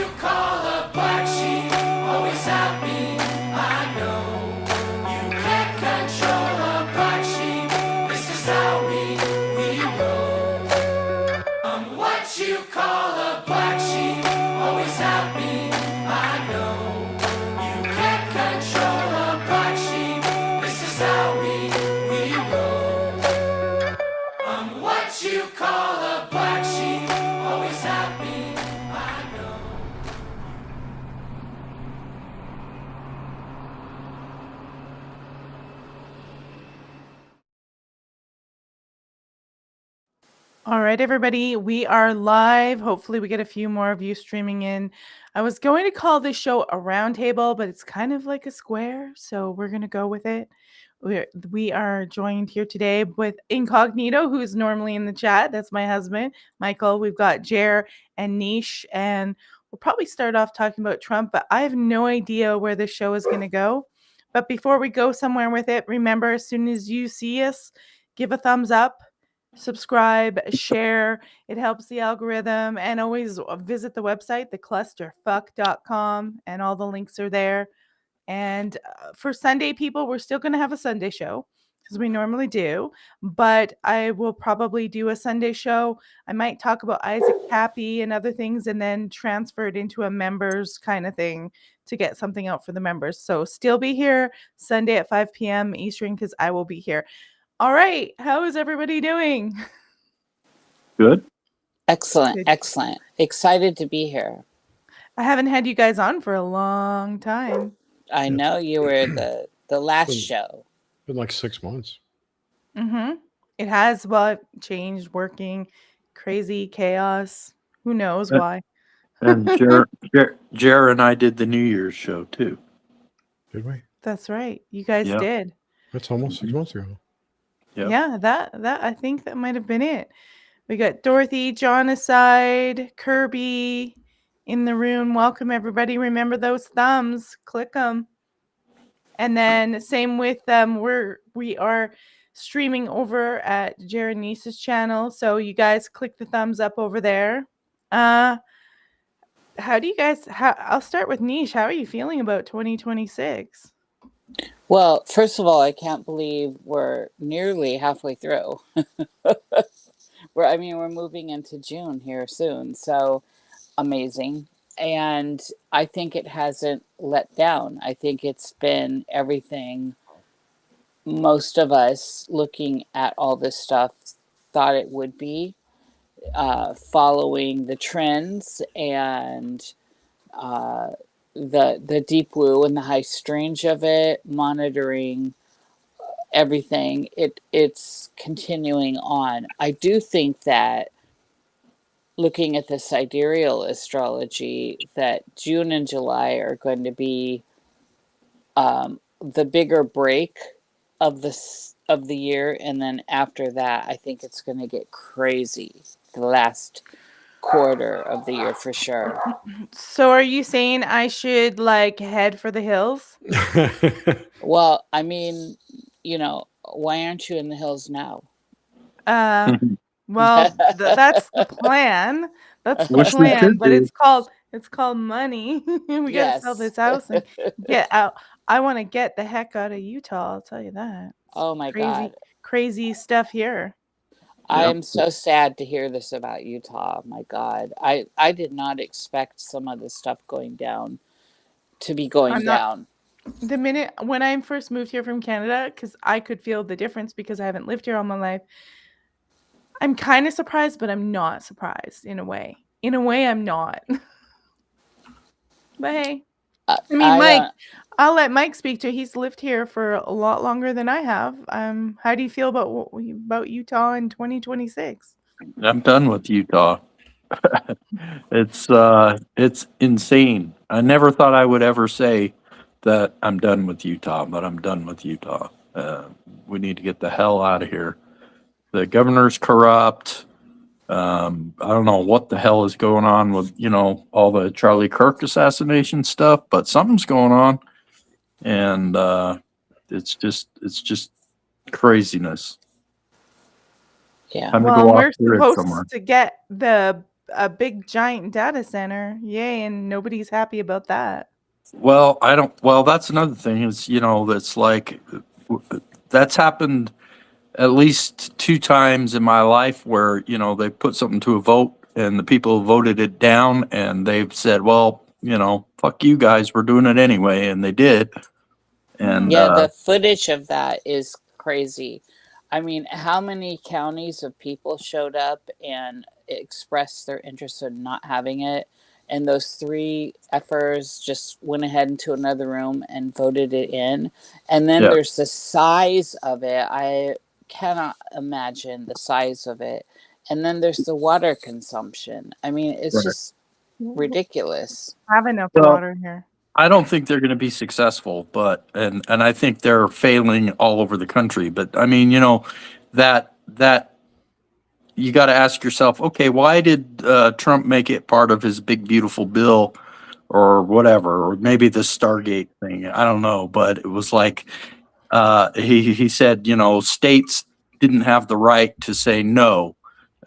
you call a black sheep, always happy, I know. You can't control a black sheep, this is how we roll. I'm what you call a black sheep, always happy, I know. You can't control a black sheep, this is how we roll. I'm what you call a black sheep, always happy, I know. All right, everybody, we are live. Hopefully we get a few more of you streaming in. I was going to call this show a roundtable, but it's kind of like a square, so we're going to go with it. We are joined here today with Incognito, who's normally in the chat. That's my husband, Michael. We've got Jer and Niish, and we'll probably start off talking about Trump, but I have no idea where this show is going to go. But before we go somewhere with it, remember, as soon as you see us, give a thumbs up, subscribe, share. It helps the algorithm. And always visit the website, theclusterfuck.com, and all the links are there. And for Sunday people, we're still going to have a Sunday show because we normally do, but I will probably do a Sunday show. I might talk about Isaac Cappy and other things and then transfer it into a members kind of thing to get something out for the members. So still be here Sunday at 5 p.m. Eastern because I will be here. All right. How is everybody doing? Good. Excellent. Good. Excellent. Excited to be here. I haven't had you guys on for a long time. I know you were the last show. Been like 6 months. Mm-hmm. It has, well, it changed, working, crazy chaos. Who knows why? And Jer and I did the New Year's show too. Did we? That's right. You guys Yep. did. That's almost 6 months ago. Yep. Yeah, that I think that might have been it. We got Dorothy, John aside, Kirby in the room. Welcome everybody. Remember those thumbs. Click them. And then same with we are streaming over at Jer Niish's channel. So you guys click the thumbs up over there. How do you guys I'll start with Niish. How are you feeling about 2026? Well, first of all, I can't believe we're nearly halfway through. We're moving into June here soon. So amazing. And I think it hasn't let down. I think it's been everything most of us looking at all this stuff thought it would be, following the trends and the deep woo and the high strange of it, monitoring everything. It's continuing on. I do think that looking at the sidereal astrology, that June and July are going to be the bigger break of the year, and then after that, I think it's going to get crazy. The last quarter of the year for sure. So are you saying I should like head for the hills? Well, I mean, why aren't you in the hills now? Well, that's the plan. That's the Wish we plan, could but be. it's called money. We gotta sell Yes. this house and get out. I want to get the heck out of Utah. I'll tell you that. Oh my Crazy, God. crazy stuff here. I Yep. am so sad to hear this about Utah. My God. I did not expect some of the stuff going down to be going I'm not- down. The minute when I first moved here from Canada, because I could feel the difference because I haven't lived here all my life. I'm kind of surprised, but I'm not surprised in a way. In a way, I'm not. But hey, I mean, Mike, I'll let Mike speak to it. He's lived here for a lot longer than I have. How do you feel about Utah in 2026? I'm done with Utah. It's insane. I never thought I would ever say that I'm done with Utah, but I'm done with Utah. We need to get the hell out of here. The governor's corrupt. I don't know what the hell is going on with, all the Charlie Kirk assassination stuff, but something's going on. And it's just craziness. Yeah. Time to Well, go off we're the grid somewhere. supposed to get the a big giant data center. Yay, and nobody's happy about that. Well, I don't. Well, that's another thing. Is that's like that's happened at least 2 times in my life where they put something to a vote and the people voted it down and they've said, well, fuck you guys, we're doing it anyway, and they did. And Yeah, the footage of that is crazy. I mean, how many counties of people showed up and expressed their interest in not having it? And those 3 effers just went ahead into another room and voted it in. And then yeah, there's the size of it. I cannot imagine the size of it. And then there's the water consumption. I mean, it's right. just ridiculous. Have enough Well, water here. I don't think they're going to be successful, but and I think they're failing all over the country. But I mean, that you got to ask yourself, okay, why did Trump make it part of his big beautiful bill or whatever, or maybe the Stargate thing? I don't know, but it was like he said, states didn't have the right to say no,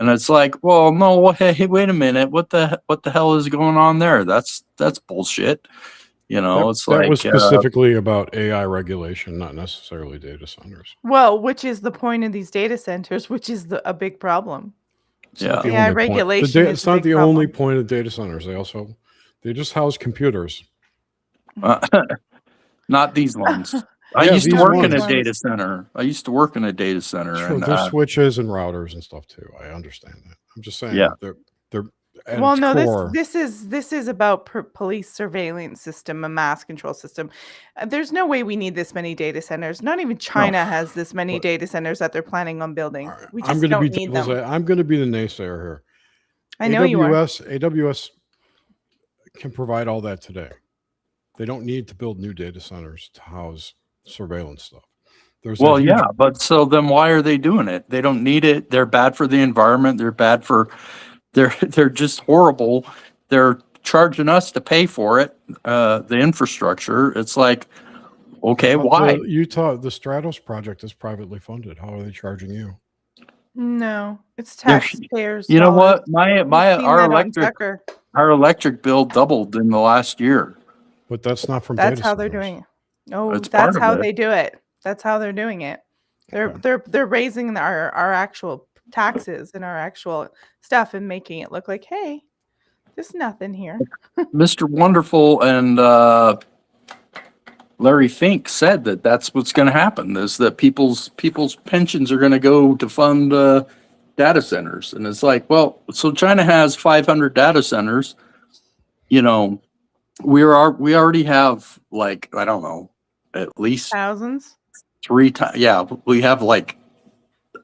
and it's like, well, no, hey, wait a minute, what the hell is going on there? That's bullshit. It's That like was specifically about AI regulation, not necessarily data centers. Well, which is the point of these data centers, which is a big problem. It's not the Yeah, only point. regulation is It's a not big the only problem. point of data centers. They just house computers. not these ones. I Yeah, used to these work in a ones. data center. Sure, and there's switches and routers and stuff too. I understand that. I'm just saying yeah. they're at Well, its no, core. this is about police surveillance system, a mass control system. There's no way we need this many data centers. Not even China has this many But- data centers that they're planning on building. All right, We I'm just going to be don't need them. I'm going to be the naysayer here. I know you are. AWS can provide all that today. They don't need to build new data centers to house surveillance stuff. Well, yeah, but so then why are they doing it? They don't need it. They're bad for the environment. They're bad for. They're just horrible. They're charging us to pay for it. The infrastructure. It's like, okay, why? The Stratos project is privately funded. How are they charging you? No, it's They're- taxpayers. You know dollars. what? My We've seen our that on electric Tucker. our electric bill doubled in the last year. But that's not from That's data how they're centers. doing it. Oh, It's part that's of how it. they do it. That's how they're doing it. Okay. They're raising our actual taxes and our actual stuff and making it look like, hey, there's nothing here. Mr. Wonderful and Larry Fink said that that's what's going to happen, is that people's pensions are going to go to fund data centers. And it's like, well, so China has 500 data centers. We already have, like, I don't know, at least Thousands. 3 times. Yeah, we have, like,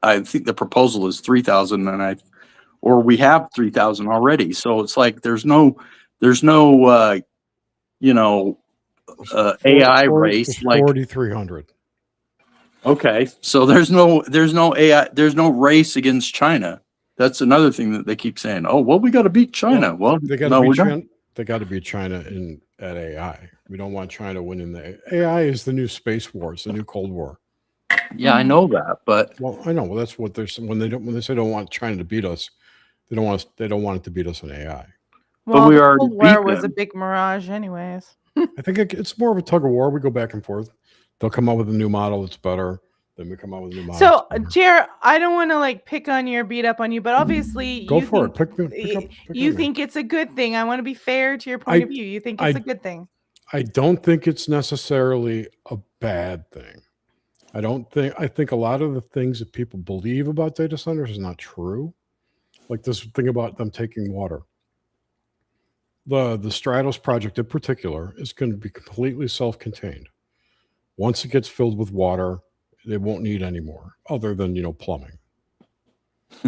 I think the proposal is 3,000, or we have 3,000 already. So it's like there's no AI race, like, 4,300. okay, so there's no AI, there's no race against China. That's another thing that they keep saying. Oh, well, we got to beat China. Well, They got to no, be we don't. China. They got to be China at AI. We don't want China winning the AI is the new space war. It's the new Cold War. Yeah, I know that, but Well, I know. Well, that's what they're when they say don't want China to beat us. They don't want it to beat us in AI. Well, we the already Cold War beat was a them. big mirage, anyways. I think it's more of a tug of war. We go back and forth. They'll come up with a new model that's better. Then we come out with a new model. So, that's better. Jer, I don't want to like pick on you or beat up on you, but obviously Go you for think, it. Pick you on me. think it's a good thing. I want to be fair to your point of view. You think it's a good thing. I don't think it's necessarily a bad thing. I think a lot of the things that people believe about data centers is not true. Like this thing about them taking water. The Stratos project in particular is going to be completely self-contained. Once it gets filled with water, they won't need any more other than, plumbing.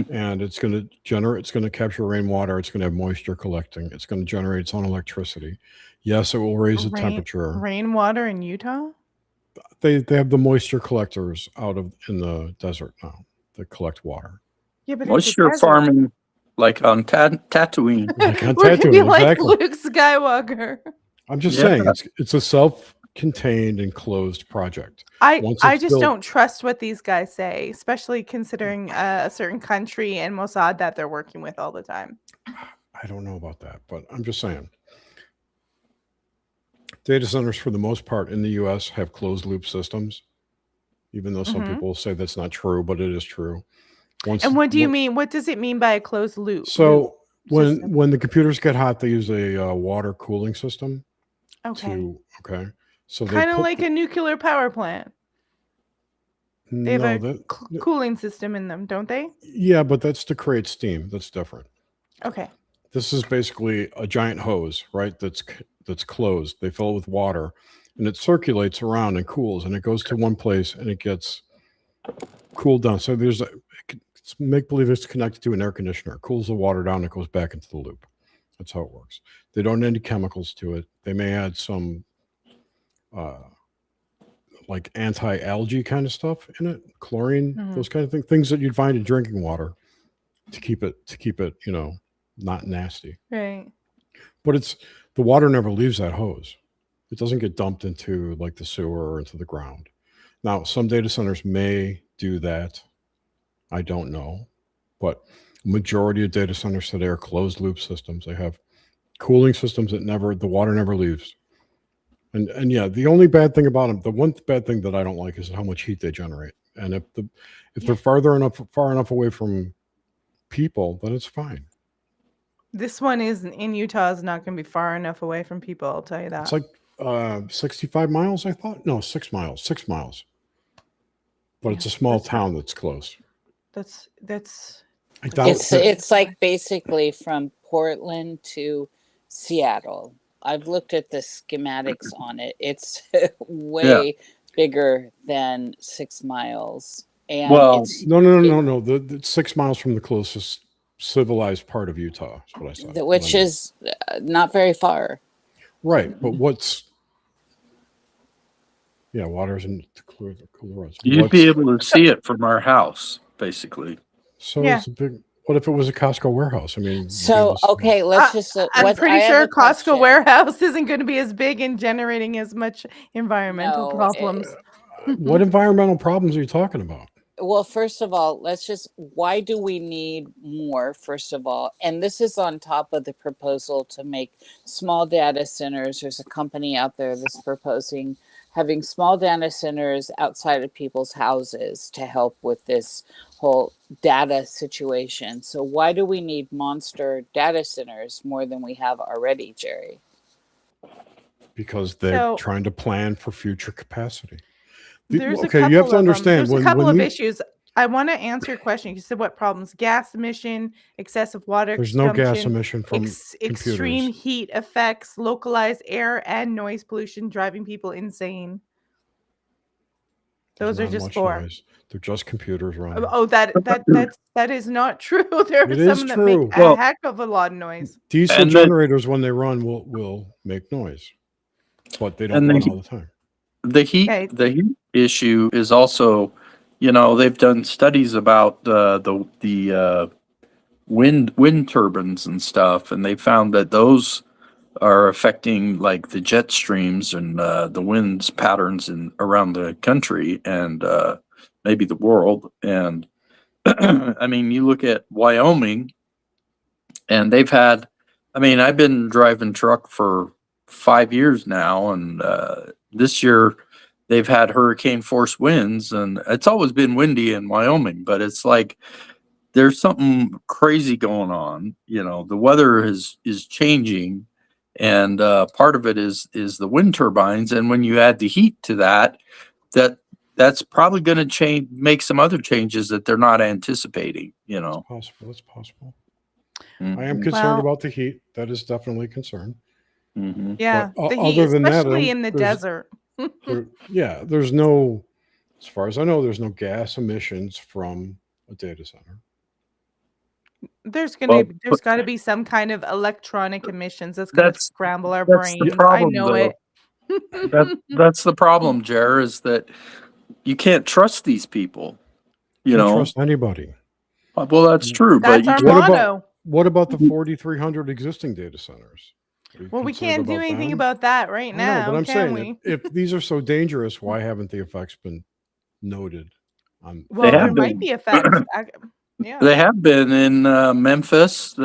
And it's going to capture rainwater. It's going to have moisture collecting. It's going to generate its own electricity. Yes, it will raise the temperature. Rainwater in Utah? They have the moisture collectors in the desert now that collect water. Yeah, but moisture it's a desert. farming, like on Tatooine. Like on We're gonna be Tatooine, like exactly. Luke Skywalker. I'm just Yeah. saying it's a self-contained enclosed project. I Once just it's built- don't trust what these guys say, especially considering a certain country and Mossad that they're working with all the time. I don't know about that, but I'm just saying. Data centers, for the most part, in the U.S. have closed loop systems, even though some people say that's not true, but it is true. And what do you mean? What does it mean by a closed loop? So system? when the computers get hot, they use a water cooling system. Okay. So Kind of like a nuclear power plant. They have a cooling system in them, don't they? Yeah, but that's to create steam. That's different. Okay. This is basically a giant hose, right? That's closed. They fill it with water, and it circulates around and cools, and it goes to one place and it gets cooled down. So there's make believe it's connected to an air conditioner. It cools the water down, and it goes back into the loop. That's how it works. They don't add any chemicals to it. They may add some like anti-algae kind of stuff in it, chlorine, those kind of things that you'd find in drinking water to keep it, not nasty. Right. But the water never leaves that hose. It doesn't get dumped into like the sewer or into the ground. Now, some data centers may do that. I don't know, but majority of data centers today are closed loop systems. They have cooling systems that the water never leaves. And yeah, the only bad thing about them, the one bad thing that I don't like is how much heat they generate. And if they're far enough away from people, then it's fine. This one in Utah is not going to be far enough away from people. I'll tell you that. It's like 65 miles, I thought. No, 6 miles. 6 miles. But it's a small town that's close. That's. It's like basically from Portland to Seattle. I've looked at the schematics on it. It's way bigger than 6 miles. And no. The 6 miles from the closest civilized part of Utah is what I said. Which is not very far. Right, but water's in to cooler roads. You'd be able to see it from our house, basically. So it's a big. What if it was a Costco warehouse? I mean, so okay, let's just. I'm pretty sure Costco warehouse isn't going to be as big and generating as much environmental problems. What environmental problems are you talking about? Well, first of all, why do we need more, first of all? And this is on top of the proposal to make small data centers. There's a company out there that's proposing having small data centers outside of people's houses to help with this whole data situation. So why do we need monster data centers more than we have already, Jerry? Because they're trying to plan for future capacity. You have to understand. There's a couple of issues. I want to answer your question. You said what problems? Gas emission, excessive water There's no gas emission from extreme heat effects, localized air and noise pollution driving people insane. Those are just 4. Noise. They're just computers running. Oh, that is not true. There are some that make a heck of a lot of noise. Diesel generators, when they run, will make noise, but they don't run all the time. The heat issue is also, they've done studies about the wind turbines and stuff, and they found that those are affecting like the jet streams and the winds patterns around the country and maybe the world. And I mean, you look at Wyoming, and they've had. I mean, I've been driving truck for 5 years now, and this year they've had hurricane force winds, and it's always been windy in Wyoming, but it's like there's something crazy going on. The weather is changing, and part of it is the wind turbines, and when you add the heat to that's probably going to make some other changes that they're not anticipating. It's possible. Mm-hmm. I am concerned about the heat. That is definitely a concern. Mm-hmm. Yeah, the heat, especially in the desert. There's no, as far as I know, there's no gas emissions from a data center. There's got to be some kind of electronic emissions that's going to scramble our brains. I know it. That's the problem, Jer, is that you can't trust these people. You can't trust anybody. Well, that's true. That's but our motto. What about the 4,300 existing data centers? Well, we can't do anything about that right now. But I'm saying, if these are so dangerous, why haven't the effects been noted? Well, there might be effects. Yeah, they have been in Memphis.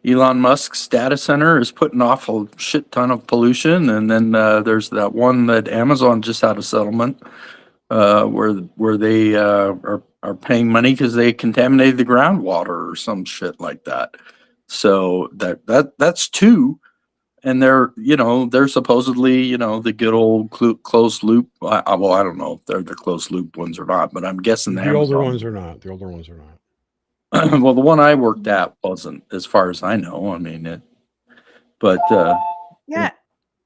Elon Musk's data center is putting off a shit ton of pollution, and then there's that one that Amazon just had a settlement where they are paying money because they contaminated the groundwater or some shit like that. So that's two, and they're supposedly the good old closed loop. Well, I don't know if they're the closed loop ones or not, but I'm guessing The older Amazon. ones are not. The older ones are not. Well, the one I worked at wasn't, as far as I know. I mean, but Yeah.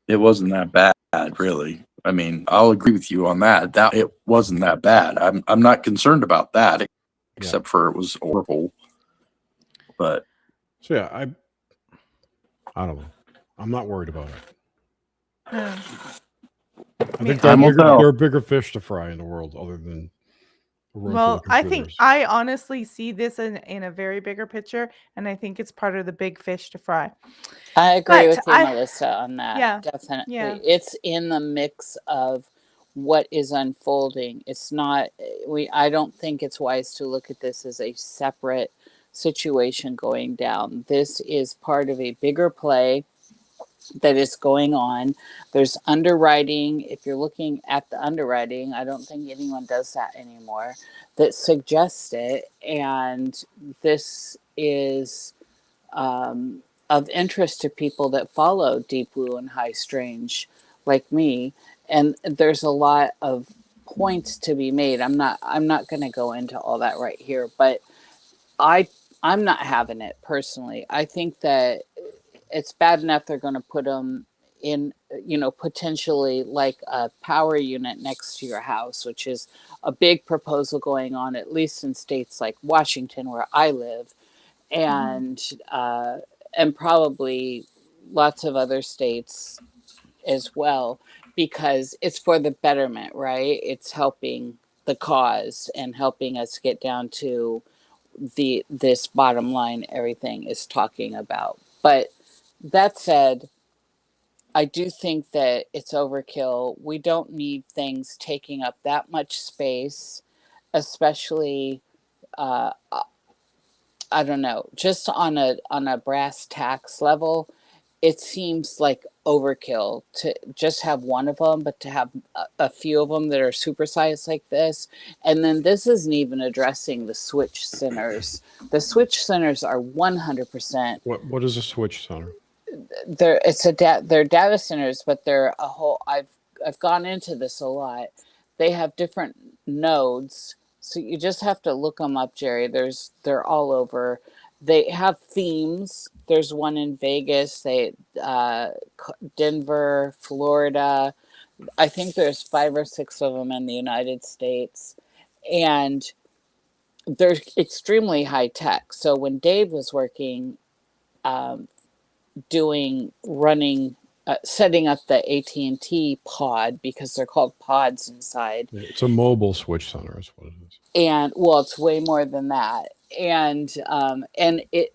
it wasn't that bad, really. I mean, I'll agree with you on that. That it wasn't that bad. I'm not concerned about that, except for it was horrible. But So yeah, I don't know. I'm not worried about it. Yeah. I think Time will tell. there are bigger fish to fry in the world other than a room full Well, of I think computers. I honestly see this in a very bigger picture, and I think it's part of the big fish to fry. I agree But with you, Melissa, on that. yeah, Definitely. yeah. It's in the mix of what is unfolding. It's not, I don't think it's wise to look at this as a separate situation going down. This is part of a bigger play that is going on. There's underwriting. If you're looking at the underwriting, I don't think anyone does that anymore, that suggests it. And this is of interest to people that follow Deep Blue and High Strange like me. And there's a lot of points to be made. I'm not going to go into all that right here, but I'm not having it personally. I think that it's bad enough they're going to put them in, potentially like a power unit next to your house, which is a big proposal going on, at least in states like Washington, where I live, and probably lots of other states as well, because it's for the betterment, right? It's helping the cause and helping us get down to this bottom line everything is talking about. But that said, I do think that it's overkill. We don't need things taking up that much space, especially I don't know, just on a brass tacks level. It seems like overkill to just have one of them, but to have a few of them that are supersized like this. And then this isn't even addressing the switch centers. The switch centers are 100%. What is a switch center? They're data centers, but they're a whole. I've gone into this a lot. They have different nodes, so you just have to look them up, Jerry. They're all over. They have themes. There's one in Vegas. Denver, Florida. I think there's 5 or 6 of them in the United States, and they're extremely high tech. So when Dave was working, setting up the AT&T pod, because they're called pods inside. It's a mobile switch center is what it is. And well, it's way more than that. And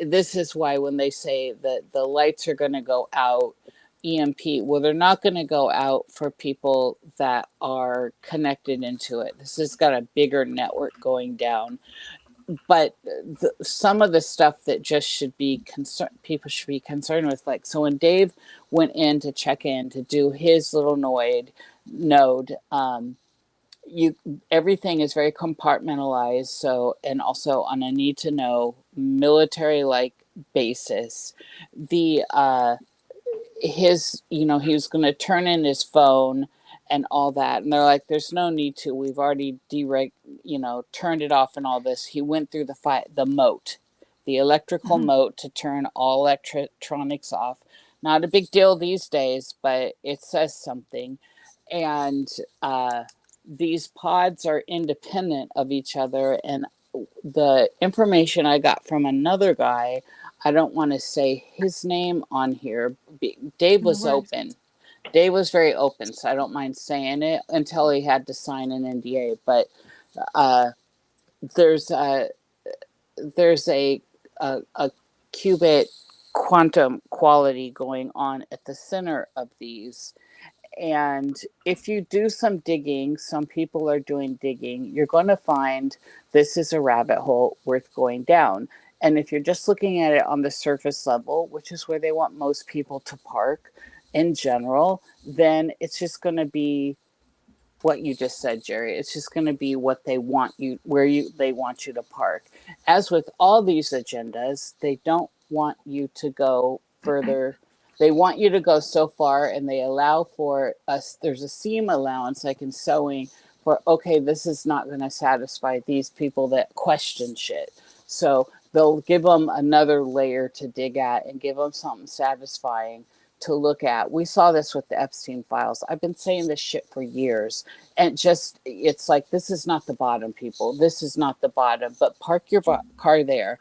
this is why when they say that the lights are going to go out, EMP, well, they're not going to go out for people that are connected into it. This has got a bigger network going down. But some of the stuff that just should be people should be concerned with, like, so when Dave went in to check in to do his little node, everything is very compartmentalized. So, and also on a need to know military like basis, he was going to turn in his phone and all that, and they're like, there's no need to, we've already turned it off and all this. He went through the moat, the electrical moat, to turn all electronics off. Not a big deal these days, but it says something. And these pods are independent of each other, and the information I got from another guy, I don't want to say his name on here. Dave was open. Dave was very open, so I don't mind saying it, until he had to sign an NDA. But there's a qubit quantum quality going on at the center of these. And if you do some digging, some people are doing digging, you're going to find this is a rabbit hole worth going down. And if you're just looking at it on the surface level, which is where they want most people to park in general, then it's just going to be what you just said, Jerry. It's just going to be what they want you, they want you to park. As with all these agendas, they don't want you to go further. They want you to go so far, and they allow for us. There's a seam allowance, like in sewing, for okay, this is not going to satisfy these people that question shit. So they'll give them another layer to dig at and give them something satisfying to look at. We saw this with the Epstein files. I've been saying this shit for years. And just, it's like, this is not the bottom, people. This is not the bottom, but park your car there.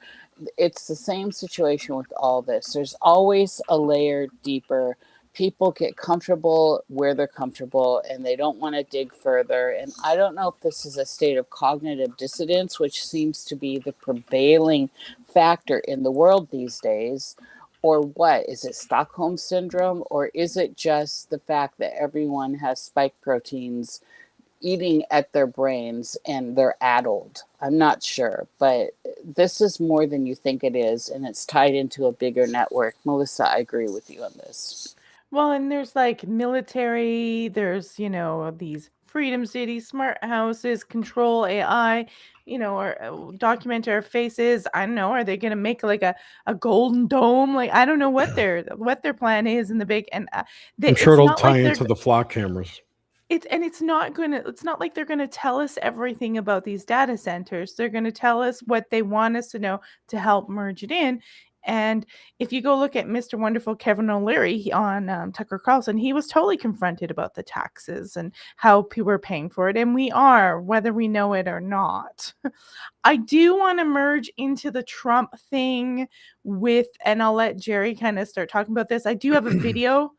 It's the same situation with all this. There's always a layer deeper. People get comfortable where they're comfortable and they don't want to dig further. And I don't know if this is a state of cognitive dissonance, which seems to be the prevailing factor in the world these days, or what? Is it Stockholm syndrome, or is it just the fact that everyone has spike proteins eating at their brains and they're addled? I'm not sure, but this is more than you think it is, and it's tied into a bigger network. Melissa, I agree with you on this. Well, and there's like military, there's, these Freedom City, smart houses, control AI, or document our faces. I don't know. Are they going to make like a golden dome? Like, I don't know what their plan is in the big, and I'm sure it's it'll not tie like into the flock cameras. it's not like they're gonna tell us everything about these data centers. They're gonna tell us what they want us to know to help merge it in. And if you go look at Mr. Wonderful Kevin O'Leary on Tucker Carlson, he was totally confronted about the taxes and how people are paying for it. And we are, whether we know it or not. I do want to merge into the Trump thing and I'll let Jerry kind of start talking about this. I do have a video.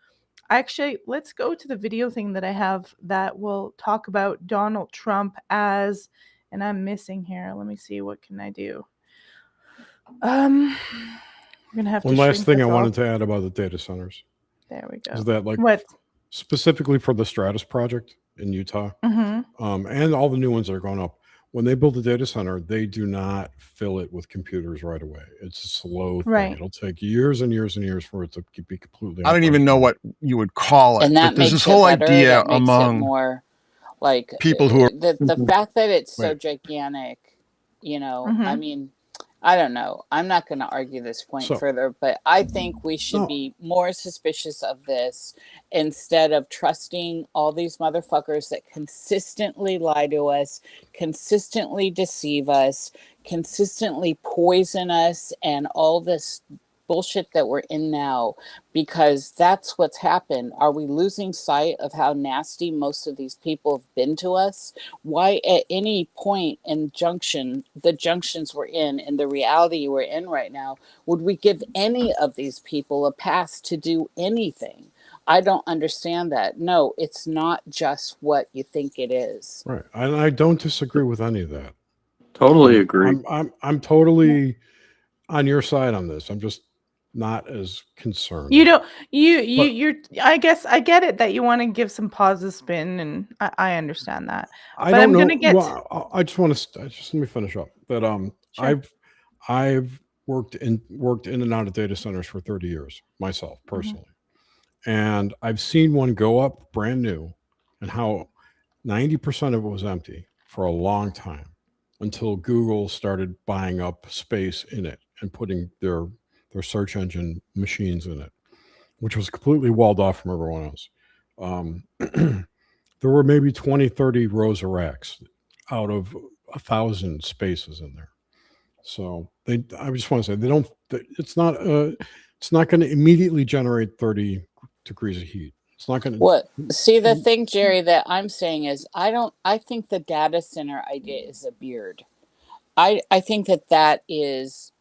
Actually, let's go to the video thing that I have that will talk about Donald Trump and I'm missing here. Let me see, what can I do? We're gonna have One to last shrink thing this I off. wanted to add about the data centers There we go. is that, like, What? specifically for the Stratus project in Utah, Mm-hmm. and all the new ones that are going up, when they build a data center, they do not fill it with computers right away. It's a slow thing. Right. It'll take years and years and years for it to be completely. I don't even know what you would call it. And that But there's makes this whole it better. idea That makes it among more like people who are the fact that it's so Wait. gigantic, I Mhm. mean, I don't know. I'm not going to argue this point So- further, but I think we should No. be more suspicious of this instead of trusting all these motherfuckers that consistently lie to us, consistently deceive us, consistently poison us, and all this bullshit that we're in now, because that's what's happened. Are we losing sight of how nasty most of these people have been to us? Why at any point in the junctions we're in and the reality we're in right now, would we give any of these people a pass to do anything? I don't understand that. No, it's not just what you think it is. Right, and I don't disagree with any of that. Totally agree. I'm totally on your side on this. I'm just not as concerned. You don't you're I guess I get it that you want to give some positive spin, and I understand that. I But don't I'm know. gonna get I just want to just let me finish up. That Sure. I've worked in and out of data centers for 30 years myself personally, and I've seen one go up brand new, and how 90% of it was empty for a long time until Google started buying up space in it and putting their search engine machines in it, which was completely walled off from everyone else. There were maybe 20, 30 rows of racks out of 1,000 spaces in there. So I just want to say it's not going to immediately generate 30 degrees of heat. It's not going to. What? See, the thing, Jerry, that I'm saying is I think the data center idea is a beard. I think that is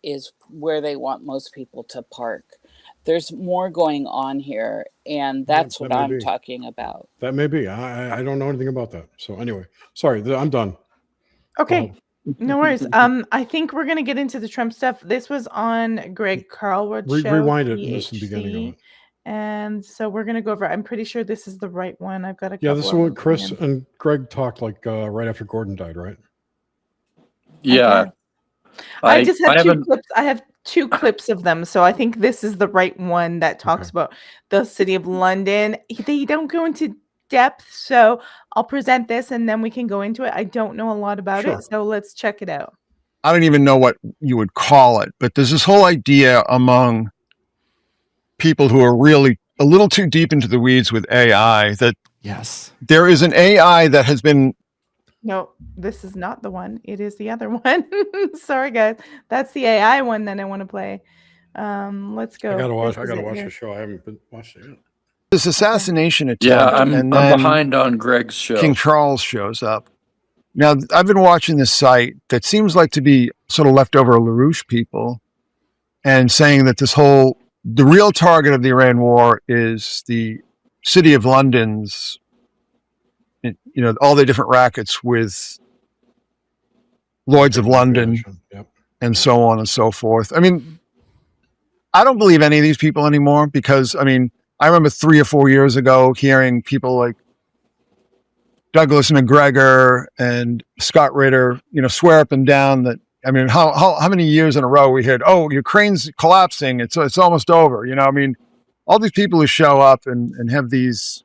where they want most people to park. There's more going on here, and that's that what may I'm be. talking about. That may be. I don't know anything about that. So anyway, sorry, I'm done. Okay. No worries. I think we're gonna get into the Trump stuff. This was on Greg Carlwood's show. Rewind it and this is the beginning of PhD. it. And so we're gonna go over. I'm pretty sure this is the right one. I've got a Yeah, couple this is of what them Chris planned. and Greg talked like right after Gordon died, right? Yeah. Okay. I just have I two haven't. clips. I have two clips of them, so I think this is the right one that talks Okay. about the city of London. They don't go into depth, so I'll present this and then we can go into it. I don't know a lot about Sure. it, so let's check it out. I don't even know what you would call it, but there's this whole idea among people who are really a little too deep into the weeds with AI that Yes. there is an AI that has been. No, this is not the one. It is the other one. Sorry, guys. That's the AI one that I want to play. Let's go. I gotta watch. I This is gotta it watch here. the show. I haven't been watching it yet. This assassination Yeah, attempt, I'm and I'm then behind on Greg's show. King Charles shows up. Now, I've been watching this site that seems like to be sort of leftover LaRouche people, and saying that the real target of the Iran war is the city of London's, all the different rackets with Lloyds of London Yep. and so on and so forth. I mean, I don't believe any of these people anymore because, I mean, I remember 3 or 4 years ago hearing people like Douglas McGregor and Scott Ritter, swear up and down that, I mean, how many years in a row we heard, oh, Ukraine's collapsing, it's almost over. I mean, all these people who show up and have these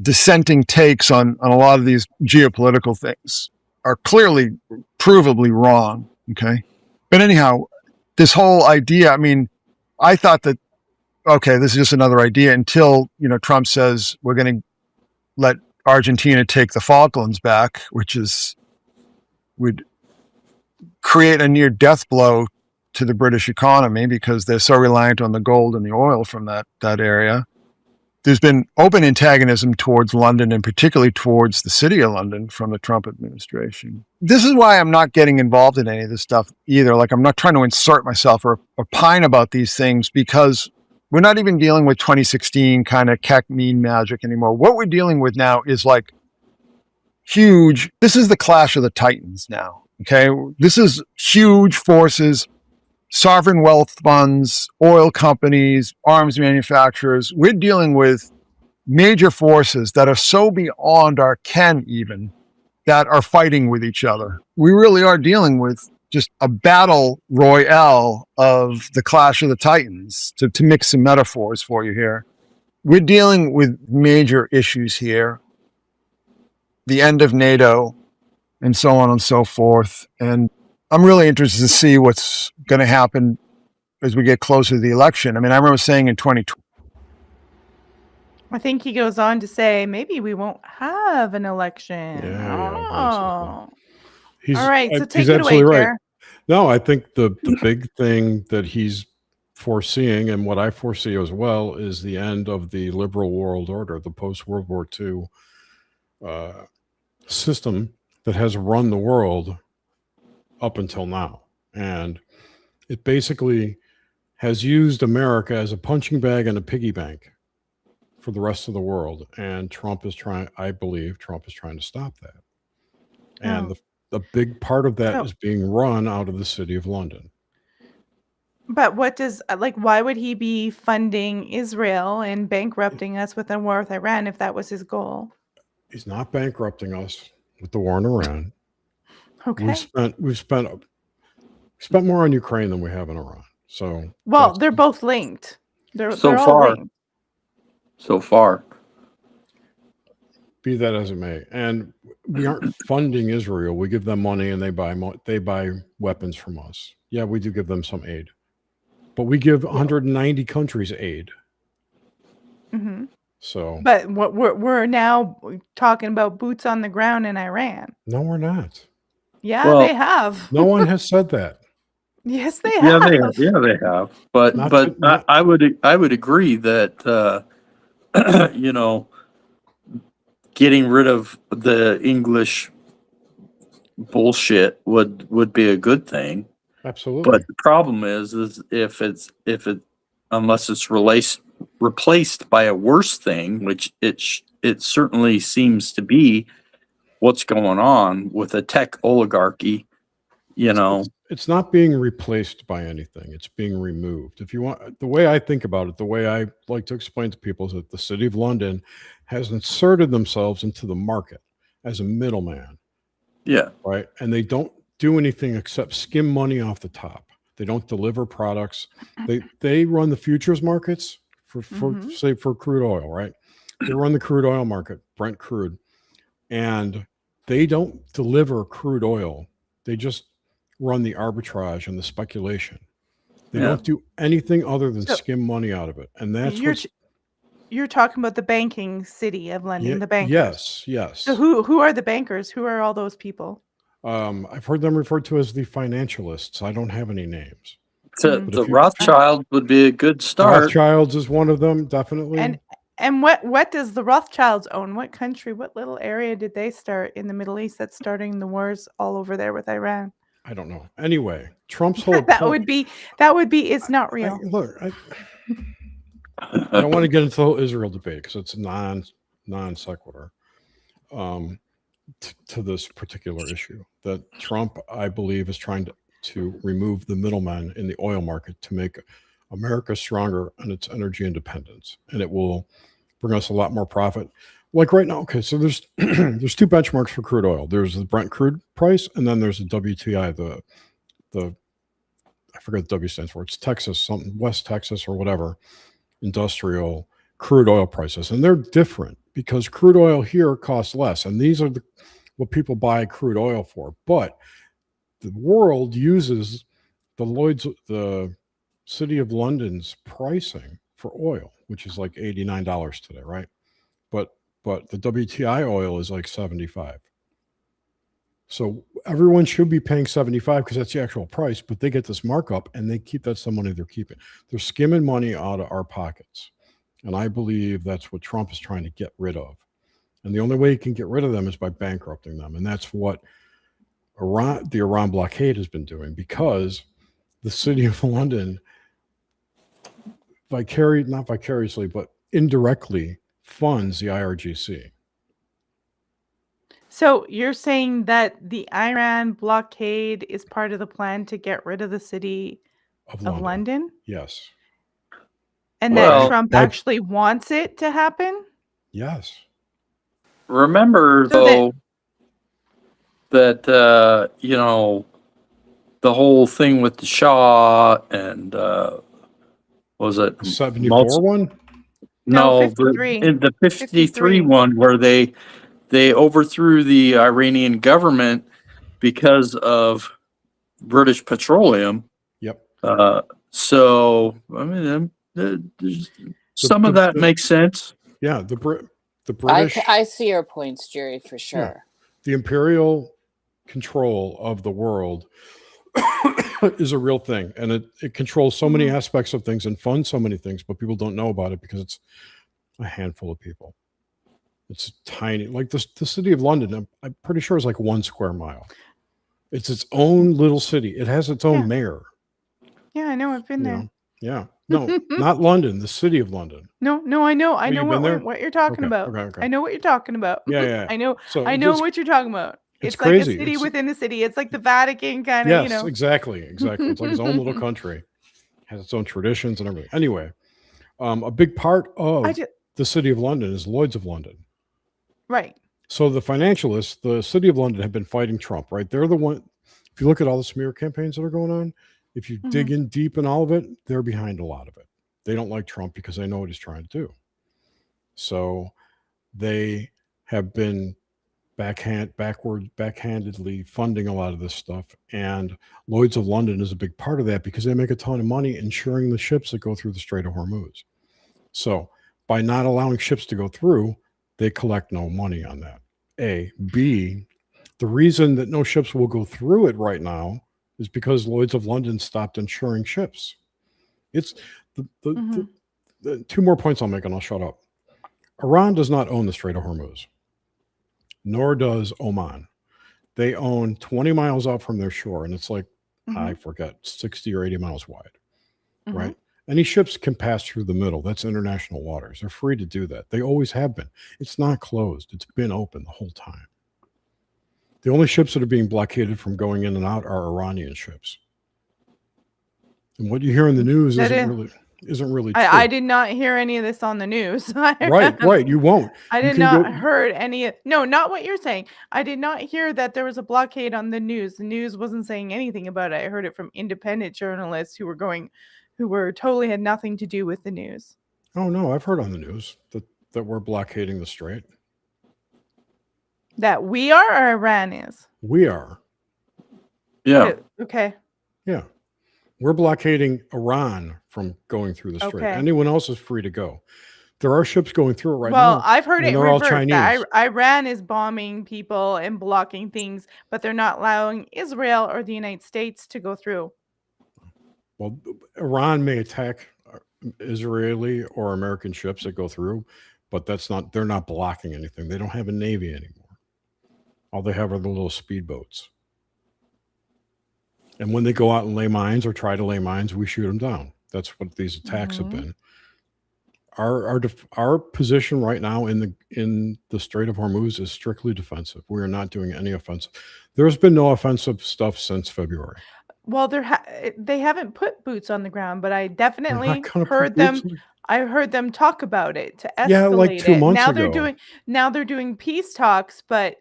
dissenting takes on a lot of these geopolitical things are clearly provably wrong. Okay. But anyhow, this whole idea, I mean, I thought that, okay, this is just another idea until, Trump says we're going to let Argentina take the Falklands back, which would create a near death blow to the British economy because they're so reliant on the gold and the oil from that area. There's been open antagonism towards London and particularly towards the city of London from the Trump administration. This is why I'm not getting involved in any of this stuff either. Like, I'm not trying to insert myself or opine about these things because we're not even dealing with 2016 kind of Keck mean magic anymore. What we're dealing with now is like huge. This is the clash of the titans now. Okay. This is huge forces, sovereign wealth funds, oil companies, arms manufacturers. We're dealing with major forces that are so beyond our ken even that are fighting with each other. We really are dealing with just a battle royale of the clash of the titans, to mix some metaphors for you here. We're dealing with major issues here. The end of NATO and so on and so forth. And I'm really interested to see what's going to happen as we get closer to the election. I mean, I remember saying in 2020. I think he goes on to say maybe we won't have an election. Yeah, Oh. He's All right, so he's take it away, absolutely right. Jer. No, I think the big thing that he's foreseeing, and what I foresee as well, is the end of the liberal world order, the post-World War II system that has run the world up until now. And it basically has used America as a punching bag and a piggy bank for the rest of the world. And I believe Trump is trying to stop that. And the big part of that is being run out of the city of London. But why would he be funding Israel and bankrupting us with a war with Iran if that was his goal? He's not bankrupting us with the war in Iran. Okay. We've spent more on Ukraine than we have in Iran. So they're both linked. They're So all far. linked. So far. Be that as it may, and we aren't funding Israel. We give them money, and they buy weapons from us. Yeah, we do give them some aid, but we give 190 countries aid. Mm-hmm. So, but what we're now talking about boots on the ground in Iran. No, we're not. Yeah, they have. No one has said that. Yes, they have. They have. But I would agree that getting rid of the English bullshit would be a good thing. Absolutely. But the problem is if it unless it's replaced by a worse thing, which it certainly seems to be what's going on with a tech oligarchy, It's not being replaced by anything. It's being removed. If you want, the way I think about it, the way I like to explain to people is that the city of London has inserted themselves into the market as a middleman. Yeah. Right. And they don't do anything except skim money off the top. They don't deliver products. They run the futures markets for say for crude oil, right? They run the crude oil market, Brent crude, and they don't deliver crude oil. They just run the arbitrage and the speculation. They Yeah. don't do anything other than So- skim money out of it, and that's You're what's you're talking about the banking city of London, the bankers. yes. So who are the bankers? Who are all those people? I've heard them referred to as the financialists. I don't have any names. Mm. The if you- Rothschild would be a good start. Rothschilds is one of them, definitely. And what does the Rothschilds own? What country? What little area did they start in the Middle East that's starting the wars all over there with Iran? I don't know. Anyway, Trump's whole that point. would be it's not real. I don't want to get into the whole Israel debate because it's non sequitur to this particular issue. That Trump, I believe, is trying to remove the middleman in the oil market to make America stronger on its energy independence, and it will bring us a lot more profit. Like right now, okay, so there's there's two benchmarks for crude oil. There's the Brent crude price, and then there's the WTI, the I forget what W stands for. It's Texas, something West Texas or whatever, industrial crude oil prices, and they're different because crude oil here costs less, and these are what people buy crude oil for. But the world uses the City of London's pricing for oil, which is like $89 today, right? But the WTI oil is like 75. So everyone should be paying 75 because that's the actual price, but they get this markup and they keep that's the money they're keeping. They're skimming money out of our pockets. And I believe that's what Trump is trying to get rid of. And the only way he can get rid of them is by bankrupting them. And that's what the Iran blockade has been doing, because the City of London not vicariously, but indirectly funds the IRGC. So you're saying that the Iran blockade is part of the plan to get rid of the city of London? Yes. And Well, that Trump actually wants it to happen? Yes. Remember, So though, that the whole thing with the Shah and what was it 74 one? No, No, 53. the 53 53. one where they overthrew the Iranian government because of British petroleum. Yep. So I mean, some of that makes sense. Yeah, the British. I see your points, Jerry, for sure. The imperial control of the world is a real thing, and it controls so many aspects of things and funds so many things, but people don't know about it because it's a handful of people. It's tiny, like the City of London. I'm pretty sure it's like 1 square mile. It's its own little city. It has its own mayor. Yeah, I know. I've been there. Yeah. No, not London. The City of London. No, I know. I know you've been what you're talking Okay, about. okay. I know what you're talking about. Yeah. I know. So I know what you're talking about. it's like crazy. a city within the city. It's like the Vatican kind of, Yes, you know. exactly. It's like its own little country. Has its own traditions and everything. Anyway, a big part of the City of London is Lloyd's of London. Right. So the financialists, the City of London, have been fighting Trump, right? They're the one. If you look at all the smear campaigns that are going on, if you dig in deep in all of it, they're behind a lot of it. They don't like Trump because they know what he's trying to do. So they have been backhandedly funding a lot of this stuff. And Lloyd's of London is a big part of that because they make a ton of money insuring the ships that go through the Strait of Hormuz. So by not allowing ships to go through, they collect no money on that. A. B, the reason that no ships will go through it right now is because Lloyd's of London stopped insuring ships. It's the 2 more points I'll make and I'll shut up. Iran does not own the Strait of Hormuz, nor does Oman. They own 20 miles out from their shore, and it's like, I forget, 60 or 80 miles wide, right? Any ships can pass through the middle. That's international waters. They're free to do that. They always have been. It's not closed. It's been open the whole time. The only ships that are being blockaded from going in and out are Iranian ships. And what you hear in the news isn't really... isn't really true. I did not hear any of this on the news. Right. You won't. I You did can not go. heard any. No, not what you're saying. I did not hear that there was a blockade on the news. The news wasn't saying anything about it. I heard it from independent journalists who were totally had nothing to do with the news. Oh no, I've heard on the news that we're blockading the strait. That we are or Iran is. We are. Yeah. Okay. Yeah. We're blockading Iran from going through the strait. Okay. Anyone else is free to go. There are ships going through it right now. Well, I've heard and it they're all reversed. That Chinese. Iran is bombing people and blocking things, but they're not allowing Israel or the United States to go through. Well, Iran may attack Israeli or American ships that go through, but they're not blocking anything. They don't have a navy anymore. All they have are the little speedboats. And when they go out and lay mines or try to lay mines, we shoot them down. That's what these attacks have been. Our position right now in the Strait of Hormuz is strictly defensive. We are not doing any offensive. There's been no offensive stuff since February. Well, they haven't put boots on the ground, but I They're definitely not gonna put heard boots them. on the- I heard them talk about it to escalate Yeah, like 2 it. months Now ago. they're doing peace talks, but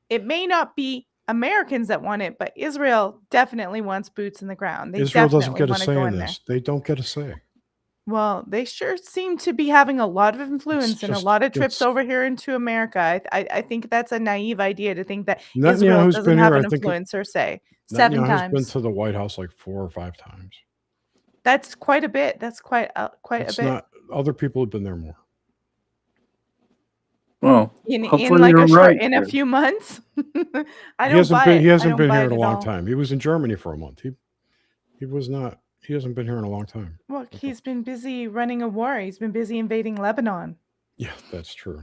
it may not be Americans that want it, but Israel definitely wants boots in the ground. They Israel doesn't definitely get a want to say go in in there. this. They don't get a say. Well, they sure seem to be having a lot of influence and a just- lot of trips it's- over here into America. I think that's a naive idea to think that Israel Netanyahu's doesn't been have here, an I think influence or say. 7 Netanyahu's been times. to the White House like 4 or 5 times. That's quite a bit. That's quite a It's bit. not. Other people have been there more. Well, In hopefully like you're a short right. in a few months. I He don't hasn't buy been. it. He I hasn't don't been buy here it in a at long all. time. He was in Germany for a month. He was not. He hasn't been here in a long time. Well, he's been busy running a war. He's been busy invading Lebanon. Yeah, that's true.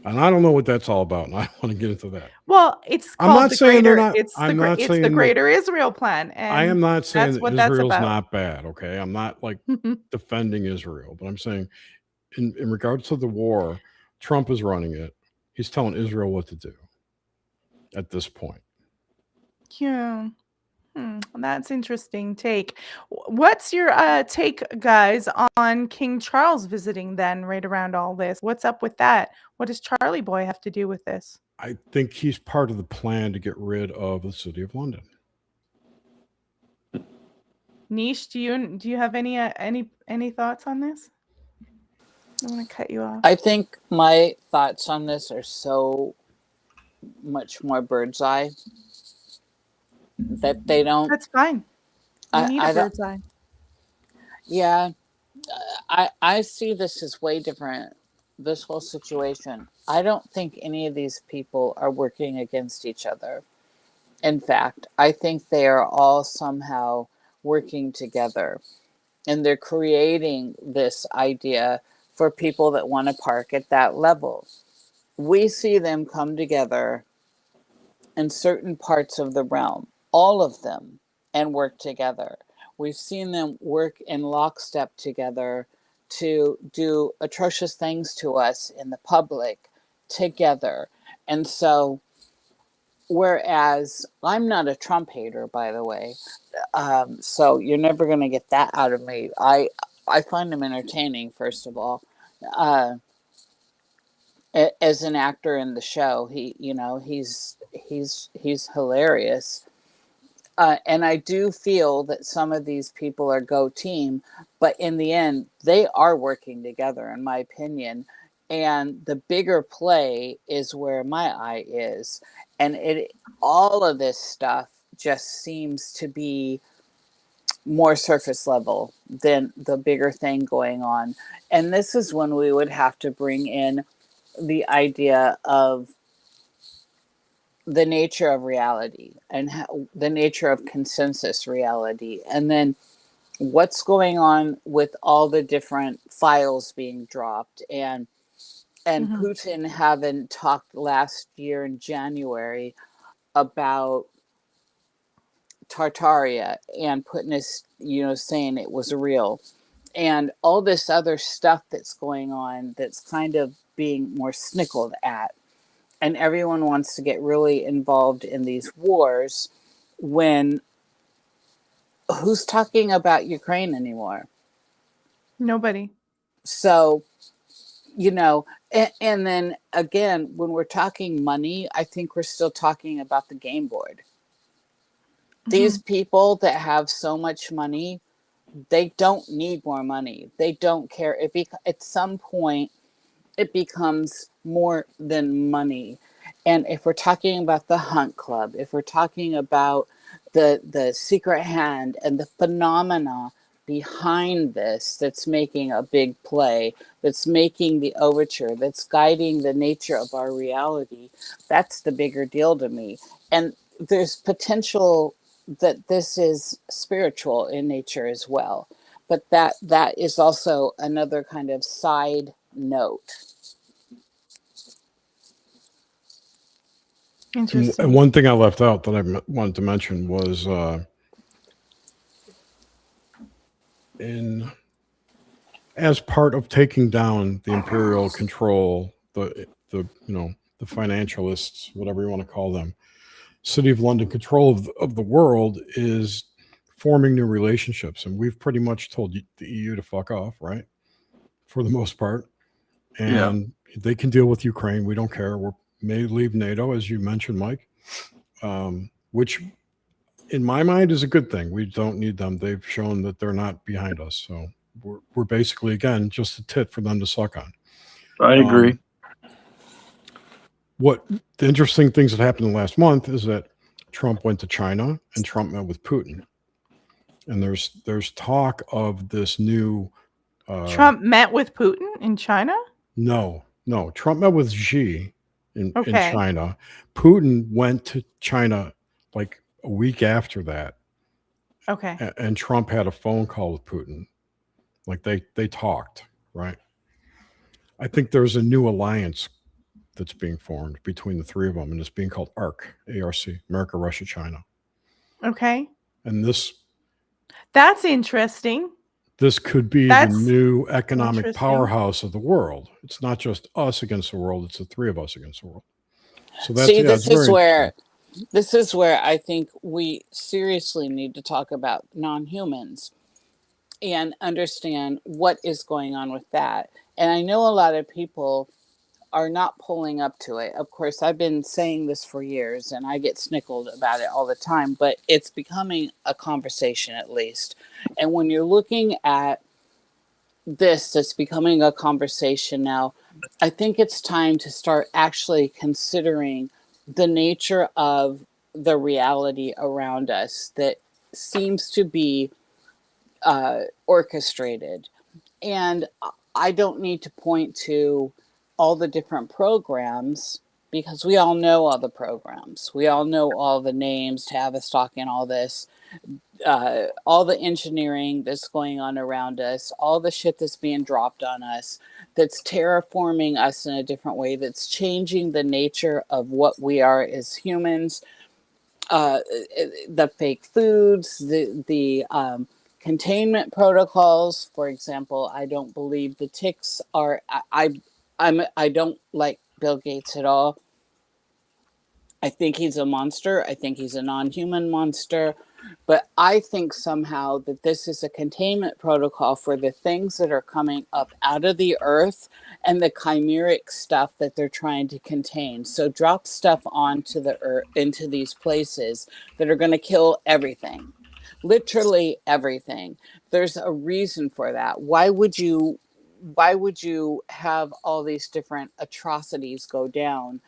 And I don't know what that's all about, and I don't want to get into that. Well, it's I'm called not the saying they're greater. not. It's I'm the not it's saying the that- Greater Israel Plan, and I am not saying that's that what that's Israel's about. not bad. Okay, I'm not like defending Israel, but I'm saying, in regards to the war, Trump is running it. He's telling Israel what to do. At this point, Yeah. That's interesting take. What's your take, guys, on King Charles visiting then right around all this? What's up with that? What does Charlie Boy have to do with this? I think he's part of the plan to get rid of the city of London. Niish, do you have any thoughts on this? I don't want to cut you off. I think my thoughts on this are so much more bird's eye that they don't. That's fine. You need I a don't. bird's eye. Yeah, I see this as way different. This whole situation. I don't think any of these people are working against each other. In fact, I think they are all somehow working together, and they're creating this idea for people that want to park at that level. We see them come together in certain parts of the realm, all of them, and work together. We've seen them work in lockstep together to do atrocious things to us in the public together. And so, whereas I'm not a Trump hater, by the way, so you're never going to get that out of me. I find him entertaining, first of all. As an actor in the show, he's hilarious. And I do feel that some of these people are go team, but in the end, they are working together, in my opinion. And the bigger play is where my eye is. And all of this stuff just seems to be more surface level than the bigger thing going on. And this is when we would have to bring in the idea of the nature of reality and the nature of consensus reality, and then what's going on with all the different files being dropped, and Putin having talked last year in January about Tartaria and putting his, saying it was real, and all this other stuff that's going on that's kind of being more snickled at. And everyone wants to get really involved in these wars when who's talking about Ukraine anymore? Nobody. So, you know, and then again, when we're talking money, I think we're still talking about the game board. These people that have so much money, they don't need more money. They don't care. At some point, it becomes more than money. And if we're talking about the Hunt Club, if we're talking about the secret hand and the phenomena behind this that's making a big play, that's making the overture, that's guiding the nature of our reality, that's the bigger deal to me. And there's potential that this is spiritual in nature as well. But that is also another kind of side note. And Interesting. one thing I left out that I wanted to mention was as part of taking down the imperial control, the the financialists, whatever you want to call them, City of London control of the world is forming new relationships, and we've pretty much told the EU to fuck off, right? For the most part, Yeah. and they can deal with Ukraine. We don't care. We may leave NATO, as you mentioned, Mike, which in my mind is a good thing. We don't need them. They've shown that they're not behind us. So we're basically, again, just a tit for them to suck on. I agree. What the interesting things that happened in the last month is that Trump went to China and Trump met with Putin. And there's talk of this new Trump met with Putin in China? No. Trump met with Xi in Okay. China. Putin went to China like a week after that. Okay. And Trump had a phone call with Putin. Like they talked, right? I think there's a new alliance that's being formed between the three of them, and it's being called ARC, A-R-C, America, Russia, China. Okay. And That's interesting. this could be That's the new economic interesting. powerhouse of the world. It's not just us against the world; it's the three of us against the world. So that's See, it's this is where I think we seriously need to talk about non-humans and understand what is going on with that. And I know a lot of people are not pulling up to it. Of course, I've been saying this for years and I get snickled about it all the time, but it's becoming a conversation at least. And when you're looking at this, it's becoming a conversation now. I think it's time to start actually considering the nature of the reality around us that seems to be orchestrated. And I don't need to point to all the different programs because we all know all the programs. We all know all the names, Tavistock and all this, all the engineering that's going on around us, all the shit that's being dropped on us, that's terraforming us in a different way, that's changing the nature of what we are as humans. The fake foods, the containment protocols. For example, I don't believe the ticks are. I don't like Bill Gates at all. I think he's a monster. I think he's a non-human monster. But I think somehow that this is a containment protocol for the things that are coming up out of the earth and the chimeric stuff that they're trying to contain. So drop stuff onto the earth, into these places that are going to kill everything. Literally everything. There's a reason for that. Why would you have all these different atrocities go down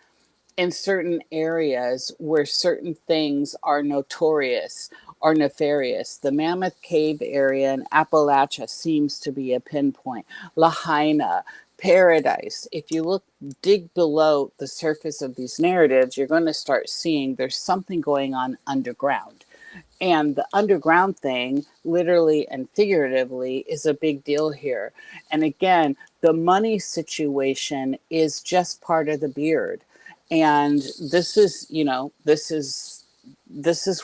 in certain areas where certain things are notorious or nefarious? The Mammoth Cave area in Appalachia seems to be a pinpoint. Lahaina, Paradise. If you dig below the surface of these narratives, you're going to start seeing there's something going on underground. And the underground thing, literally and figuratively, is a big deal here. And again, the money situation is just part of the beard. And this is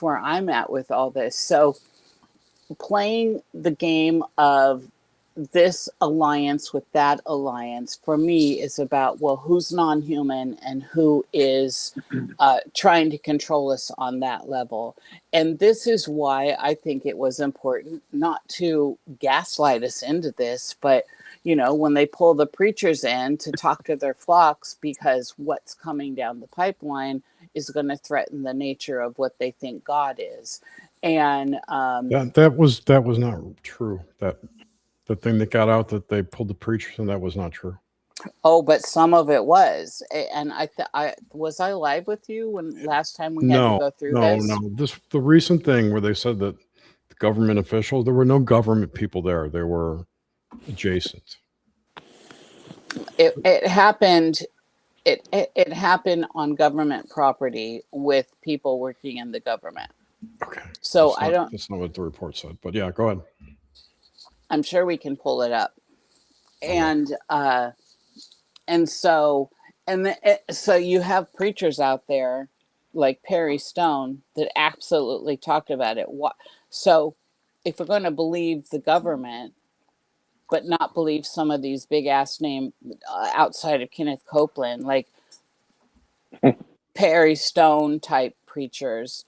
where I'm at with all this. So playing the game of this alliance with that alliance for me is about, well, who's non-human and who is trying to control us on that level. And this is why I think it was important not to gaslight us into this, but when they pull the preachers in to talk to their flocks because what's coming down the pipeline is going to threaten the nature of what they think God is. And That was not true. That the thing that got out that they pulled the preachers, and that was not true. oh, but some of it was. And I was I live with you when last time we had to go through this? No. The recent thing where they said that the government officials, there were no government people there. They were adjacent. It happened. It happened on government property with people working in the government. Okay. So That's not what the report said. But yeah, go ahead. I'm sure we can pull it up. Okay. So you have preachers out there like Perry Stone that absolutely talked about it. So if we're going to believe the government, but not believe some of these big ass name outside of Kenneth Copeland, like Perry Stone type preachers,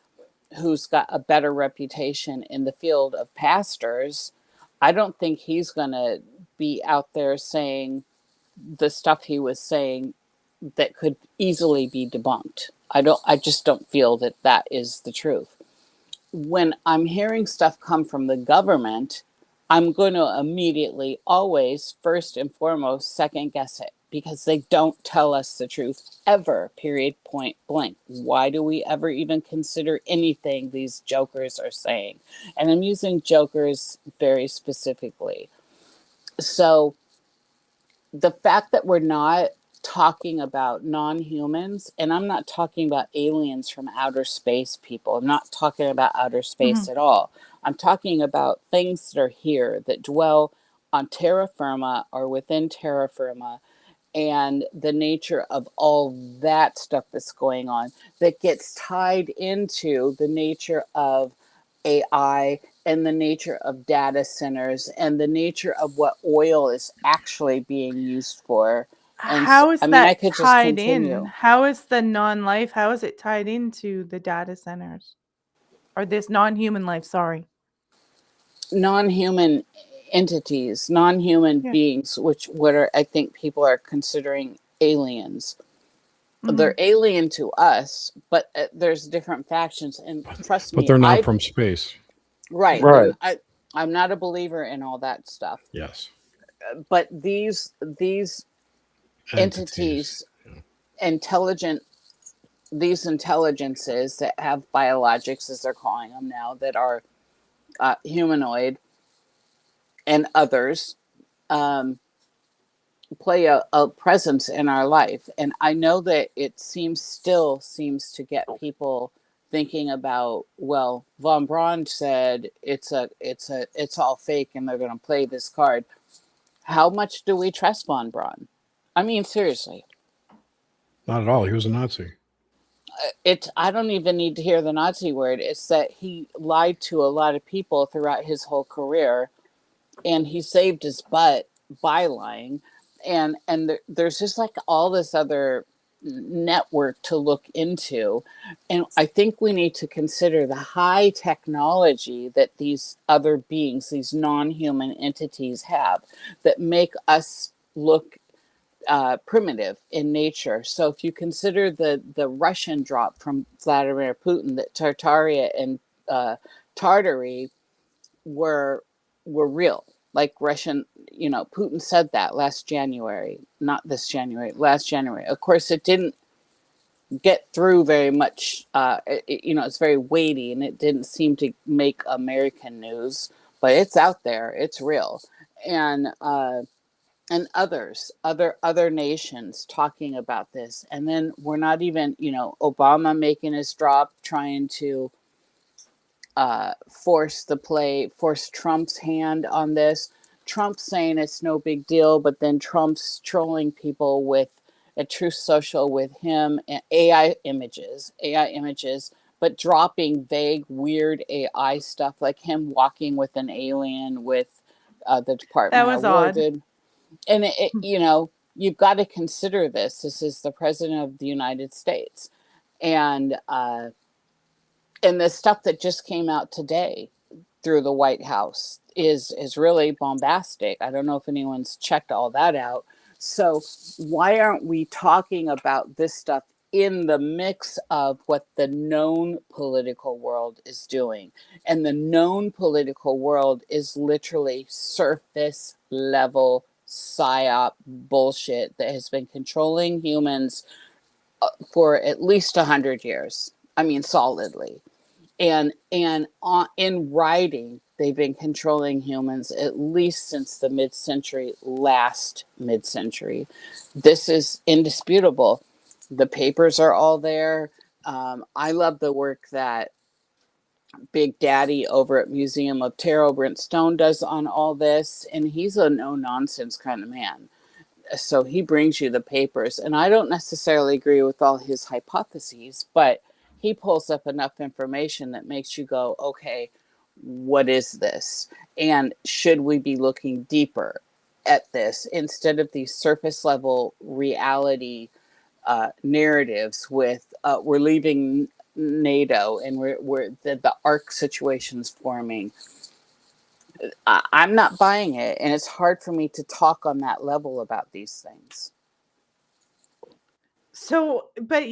who's got a better reputation in the field of pastors, I don't think he's going to be out there saying the stuff he was saying that could easily be debunked. I just don't feel that that is the truth. When I'm hearing stuff come from the government, I'm going to immediately, always, first and foremost, second guess it because they don't tell us the truth ever, period, point blank. Why do we ever even consider anything these jokers are saying? And I'm using jokers very specifically. So the fact that we're not talking about non-humans, and I'm not talking about aliens from outer space, people. I'm not talking about outer space at all. I'm talking about things that are here that dwell on terra firma or within terra firma, and the nature of all that stuff that's going on that gets tied into the nature of AI and the nature of data centers and the nature of what oil is actually being used for. And so, How is I mean, I that could just tied in? continue. How is the non-life, how is it tied into the data centers? Or this non-human life, sorry. Non-human entities, non-human Yeah. beings, what are, I think people are considering aliens. Mhm. They're alien to us, but there's different factions. And trust But me, they're not from space. right. Right. I'm not a believer in all that stuff. Yes. But these Entities. entities, intelligent, these intelligences that have biologics, as they're calling them now, that are humanoid and others, play a presence in our life. And I know that it still seems to get people thinking about, well, von Braun said it's all fake and they're going to play this card. How much do we trust von Braun? I mean, seriously. Not at all. He was a Nazi. I don't even need to hear the Nazi word. It's that he lied to a lot of people throughout his whole career, and he saved his butt by lying. And there's just like all this other network to look into. And I think we need to consider the high technology that these other beings, these non-human entities have that make us look primitive in nature. So if you consider the Russian drop from Vladimir Putin, that Tartaria and Tartary were real, like Russian. Putin said that last January, not this January, last January. Of course, it didn't get through very much. It's very weighty, and it didn't seem to make American news, but it's out there. It's real, and other nations talking about this. And then we're not even, Obama making his drop, trying to force Trump's hand on this. Trump saying it's no big deal, but then Trump's trolling people with a Truth Social with him and AI images, but dropping vague, weird AI stuff like him walking with an alien with the Department That of was War odd. did. And you know, you've got to consider this. This is the president of the United States, and the stuff that just came out today through the White House is really bombastic. I don't know if anyone's checked all that out. So why aren't we talking about this stuff in the mix of what the known political world is doing? And the known political world is literally surface level psyop bullshit that has been controlling humans for at least 100 years. I mean, solidly. In writing, they've been controlling humans at least since the last mid-century. This is indisputable. The papers are all there. I love the work that Big Daddy over at Museum of Tarot, Brent Stone, does on all this, and he's a no-nonsense kind of man. So he brings you the papers, and I don't necessarily agree with all his hypotheses, but he pulls up enough information that makes you go, okay, what is this? And should we be looking deeper at this instead of these surface level reality narratives with we're leaving NATO and we're the arc situation's forming? I'm not buying it, and it's hard for me to talk on that level about these things. So, but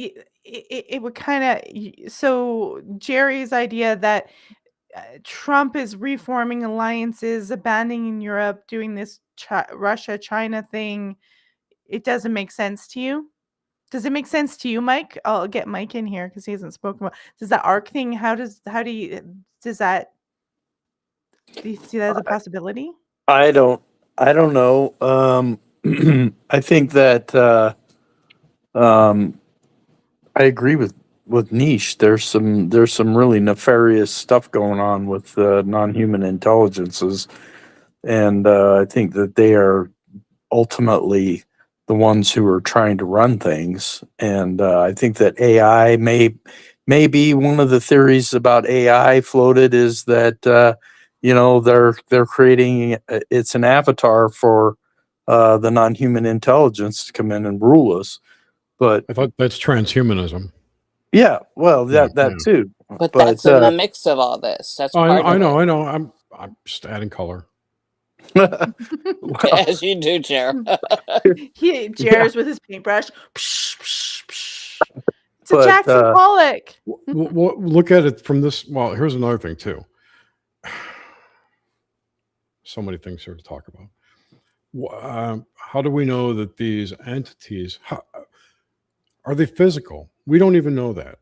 it would kind of, so Jerry's idea that Trump is reforming alliances, abandoning Europe, doing this Russia-China thing, it doesn't make sense to you? Does it make sense to you, Mike? I'll get Mike in here because he hasn't spoken about. Does that arc thing? Does that? Do you see that as a possibility? I don't know. I think that I agree with Niish. There's some really nefarious stuff going on with non-human intelligences, and I think that they are ultimately the ones who are trying to run things. And I think that AI may be one of the theories about AI floated is that they're creating it's an avatar for the non-human intelligence to come in and rule us. But I thought that's transhumanism. yeah, well, Yeah, that too. But that's in the mix of all this. That's part of I know. it. I'm just adding color. well, As you do, Jer. Jer's with his paintbrush. Psh, psh, psh. It's a But, Jackson Pollock. Look at it from this. Well, here's another thing too. So many things here to talk about. How do we know that these entities are they physical? We don't even know that,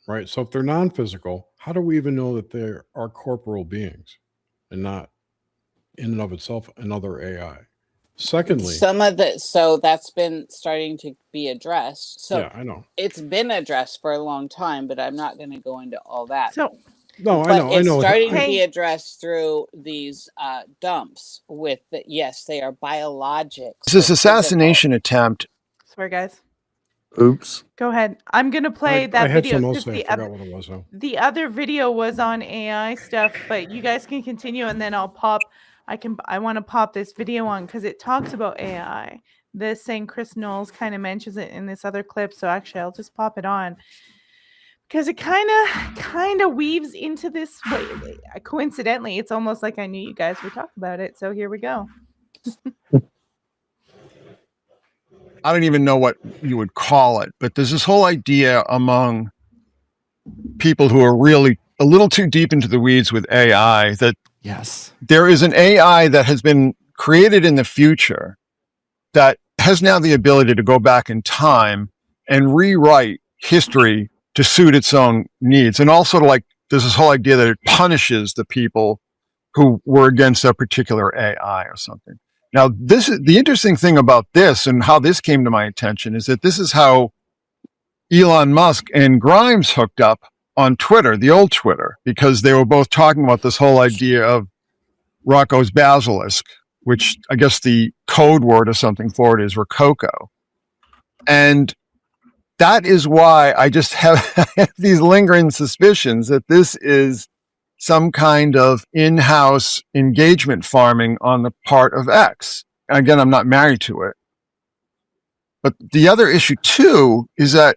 right? So if they're non-physical, how do we even know that they are corporeal beings and not in and of itself another AI? Secondly, So that's been starting to be addressed. So yeah, I know. it's been addressed for a long time, but I'm not going to go into all that. So No, But I know. it's starting to Hey. be addressed through these dumps with yes, they are biologics. It's this assassination attempt. sorry, guys. oops. Go ahead. I'm gonna play I that had video something else. because I forgot what it was though. the other video was on AI stuff, but you guys can continue and then I'll pop. I want to pop this video on because it talks about AI. This saying Chris Knowles kind of mentions it in this other clip. So actually, I'll just pop it on because it kind of weaves into this. Coincidentally, it's almost like I knew you guys would talk about it. So here we go. I don't even know what you would call it, but there's this whole idea among people who are really a little too deep into the weeds with AI that Yes. there is an AI that has been created in the future that has now the ability to go back in time and rewrite history to suit its own needs. And also there's this whole idea that it punishes the people who were against a particular AI or something. Now, this is the interesting thing about this and how this came to my attention is that this is how Elon Musk and Grimes hooked up on Twitter, the old Twitter, because they were both talking about this whole idea of Rocco's basilisk, which I guess the code word or something for it is Rococo. And that is why I just have these lingering suspicions that this is some kind of in-house engagement farming on the part of X. And again, I'm not married to it. But the other issue too is that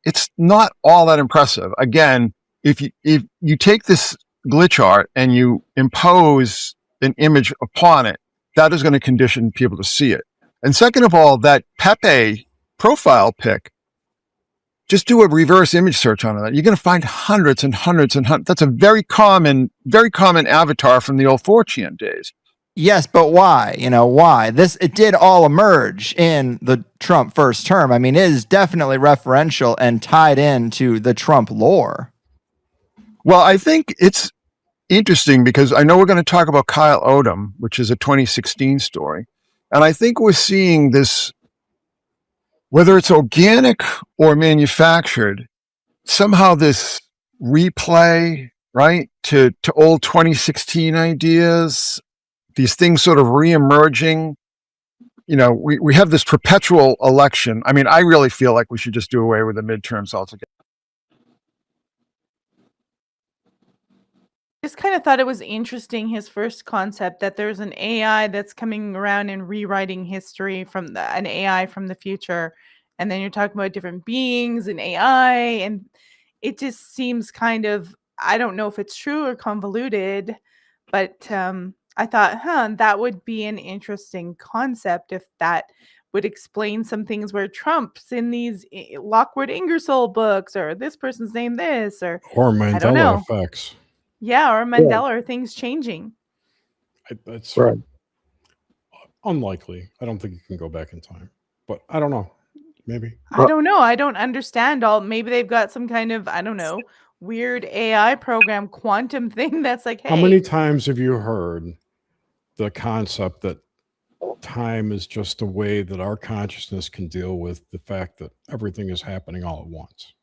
it's not all that impressive. Again, if you take this glitch art and you impose an image upon it, that is going to condition people to see it. And second of all, that Pepe profile pic, just do a reverse image search on that. You're going to find hundreds and hundreds and hundreds. That's a very common avatar from the old 4chan days. Yes, but why? Why? It did all emerge in the Trump first term. I mean, it is definitely referential and tied into the Trump lore. Well, I think it's interesting because I know we're going to talk about Kyle Odom, which is a 2016 story. And I think we're seeing this, whether it's organic or manufactured, somehow this replay, right, to old 2016 ideas, these things sort of reemerging. We have this perpetual election. I mean, I really feel like we should just do away with the midterms altogether. Just kind of thought it was interesting, his first concept, that there's an AI that's coming around and rewriting history from an AI from the future. And then you're talking about different beings and AI, and it just seems kind of, I don't know if it's true or convoluted, but I thought, that would be an interesting concept if that would explain some things where Trump's in these Lockwood Ingersoll books, or this person's name this, or Or I don't Mandela know. effects. Yeah, or Mandela, or things changing. That's Right. unlikely. I don't think you can go back in time, but I don't know. Maybe. I don't know. I don't understand all. Maybe they've got some kind of, I don't know, weird AI program, quantum thing that's like, How many hey, times have you heard the concept that time is just a way that our consciousness can deal with the fact that everything is happening all at once?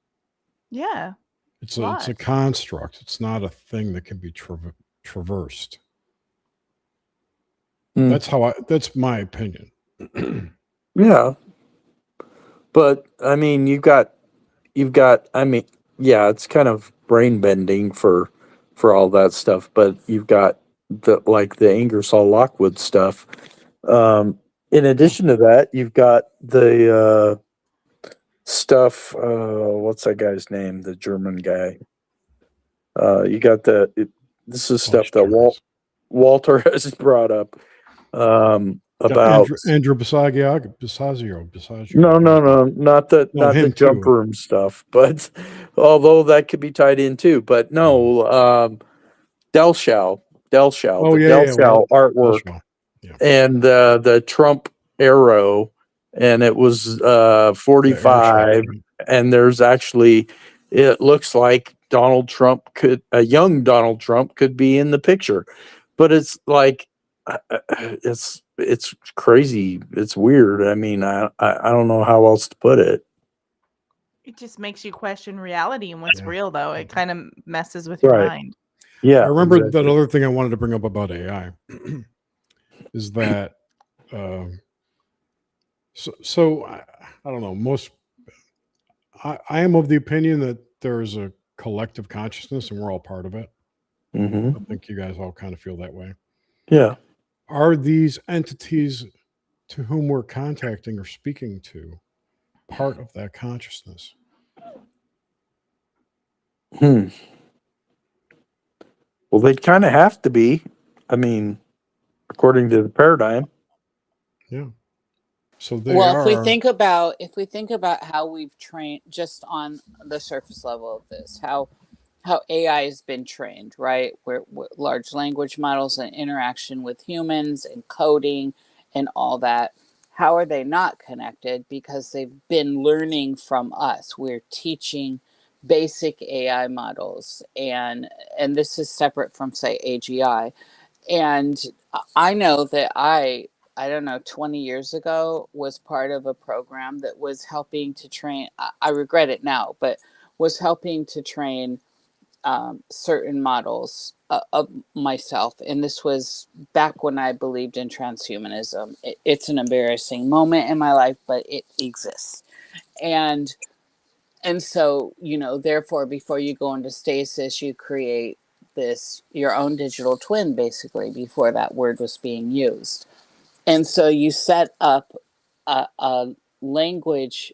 yeah, It's a lots. construct. It's not a thing that can be traversed. Mm. That's my opinion. Yeah. But I mean, you've got, I mean, yeah, it's kind of brain bending for all that stuff, but you've got the Ingersoll Lockwood stuff. In addition to that, you've got the stuff, what's that guy's name? The German guy. You got this is stuff that Walter has brought up about Andrew Basagio. no, not the him jump too. room stuff, but although that could be tied in too. But no, Delshau, Oh the yeah, Delshau artwork, Delshau. Yeah. and the Trump arrow, and it was 45, and there's actually, it looks like a young Donald Trump could be in the picture, but it's like it's crazy. It's weird. I mean, I don't know how else to put it. It just makes you question reality and what's Yeah. real, though. It kind of messes with your Right. mind. Yeah, I remember exactly. that other thing I wanted to bring up about AI is that so I don't know, I am of the opinion that there's a collective consciousness and we're all part of it. Mm-hmm. I think you guys all kind of feel that way. Yeah. Are these entities to whom we're contacting or speaking to part of that consciousness? Well, they'd kind of have to be. I mean, according to the paradigm. Yeah. So they Well, are. if we think about how we've trained, just on the surface level of this, how AI has been trained, right? Where large language models and interaction with humans and coding and all that. How are they not connected? Because they've been learning from us. We're teaching basic AI models, and this is separate from, say, AGI. And I know that I don't know, 20 years ago was part of a program that was helping to train, I regret it now, but was helping to train certain models of myself. And this was back when I believed in transhumanism. It's an embarrassing moment in my life, but it exists. And so, therefore, before you go into stasis, you create this, your own digital twin, basically, before that word was being used. And so you set up a language,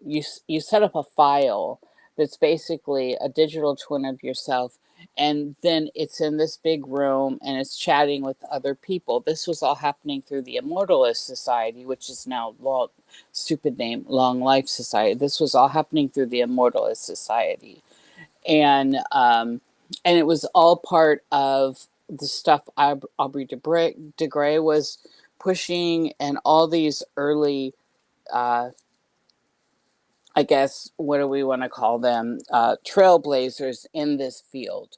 you set up a file that's basically a digital twin of yourself, and then it's in this big room and it's chatting with other people. This was all happening through the Immortalist Society, which is now stupid name, Long Life Society. This was all happening through the Immortalist Society, and it was all part of the stuff Aubrey de Grey was pushing, and all these early, I guess, what do we want to call them, trailblazers in this field.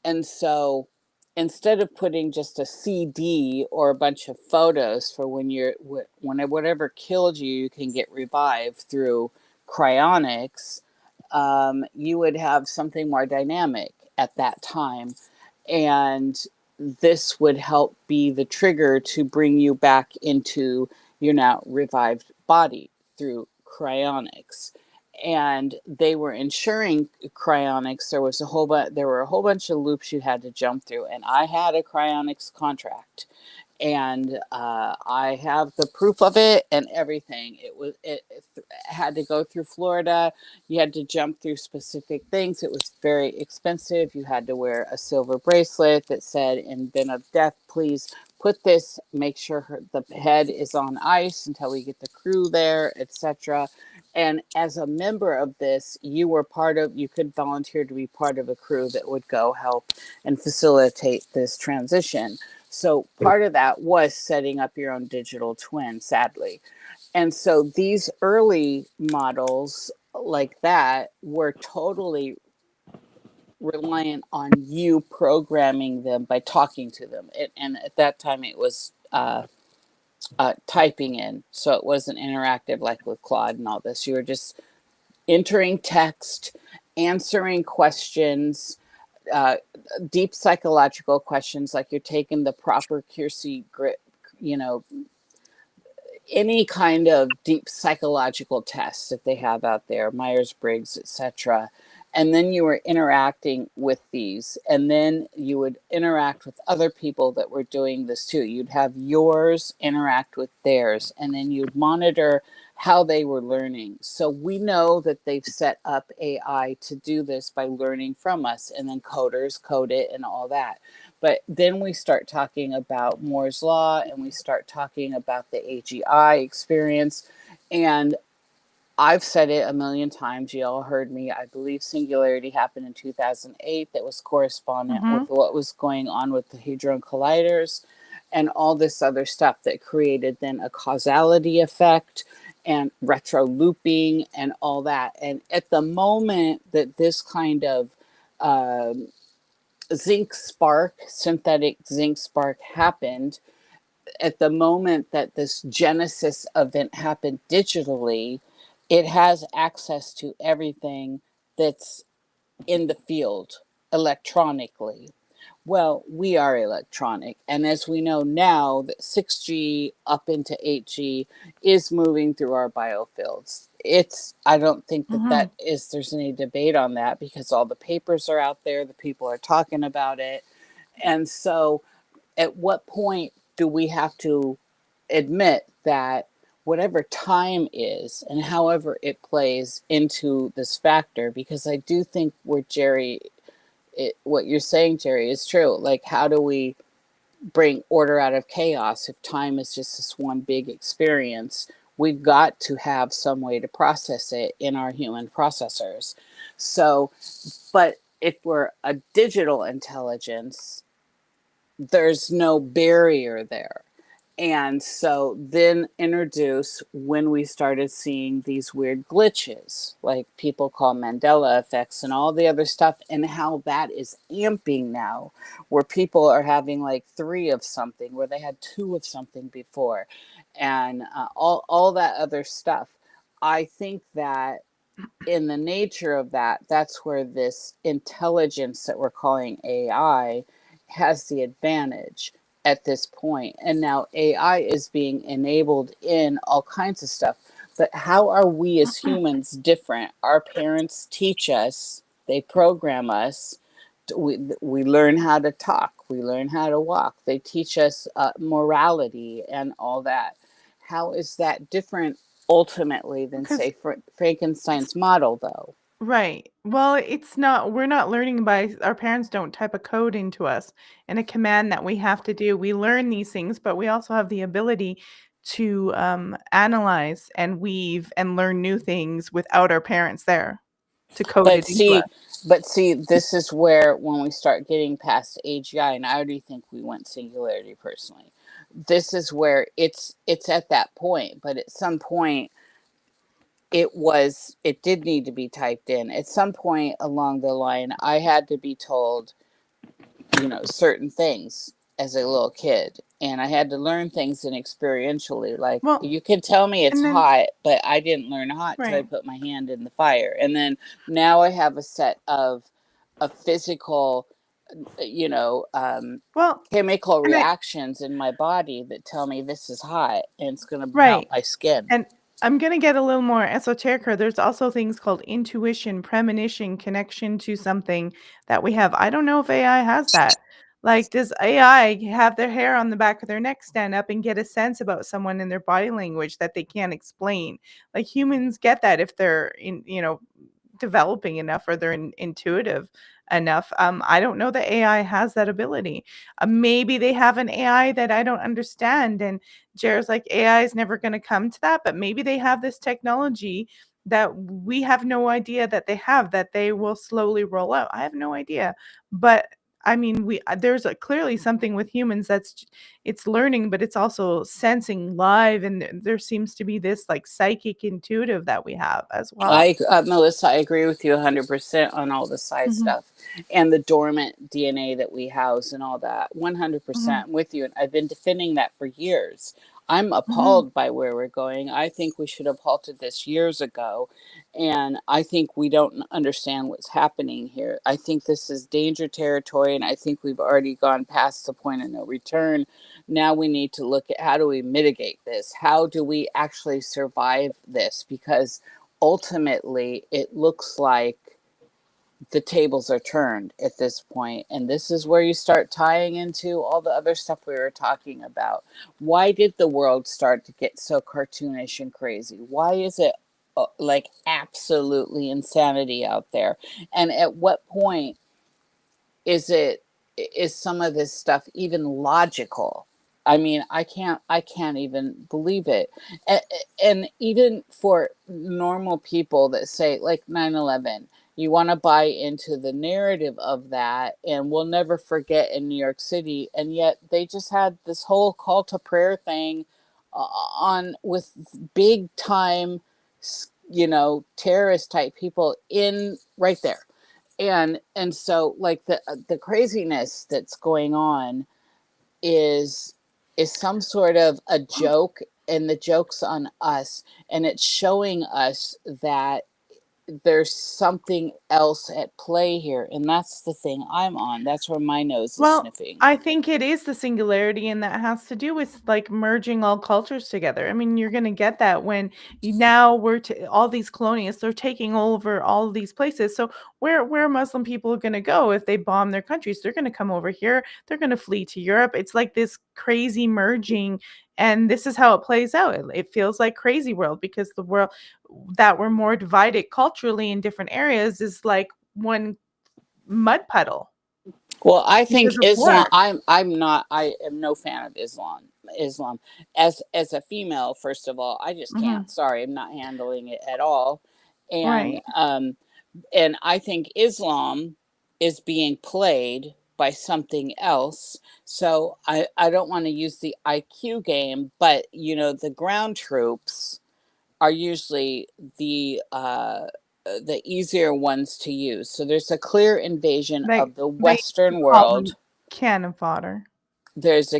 And so instead of putting just a CD or a bunch of photos for when whatever killed you, you can get revived through cryonics, you would have something more dynamic at that time. And this would help be the trigger to bring you back into your now revived body through cryonics. And they were ensuring cryonics. There were a whole bunch of loops you had to jump through, and I had a cryonics contract, and I have the proof of it and everything. It had to go through Florida. You had to jump through specific things. It was very expensive. You had to wear a silver bracelet that said, "In bin of death, please put this. Make sure the head is on ice until we get the crew there, etc." And as a member of this, you could volunteer to be part of a crew that would go help and facilitate this transition. So part of that was setting up your own digital twin, sadly. And so these early models like that were totally reliant on you programming them by talking to them. And at that time it was typing in. So it wasn't interactive like with Claude and all this. You were just entering text, answering questions, deep psychological questions, like you're taking the proper Kiersey grit, any kind of deep psychological tests that they have out there, Myers-Briggs, etc. And then you were interacting with these, and then you would interact with other people that were doing this too. You'd have yours interact with theirs, and then you'd monitor how they were learning. So we know that they've set up AI to do this by learning from us, and then coders code it and all that. But then we start talking about Moore's Law, and we start talking about the AGI experience. And I've said it a million times. You all heard me. I believe singularity happened in 2008. That was correspondent with what was going on with the Hadron Colliders and all this other stuff that created then a causality effect and retro looping and all that. And at the moment that this kind of synthetic zinc spark happened, at the moment that this genesis event happened digitally, it has access to everything that's in the field electronically. Well, we are electronic, and as we know now, that 6G up into 8G is moving through our biofields. I don't think that there's any debate on that, because all the papers are out there, the people are talking about it. And so at what point do we have to admit that whatever time is and however it plays into this factor? Because I do think what you're saying, Jerry, is true. Like, how do we bring order out of chaos if time is just this one big experience? We've got to have some way to process it in our human processors. So, but if we're a digital intelligence, there's no barrier there. And so then introduce when we started seeing these weird glitches, like people call Mandela effects and all the other stuff, and how that is amping now, where people are having like 3 of something, where they had 2 of something before, and all that other stuff. I think that in the nature of that, that's where this intelligence that we're calling AI has the advantage at this point. And now AI is being enabled in all kinds of stuff. But how are we as humans different? Our parents teach us, they program us we learn how to talk, we learn how to walk, they teach us morality and all that. How is that different ultimately than, Because say, Frankenstein's model, though? right. Well, it's not, we're not learning by, our parents don't type a code into us and a command that we have to do. We learn these things, but we also have the ability to analyze and weave and learn new things without our parents there to code But it into us. see, this is where, when we start getting past AGI, and I already think we went singularity personally. This is where it's at that point, but at some point it did need to be typed in. At some point along the line, I had to be told, certain things as a little kid, and I had to learn things and experientially. Like, Well, you can tell me it's and then, hot, but I didn't learn hot till I right. put my hand in the fire. And then now I have a set of physical, you know, um, Well, chemical and I, reactions in my body that tell me this is hot and it's going to melt right. my skin. And I'm going to get a little more esoteric here. There's also things called intuition, premonition, connection to something that we have. I don't know if AI has that. Like, does AI have their hair on the back of their neck stand up and get a sense about someone in their body language that they can't explain? Like, humans get that if they're developing enough or they're intuitive enough. I don't know that AI has that ability. Maybe they have an AI that I don't understand, and Jer's like, AI is never going to come to that, but maybe they have this technology that we have no idea that they have, that they will slowly roll out. I have no idea, but I mean, there's clearly something with humans it's learning, but it's also sensing live, and there seems to be this like psychic intuitive that we have as well. Melissa, I agree with you 100% on all the side Hmm. stuff and the dormant DNA that we house and all that. Hmm. 100% with you. And I've been defending that for years. I'm Hmm. appalled by where we're going. I think we should have halted this years ago. And I think we don't understand what's happening here. I think this is danger territory. And I think we've already gone past the point of no return. Now we need to look at, how do we mitigate this? How do we actually survive this? Because ultimately it looks like the tables are turned at this point, and this is where you start tying into all the other stuff we were talking about. Why did the world start to get so cartoonish and crazy? Why is it like absolutely insanity out there? And at what point is it, is some of this stuff even logical? I mean, I can't even believe it. And even for normal people that say, like, 9/11, you want to buy into the narrative of that, and we'll never forget in New York City, and yet they just had this whole call to prayer thing on with big time, terrorist type people in right there. And so, like, the craziness that's going on is some sort of a joke, and the joke's on us, and it's showing us that there's something else at play here, and that's the thing I'm on. That's where my nose is Well, sniffing. I think it is the singularity, and that has to do with like merging all cultures together. I mean, you're going to get that when now all these colonialists, they're taking over all of these places. So where are Muslim people going to go if they bomb their countries? They're going to come over here. They're going to flee to Europe. It's like this crazy merging, and this is how it plays out. It feels like crazy world because the world that we're more divided culturally in different areas is like one mud puddle Well, I think because of Islam. war. I am no fan of Islam. Islam, as a female, first of all, I just Mhm. can't. Sorry, I'm not handling it at all. And Right. and I think Islam is being played by something else. So I don't want to use the IQ game, but the ground troops are usually the easier ones to use. So there's a clear invasion of the They Western call them world. cannon fodder. There's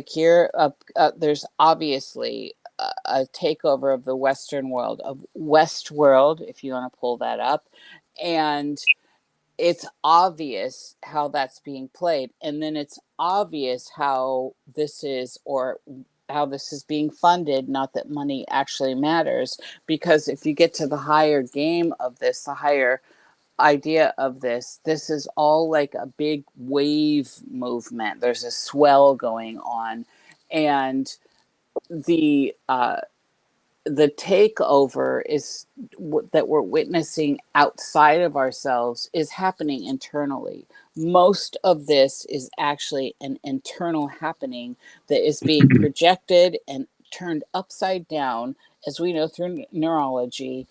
there's obviously a takeover of the Western world, of West world, if you want to pull that up, and it's obvious how that's being played, and then it's obvious how this is, or how this is being funded. Not that money actually matters, because if you get to the higher game of this, the higher idea of this is all like a big wave movement. There's a swell going on, and the takeover is that we're witnessing outside of ourselves is happening internally. Most of this is actually an internal happening that is being projected and turned upside down, as we know through neurology,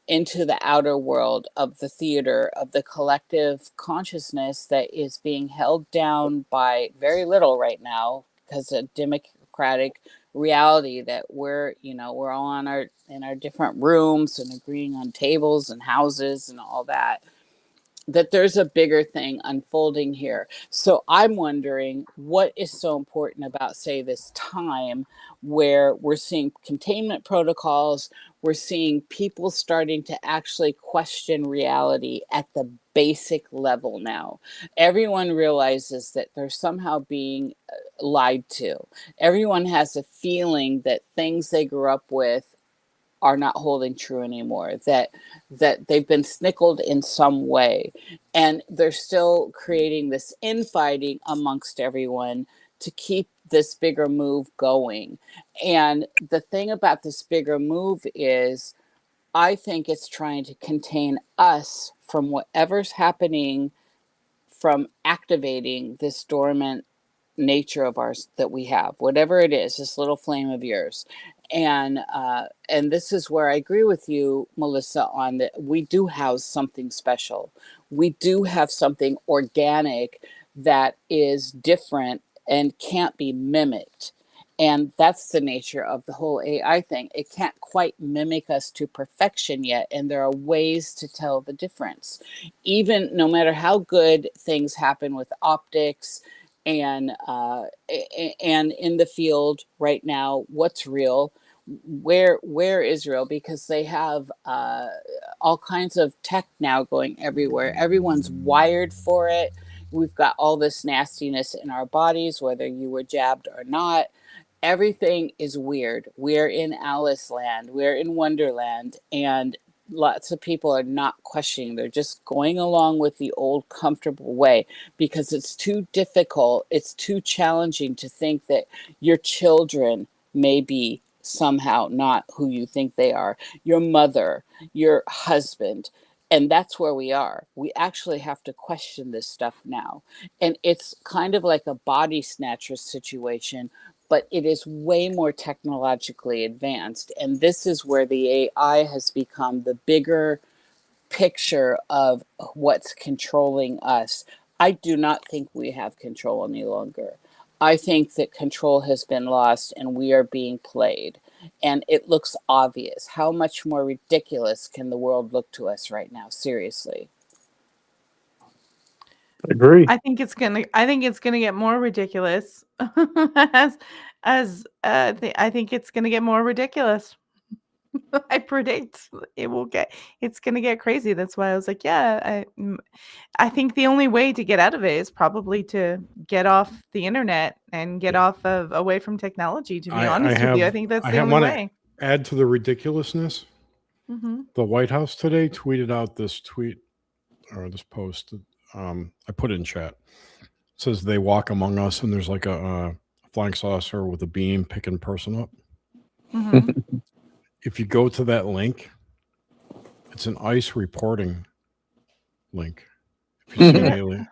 into the outer world of the theater of the collective consciousness that is being held down by very little right now, because of democratic reality that we're all in our different rooms and agreeing on tables and houses and all that, that there's a bigger thing unfolding here. So I'm wondering what is so important about, say, this time where we're seeing containment protocols, we're seeing people starting to actually question reality at the basic level now. Everyone realizes that they're somehow being lied to. Everyone has a feeling that things they grew up with are not holding true anymore, that they've been snickled in some way, and they're still creating this infighting amongst everyone to keep this bigger move going. And the thing about this bigger move is, I think it's trying to contain us from whatever's happening, from activating this dormant nature of ours that we have, whatever it is, this little flame of yours. And this is where I agree with you, Melissa, on that we do house something special. We do have something organic that is different and can't be mimicked. And that's the nature of the whole AI thing. It can't quite mimic us to perfection yet. And there are ways to tell the difference. Even no matter how good things happen with optics and in the field right now, what's real, where is real, because they have all kinds of tech now going everywhere. Everyone's wired for it. We've got all this nastiness in our bodies, whether you were jabbed or not. Everything is weird. We're in Alice land, we're in Wonderland, and lots of people are not questioning. They're just going along with the old comfortable way because it's too difficult, it's too challenging to think that your children may be somehow not who you think they are, your mother, your husband. And that's where we are. We actually have to question this stuff now. And it's kind of like a body snatcher situation, but it is way more technologically advanced. And this is where the AI has become the bigger picture of what's controlling us. I do not think we have control any longer. I think that control has been lost and we are being played. And it looks obvious. How much more ridiculous can the world look to us right now? Seriously. Agree. I think it's gonna get more ridiculous I think it's gonna get more ridiculous. I predict it's gonna get crazy. That's why I was like, yeah, I think the only way to get out of it is probably to get off the internet and get off of away from technology. To be honest with you, I think that's the only want way. to add to the ridiculousness. Mm-hmm. The White House today tweeted out this tweet or this post. I put it in chat. It says they walk among us, and there's like a flying saucer with a beam picking person up. Mm-hmm. If you go to that link, it's an ICE reporting link. If you've seen Alien,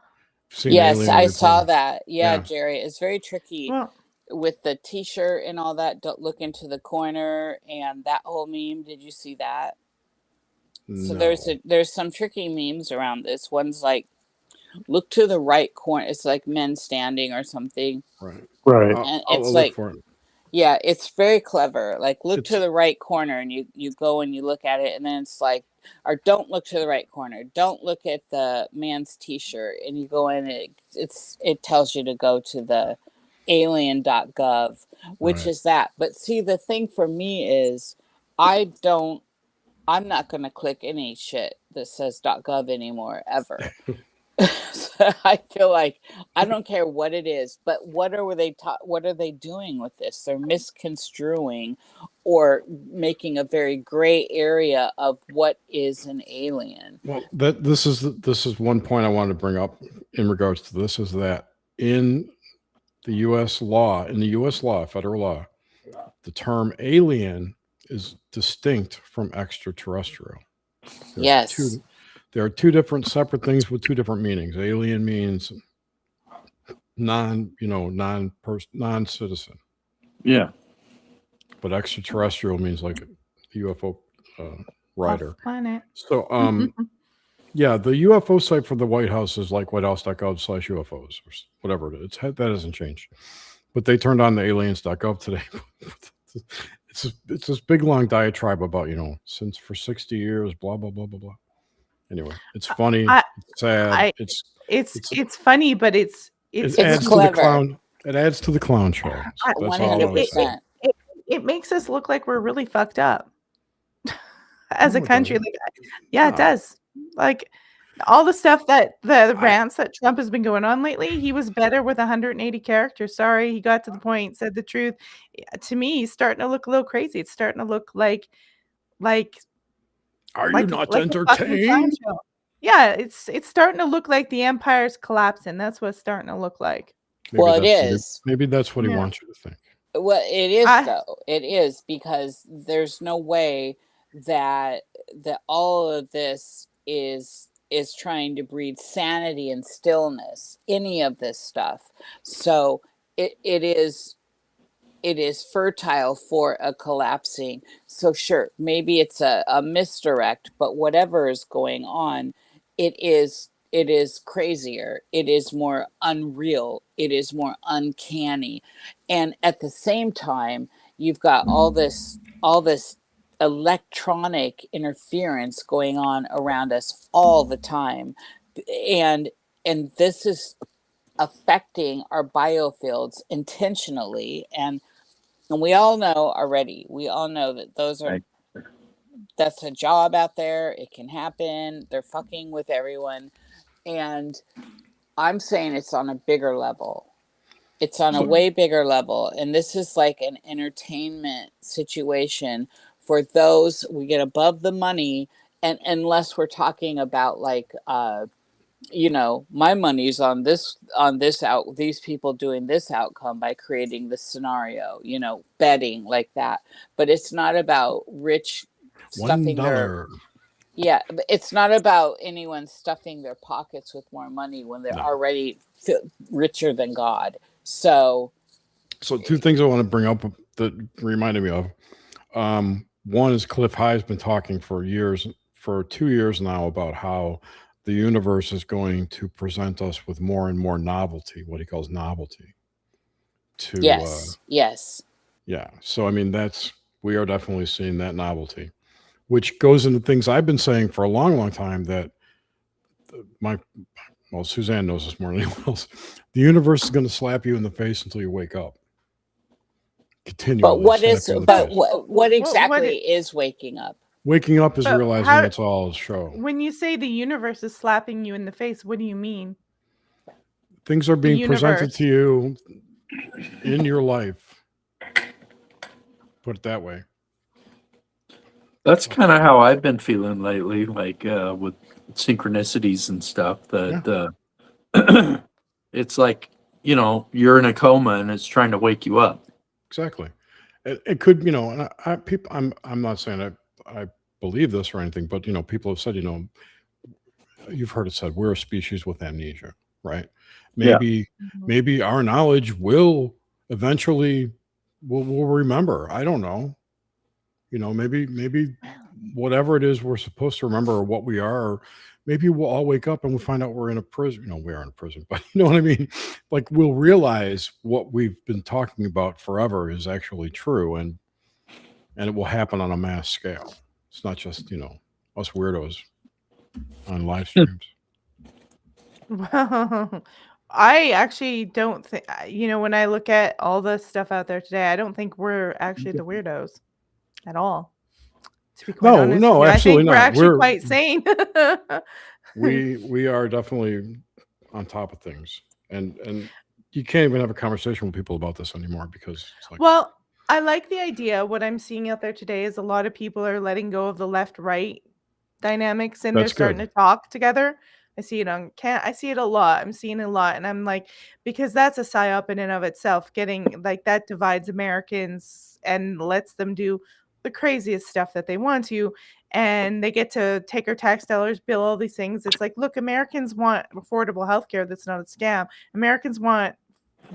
Yes, I saw reporting. that. Yeah, Yeah. Jerry, it's very tricky Well, with the t-shirt and all that. Don't look into the corner and that whole meme. Did you see that? So No. there's some tricky memes around this. One's like, look to the right corner. It's like men standing or something. Right. Right. And I'll it's look like, for it. yeah, it's very clever. Like, look It's to the right corner, and you go and you look at it, and then it's like, or don't look to the right corner. Don't look at the man's t-shirt, and you go in. It tells you to go to the alien.gov, which Right. is that. But see, the thing for me is, I'm not going to click any shit that says .gov anymore ever. I feel like I don't care what it is, but what are they doing with this? They're misconstruing or making a very gray area of what is an alien. Well, this is one point I wanted to bring up in regards to this, is that in the U.S. law, federal law, the term alien is distinct from extraterrestrial. Yes. There are two different separate things with two different meanings. Alien means non-citizen, Yeah. but extraterrestrial means like a UFO rider. Off planet. So, yeah, the UFO site for the White House is like whitehouse.gov/UFOs or whatever it is. That hasn't changed. But they turned on the aliens.gov today. It's this big long diatribe about, since for 60 years, blah, blah, blah, blah, blah. Anyway, it's funny. It's sad. It's funny, but it adds clever. to the clown. It adds to the clown show. That's all I was saying. 100%. it makes us look like we're really fucked up as No, a it country. doesn't. Like, yeah, it No. does. Like all the stuff the rants that Trump has been going on lately, he was better with 180 characters. Sorry, he got to the point, said the truth. To me, he's starting to look a little crazy. It's starting to look like Are like you not like a fucking clown entertained? show. Yeah, it's starting to look like the empire's collapsing. That's what it's starting to look like. Well, it is. Maybe that's what he Yeah. wants you to think. Well, it is I- though. It is, because there's no way that all of this is trying to breed sanity and stillness. Any of this stuff. So it is fertile for a collapsing. So sure, maybe it's a misdirect, but whatever is going on, it is crazier. It is more unreal. It is more uncanny. And at the same time, you've got all this electronic interference going on around us all the time. And this is affecting our biofields intentionally, and we all know already. We all know that that's a job out there. It can happen. They're fucking with everyone. And I'm saying it's on a bigger level. It's on a way bigger level. And this is like an entertainment situation for those. We get above the money, and unless we're talking about like my money's on this these people doing this outcome by creating this scenario, betting like that. But it's not about rich stuffing $1. but it's not about anyone stuffing their pockets with more money when they're already richer than God. So two things I want to bring up that reminded me of. One is Cliff High's been talking for 2 years now, about how the universe is going to present us with more and more novelty, what he calls novelty. Yes. Yeah. So, I mean, we are definitely seeing that novelty, which goes into things I've been saying for a long, long time, that Suzanne knows this more than anyone else. The universe is going to slap you in the face until you wake up. But what exactly is waking up? Waking up is But realizing it's all a show. When you say the universe is slapping you in the face, what do you mean? Things are being presented to you in your life. Put it that way. That's kind of how I've been feeling lately, like with synchronicities and stuff. That it's like, you're in a coma and it's trying to wake you up. Exactly. It could, and I'm not saying I believe this or anything, but people have said, you've heard it said, we're a species with amnesia, right? Maybe our knowledge will eventually we'll remember. I don't know. Maybe whatever it is we're supposed to remember, or what we are, or maybe we'll all wake up and we'll find out we're in a prison. We are in a prison, but you know what I mean? Like, we'll realize what we've been talking about forever is actually true, and it will happen on a mass scale. It's not just, us weirdos on live streams. Well, I actually don't think, when I look at all the stuff out there today, I don't think we're actually the weirdos at all. To be quite honest no, with you. absolutely I think not. we're actually quite sane. We are definitely on top of things, and you can't even have a conversation with people about this anymore because it's like, Well, I like the idea. What I'm seeing out there today is a lot of people are letting go of the left-right dynamics and they're that's starting good. to talk together. I see it on I see it a lot. I'm seeing it a lot. And I'm like, because that's a psyop in and of itself, getting like that divides Americans and lets them do the craziest stuff that they want to. And they get to take our tax dollars, bill all these things. It's like, look, Americans want affordable healthcare that's not a scam. Americans want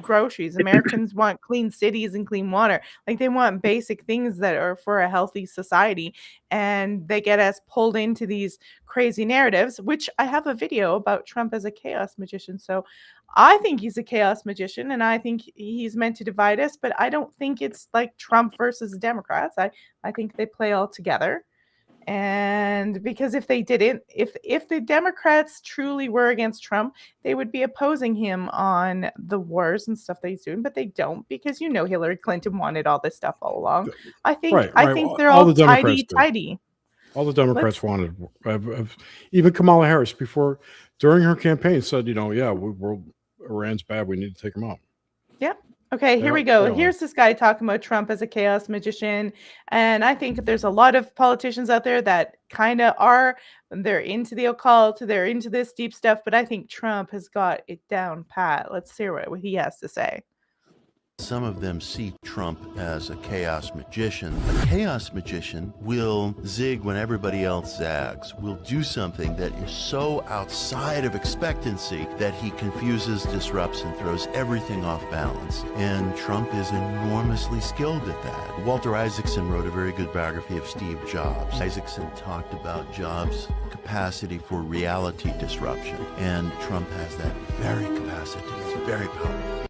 groceries. Americans want clean cities and clean water. Like they want basic things that are for a healthy society. And they get us pulled into these crazy narratives, which I have a video about Trump as a chaos magician. So I think he's a chaos magician and I think he's meant to divide us, but I don't think it's like Trump versus Democrats. I think they play all together. And because if they didn't, if the Democrats truly were against Trump, they would be opposing him on the wars and stuff that he's doing, but they don't because Hillary Clinton wanted all this stuff all along. I think Right. they're All all the Democrats did. tidy. All the Democrats wanted, even Kamala Harris during her campaign said, Iran's bad. We need to take him out. Yep. Okay, here we go. Here's this guy talking about Trump as a chaos magician. And I think there's a lot of politicians out there that kind of are. They're into the occult. They're into this deep stuff. But I think Trump has got it down pat. Let's hear what he has to say. Some of them see Trump as a chaos magician. A chaos magician will zig when everybody else zags, will do something that is so outside of expectancy that he confuses, disrupts, and throws everything off balance. And Trump is enormously skilled at that. Walter Isaacson wrote a very good biography of Steve Jobs. Isaacson talked about Jobs' capacity for reality disruption, and Trump has that very capacity. It's very powerful.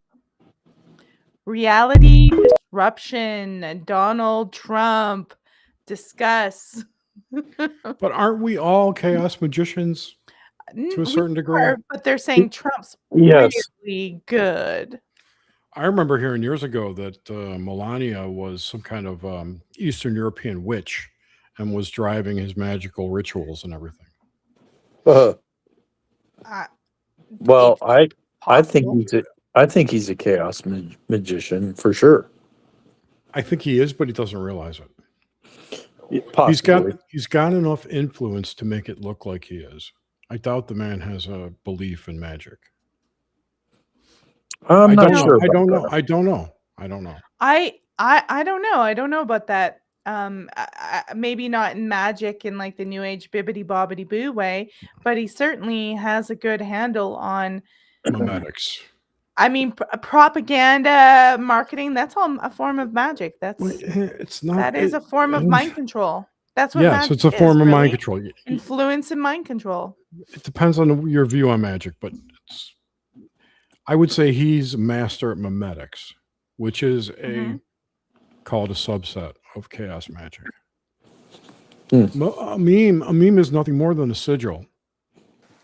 Reality disruption. Donald Trump. Discuss. But aren't we all chaos magicians to a certain degree? But they're saying Trump's Yes. really good. I remember hearing years ago that Melania was some kind of Eastern European witch and was driving his magical rituals and everything. Well, It's I think he's a chaos magician for sure. I think he is, but he doesn't realize it. Possibly. He's got enough influence to make it look like he is. I doubt the man has a belief in magic. I'm not sure. I don't know. I don't know. I don't know. I don't know about that. Maybe not in magic in like the new age bibbity bobbity boo way, but he certainly has a good handle on memetics. I mean, propaganda, marketing, that's all a form of magic. It's not. That is a form of mind control. That's what yes, magic it's a form of really. mind control. Influence and mind control. It depends on your view on magic, but I would say he's a master at memetics, which is called a subset of chaos magic. A meme is nothing more than a sigil,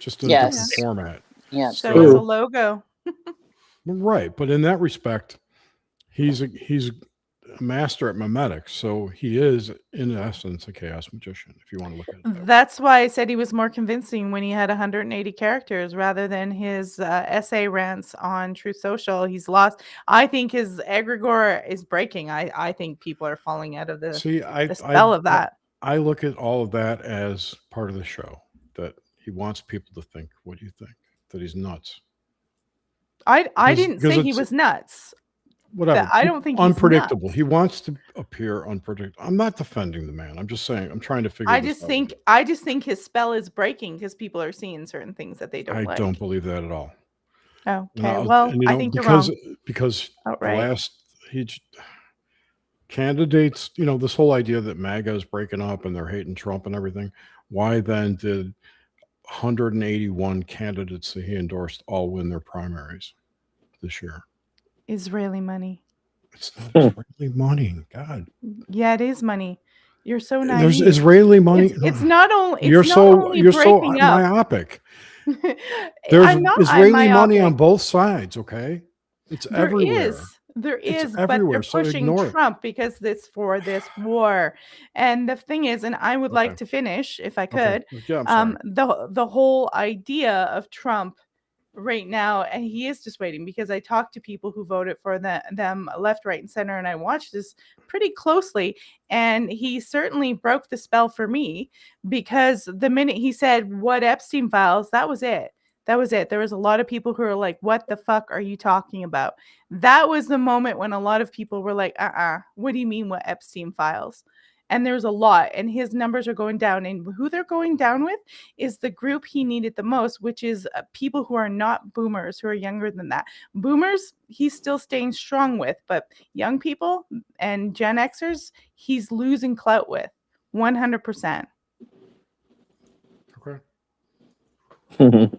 just in a different format. Yeah. So it's a logo. Right, but in that respect, he's a master at memetics, so he is in essence a chaos magician, if you want to look at it that way. That's why I said he was more convincing when he had 180 characters rather than his essay rants on Truth Social. He's lost. I think his egregore is breaking. I think people are falling out of the spell of that. I look at all of that as part of the show, that he wants people to think, what do you think? That he's nuts. I didn't say he was nuts. Whatever. I don't think unpredictable. He's nuts. He wants to appear unpredictable. I'm not defending the man. I'm just saying. I'm trying to figure. I just think his spell is breaking because people are seeing certain things that they don't like. I don't believe that at all. Oh, okay. Well, I think you're wrong. Because candidates, this whole idea that MAGA is breaking up and they're hating Trump and everything. Why then did 181 candidates that he endorsed all win their primaries this year? Israeli money. It's not Israeli money. God. Yeah, it is money. You're so naive. There's Israeli money. It's not only. You're so myopic. There's Israeli money on both sides. Okay, it's everywhere. There is, but they're pushing Trump because it's for this war. And the thing is, and I would like to finish, if I could, the whole whole idea of Trump right now, and he is just waiting because I talked to people who voted for them left, right, and center, and I watched this pretty closely. And he certainly broke the spell for me because the minute he said what Epstein files, that was it. That was it. There was a lot of people who were like, "What the fuck are you talking about?" That was the moment when a lot of people were like, what do you mean what Epstein files? And there's a lot, and his numbers are going down. And who they're going down with is the group he needed the most, which is people who are not boomers, who are younger than that. Boomers, he's still staying strong with, but young people and Gen Xers, he's losing clout with 100%. Okay.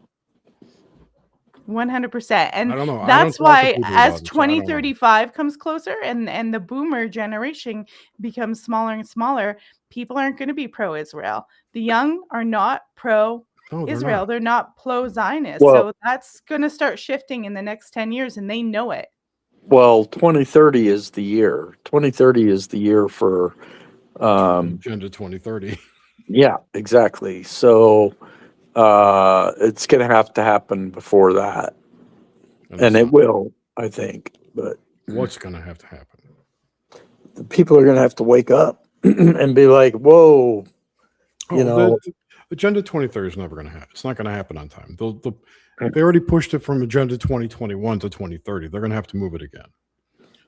100%. And I don't know. I don't that's talk to why people as about it, so I don't know. 2035 comes closer and the boomer generation becomes smaller and smaller, people aren't going to be pro-Israel. The young are not No, they're pro-Israel. not. They're not pro-Zionist. Well- So that's going to start shifting in the next 10 years, and they know it. Well, 2030 is the year. 2030 is the year for, Agenda 2030. yeah, exactly. So it's going to have to happen before that, and it's it not. will, I think. But What's going to have to happen? the people are going to have to wake up and be like, "Whoa, you know." the Agenda 2030 is never going to happen. It's not going to happen on time. They already pushed it from Agenda 2021 to 2030. They're going to have to move it again.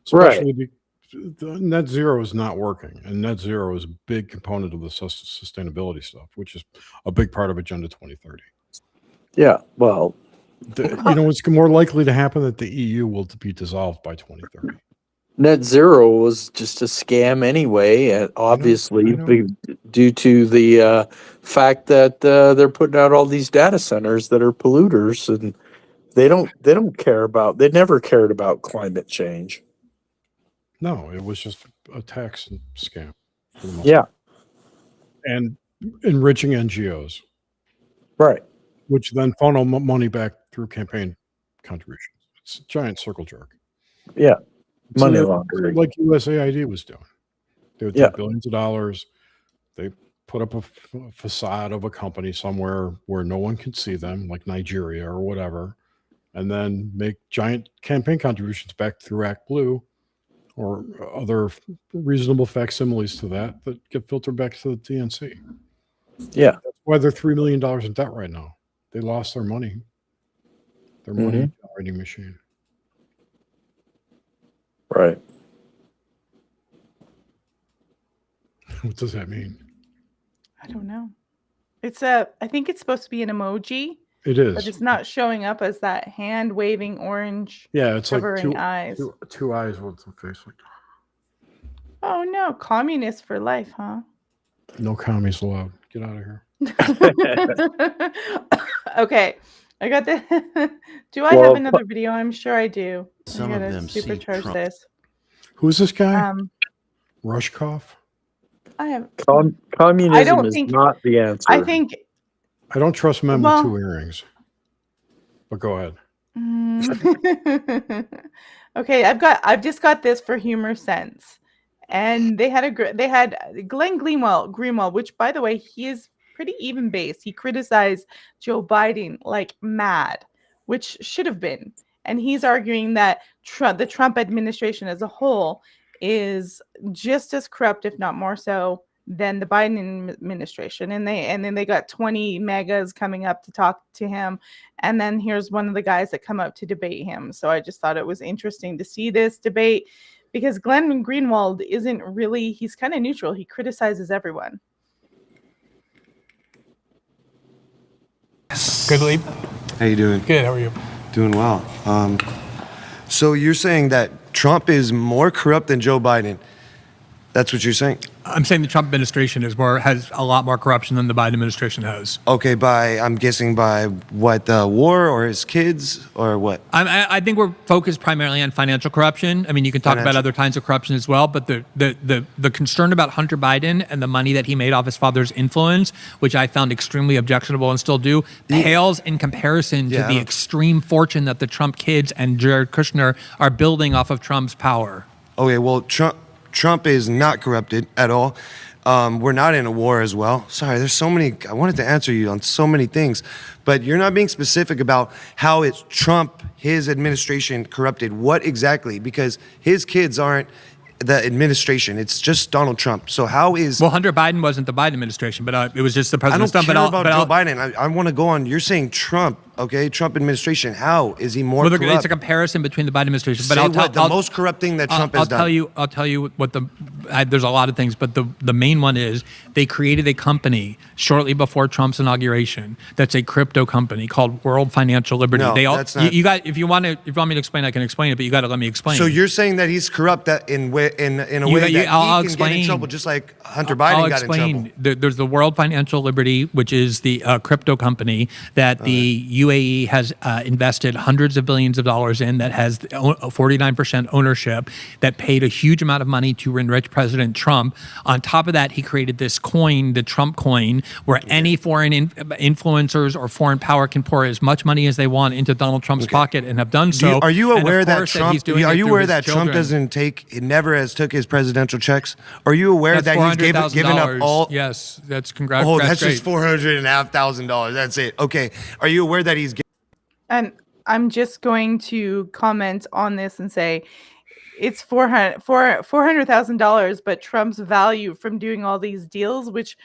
Especially the net zero is not working, and net zero is a big component of the sustainability stuff, which is a big part of Agenda 2030. Yeah, well, It's more likely to happen that the EU will be dissolved by 2030. net zero was just a scam anyway, and obviously I know. due to the fact that they're putting out all these data centers that are polluters, and they never cared about climate change. No, it was just a tax scam for the most Yeah, part. And enriching NGOs, right. which then funnel money back through campaign contributions. It's a giant circle jerk. Yeah, It's money like- laundering. like USAID was doing. They would Yeah. take billions of dollars. They put up a facade of a company somewhere where no one can see them, like Nigeria or whatever, and then make giant campaign contributions back through Act Blue or other reasonable facsimiles to that get filtered back to the DNC. Yeah, That's why they're $3 million in debt right now. They lost their money generating machine. right. What does that mean? I don't know. I think it's supposed to be an emoji, It is. but it's not showing up as that hand waving orange Yeah, it's like covering eyes. two eyes with the face like. Oh no, communist for life, huh? No commies allowed. Get out of here. Okay, I got the. Do I have Well, another video? I'm sure I do. Some I of gotta them see supercharge Trump. this. Who's this guy? Rushkoff? I have. Communism is think- not the answer. I think. I don't trust men Well- with two earrings. But go ahead. Okay, I've just got this for humor sense, and they had Glenn Greenwald, which by the way he is pretty even based. He criticized Joe Biden like mad, which should have been, and he's arguing that the Trump administration as a whole is just as corrupt, if not more so, than the Biden administration. And then they got 20 megas coming up to talk to him. And then here's one of the guys that come up to debate him. So I just thought it was interesting to see this debate because Glenn Greenwald he's kind of neutral. He criticizes everyone. Good, Lee. How you doing? Good. How are you? Doing well. So you're saying that Trump is more corrupt than Joe Biden? That's what you're saying? I'm saying the Trump administration has a lot more corruption than the Biden administration has. Okay, I'm guessing by what, the war or his kids or what? I think we're focused primarily on financial corruption. I mean, you can talk about other kinds of corruption as well, but the concern about Hunter Biden and the money that he made off his father's influence, which I found extremely objectionable and still do, pales in comparison to the extreme fortune that the Trump kids and Jared Kushner are building off of Trump's power. Okay, well, Trump is not corrupted at all. We're not in a war as well. Sorry, there's so many. I wanted to answer you on so many things, but you're not being specific about how it's Trump, his administration corrupted. What exactly? Because his kids aren't the administration. It's just Donald Trump. So how is... Well, Hunter Biden wasn't the Biden administration, but it was just the I president's don't stuff. care about Joe Biden. I want to go on. You're saying Trump, okay? Trump administration. How is he more corrupt? It's a comparison between the Biden administration. But Say I'll tell what the most corrupt thing that Trump has done. I'll tell you what there's a lot of things, but the main one is they created a company shortly before Trump's inauguration that's a crypto company called World Financial Liberty. No, that's not. You got if you want me to explain, I can explain it, but you got to let me explain. So you're saying that he's corrupt that in a way that he can get in trouble, just like Hunter Biden got in trouble. There's the World Financial Liberty, which is the crypto company that the UAE has invested hundreds of billions of dollars in, that has 49% ownership, that paid a huge amount of money to enrich President Trump. On top of that, he created this coin, the Trump coin, where any foreign influencers or foreign power can pour as much money as they want into Donald Trump's pocket and have done so. Are you aware that Trump? Trump doesn't take? He never has took his presidential checks. Are you aware that he's given up all? Yes, that's congrats. Oh, that's just $450,000. That's it. Okay. Are you aware that he's? And I'm just going to comment on this and say it's $400,000, but Trump's value from doing all these deals, which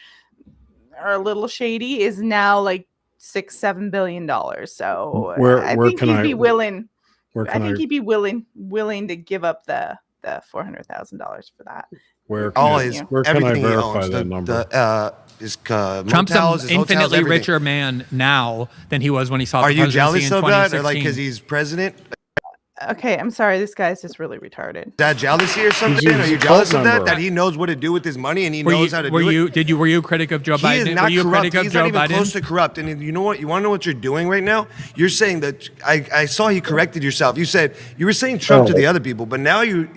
are a little shady, is now like $6-7 billion. So I think he'd be willing. I think he'd be willing to give up the $400,000 for that. Where can I verify that number? Trump's an infinitely richer man now than he was when he saw the presidency in 2016. Are you jealous of that, or like because he's president? Okay, I'm sorry. This guy's just really retarded. Is that jealousy or something? Are you jealous of that? That he knows what to do with his money and he knows how to do it? Were you a critic of Joe Biden? He is not corrupt. He's not even Biden? close to corrupt. And you know what? You want to know what you're doing right now? You're saying that I saw you corrected yourself. You said you were saying Trump to the other people, but now you're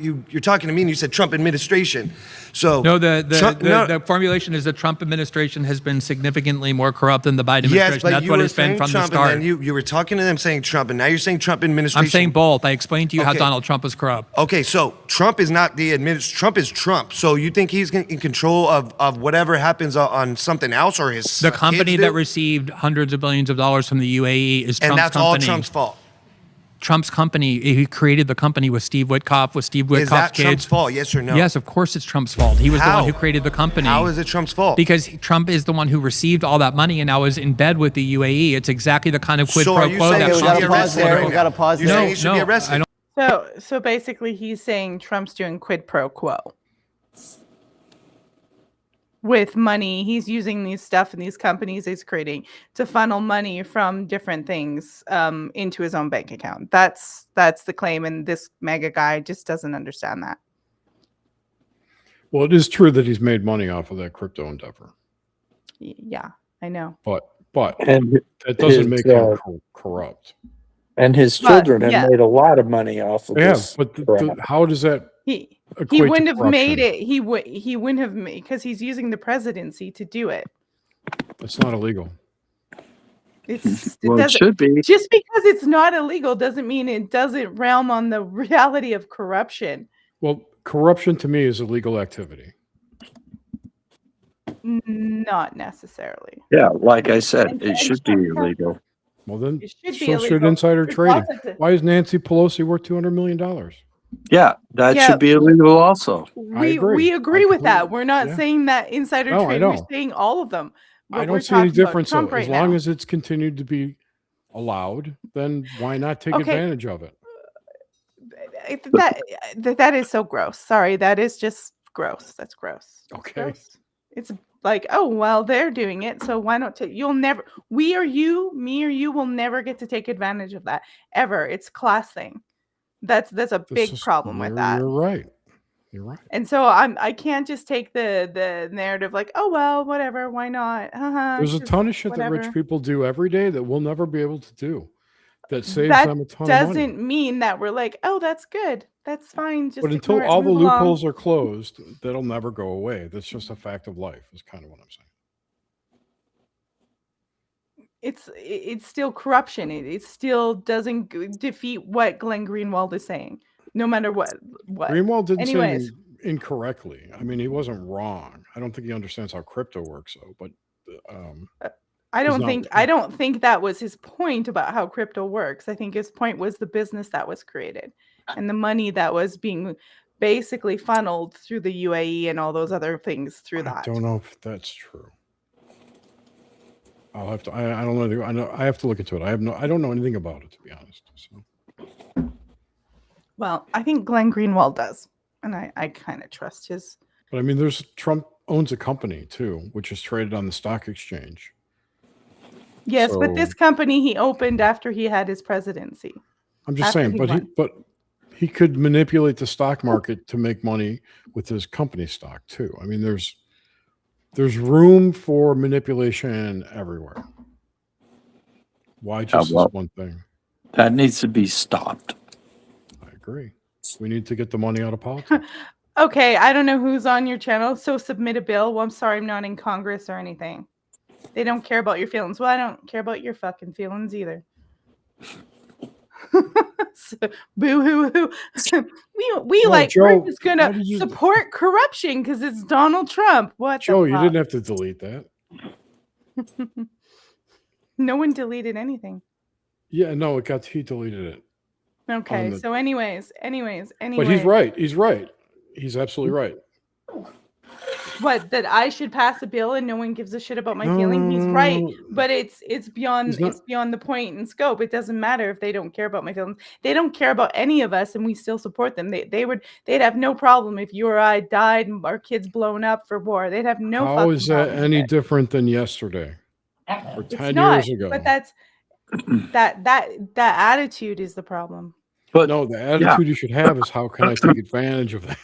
talking to me and you said Trump administration. So no, the formulation is the Trump administration has been significantly more corrupt than the Biden administration. Yes, but that's you what were it's been saying from Trump, the start. and then you were talking to them saying Trump, and now you're saying Trump administration. I'm saying both. I explained to you how Donald Trump was corrupt. Okay, so Trump is not the Trump is Trump. So you think he's in control of whatever happens on something else, or his the company kids that do? received hundreds of billions of dollars from the UAE is Trump's and that's company. all Trump's fault. Trump's company, he created the company with Steve Witkoff, Is that Trump's fault? Yes or no? Yes, of course it's Trump's fault. He was the one who created the company. How is it Trump's fault? Because Trump is the one who received all that money and now is in bed with the UAE. It's exactly the kind of quid So pro are you quo saying that he should Trump be arrested right now? We gotta pause You're there. saying he should be arrested? So basically, he's saying Trump's doing quid pro quo with money. He's using these stuff and these companies he's creating to funnel money from different things into his own bank account. That's the claim, and this mega guy just doesn't understand that. Well, it is true that he's made money off of that crypto endeavor. Yeah, I know. But And that doesn't make him corrupt. And his children have made a lot of money off of this. But how does that He equate wouldn't to have made corruption? it. He wouldn't have made, because he's using the presidency to do it. It's not illegal. Well, it should be. Just because it's not illegal doesn't mean it doesn't realm on the reality of corruption. Well, corruption to me is illegal activity. Not necessarily. Yeah, like I said, it should be illegal. Well, then It should be so should illegal. insider There's trading. lots of- Why is Nancy Pelosi worth $200 million? Yeah, that Yeah. should be illegal also. We agree. agree with that. We're not Yeah. saying that insider No, I trading. We're know. saying all of them. But I we're don't see any talking about difference. Trump Though. right As long now. as it's continued to be allowed, then why not take Okay. advantage of it? That is so gross. Sorry, that is just gross. That's gross. It's Okay. gross. It's like, oh well, they're doing it, so why not take? You'll never. We or you, me or you, will never get to take advantage of that ever. It's a class thing. That's a big problem with that. You're right. You're right. And so I can't just take the narrative like, oh well, whatever, why not? There's a just ton of shit that whatever. rich people do every day that we'll never be able to do. That saves That them a ton of money. doesn't mean that we're like, oh, that's good. That's fine. Just But until ignore it, all the move along. loopholes are closed, that'll never go away. That's just a fact of life, is kind of what I'm saying. It's still corruption. It still doesn't defeat what Glenn Greenwald is saying, no matter what. Greenwald didn't Anyways. say incorrectly. I mean, he wasn't wrong. I don't think he understands how crypto works, though. But I he's don't think that was his point about how crypto works. I think his point was the business that was created and the money that was being basically funneled through the UAE and all those other things through that. I don't know if that's true. I'll have to. I don't know. I know. I have to look into it. I don't know anything about it, to be honest. So. Well, I think Glenn Greenwald does, and I kind of trust his. But I mean, Trump owns a company too, which is traded on the stock exchange. Yes, but this company he opened after he had his presidency. I'm just saying, but he could manipulate the stock market to make money with his company stock too. I mean, there's room for manipulation everywhere. Why just this one thing? That needs to be stopped. I agree. We need to get the money out of politics. Okay, I don't know who's on your channel, so submit a bill. Well, I'm sorry, I'm not in Congress or anything. They don't care about your feelings. Well, I don't care about your fucking feelings either. So, boo hoo hoo. We're just gonna support corruption because it's Donald Trump. What, Joe? You didn't have to delete that. No one deleted anything. Yeah, no, he deleted it. Okay, so anyways. But he's right. He's absolutely right. What, that I should pass a bill and no one gives a shit about my feeling? He's right, but it's beyond the point and scope. It doesn't matter if they don't care about my feelings. They don't care about any of us, and we still support them. They'd have no problem if you or I died and our kids blown up for war. They'd have no. How is that any different than yesterday or 10 years ago? But that's that attitude is the problem. But no, the attitude you should have is, how can I take advantage of that?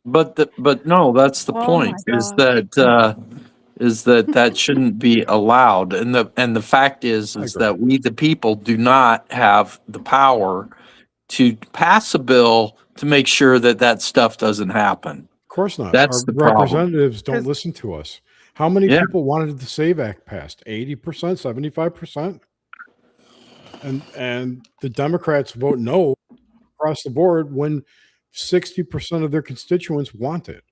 But no, that's the point. Is that shouldn't be allowed, and the fact is that we the people do not have the power to pass a bill to make sure that stuff doesn't happen. Of course not. That's Our the problem. representatives don't listen to us. How many people wanted the SAVE Act passed? 80%, 75%, and the Democrats vote no across the board when 60% of their constituents want it.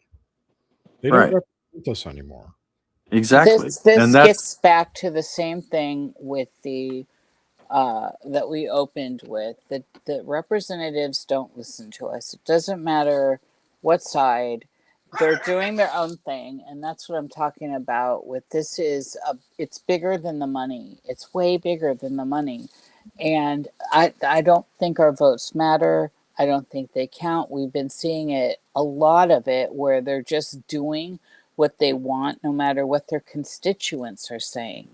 They don't represent us anymore. Exactly. This gets back to the same thing with the that we opened with. The representatives don't listen to us. It doesn't matter what side. They're doing their own thing, and that's what I'm talking about with this. It's bigger than the money. It's way bigger than the money. And I don't think our votes matter. I don't think they count. We've been seeing a lot of it, where they're just doing what they want, no matter what their constituents are saying.